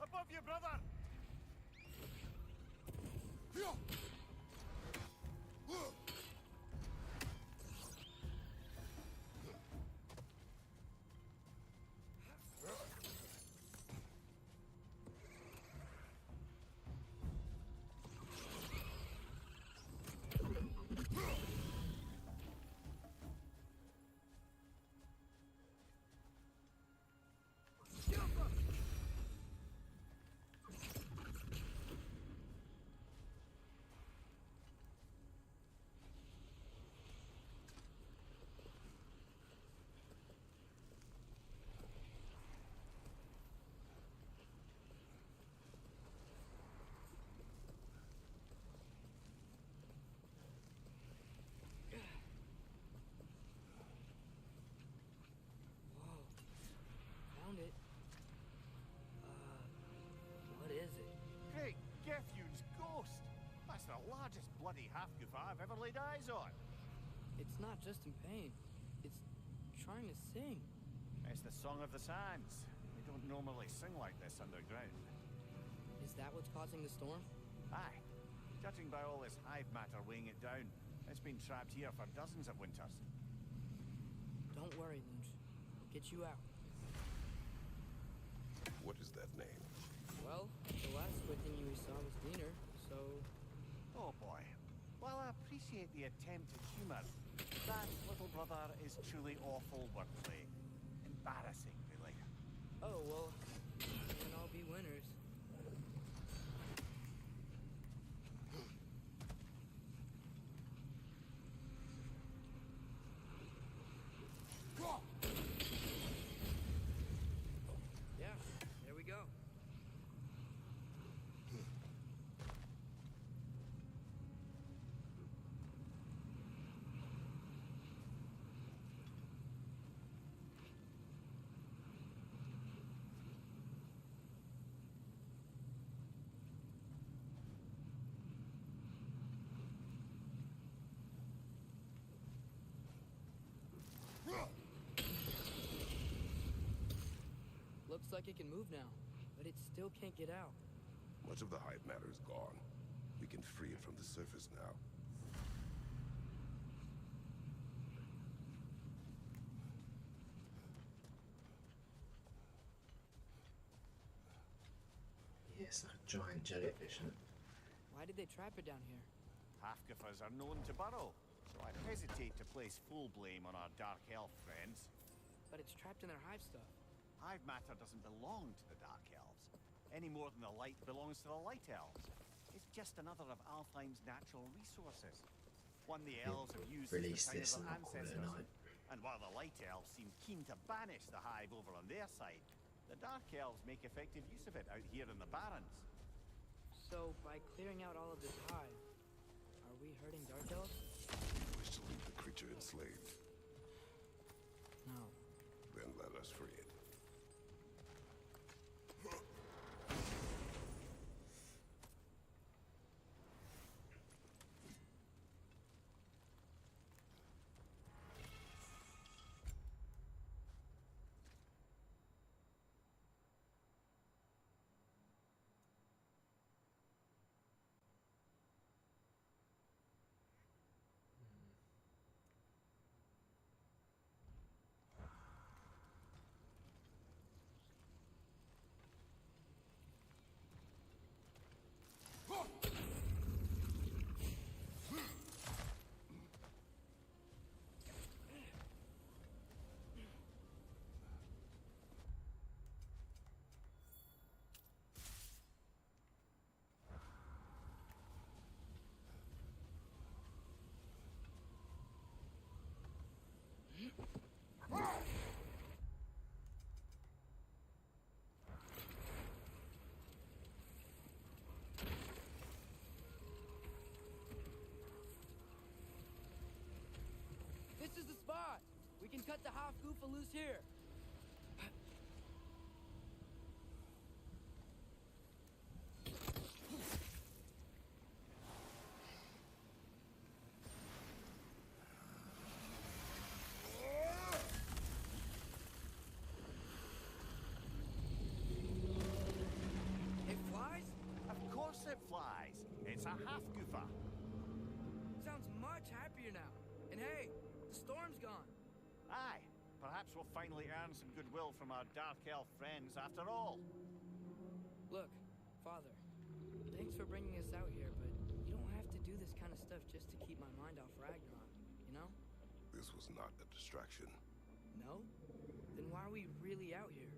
M: Above you, brother!
B: Found it. What is it?
M: Great Gethune's ghost! That's the largest bloody half-goofa I've ever laid eyes on.
B: It's not just in pain. It's trying to sing.
M: It's the Song of the Sands. They don't normally sing like this underground.
B: Is that what's causing the storm?
M: Aye. Judging by all this hive matter weighing it down, it's been trapped here for dozens of winters.
B: Don't worry, Lunch. We'll get you out.
F: What is that name?
B: Well, the last squid thingy we saw was Diener, so...
M: Oh boy. While I appreciate the attempt at humor, that little brother is truly awful wordplay. Embarrassing, really.
B: Oh, well, we can all be winners. Yeah, there we go. Looks like it can move now, but it still can't get out.
F: Much of the hive matter is gone. We can free it from the surface now.
C: Yeah, it's like a giant jellyfish, isn't it?
B: Why did they trap it down here?
M: Half-goofers are known to burrow, so I'd hesitate to place full blame on our dark elf friends.
B: But it's trapped in their hive stuff.
M: Hive matter doesn't belong to the Dark Elves, any more than the light belongs to the Light Elves. It's just another of Alfheim's natural resources. One the elves have used
C: Release
M: since
C: this
M: the time
C: and
M: of
C: I'll call
M: their
C: it a
M: ancestors.
C: night.
M: And while the Light Elves seem keen to banish the hive over on their side, the Dark Elves make effective use of it out here in the Barrens.
B: So, by clearing out all of this hive, are we hurting Dark Elves?
F: You wish to leave the creature enslaved?
B: No.
F: Then let us free it.
B: This is the spot! We can cut the half goofa loose here. It flies?
M: Of course it flies. It's a half-goofer.
B: Sounds much happier now. And hey, the storm's gone.
M: Aye, perhaps we'll finally earn some goodwill from our Dark Elf friends after all.
B: Look, Father, thanks for bringing us out here, but you don't have to do this kind of stuff just to keep my mind off Ragnarok, you know?
F: This was not a distraction.
B: No? Then why are we really out here?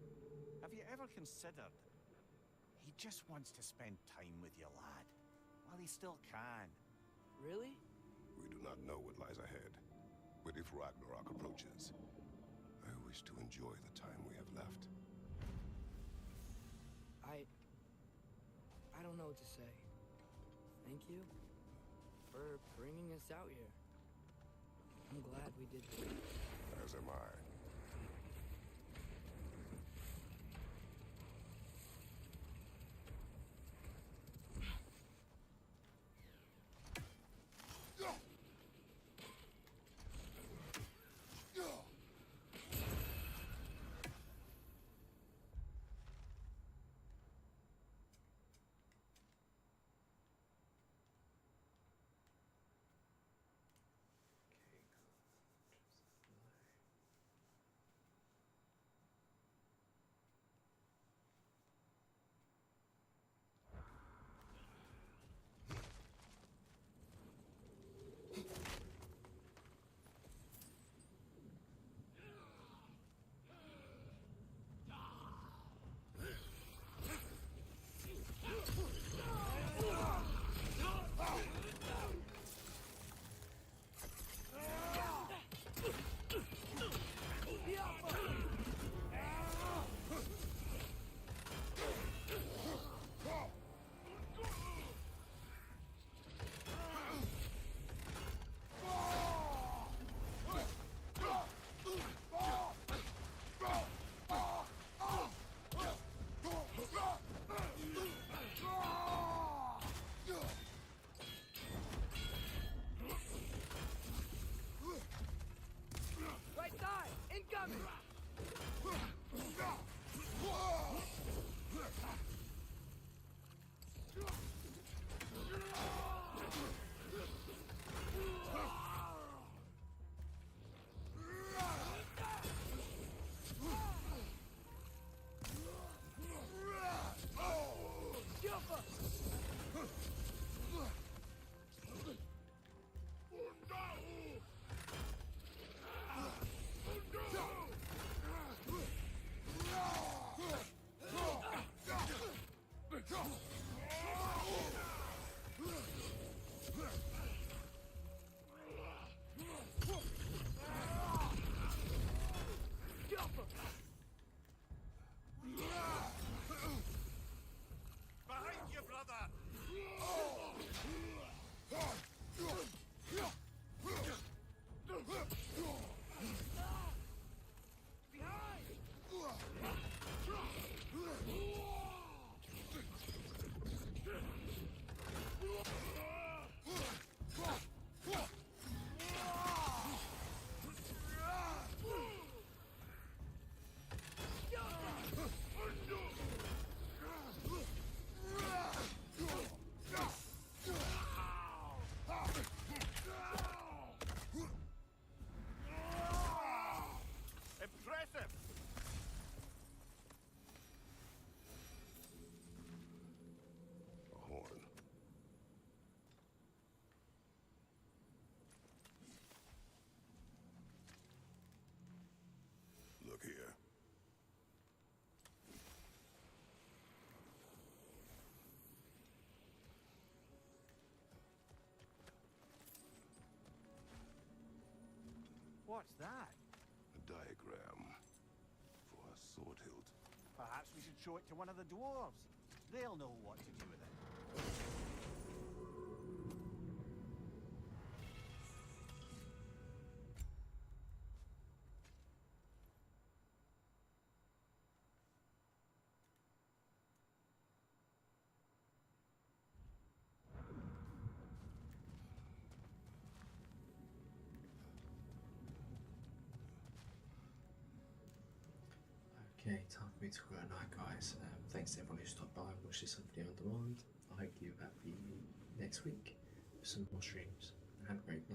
M: Have you ever considered... He just wants to spend time with you, lad. While he still can.
B: Really?
F: We do not know what lies ahead. But if Ragnarok approaches, I wish to enjoy the time we have left.
B: I don't know what to say. Thank you for bringing us out here. I'm glad we did this.
F: As am I.
M: What's that?
F: A diagram for a sword hilt.
M: Perhaps we should show it to one of the dwarves. They'll know what to do with it.
C: Okay, time for me to go at night, guys. Thanks to everyone who stopped by and watched this on video on demand. I hope you're back for you next week for some more streams. Have a great night.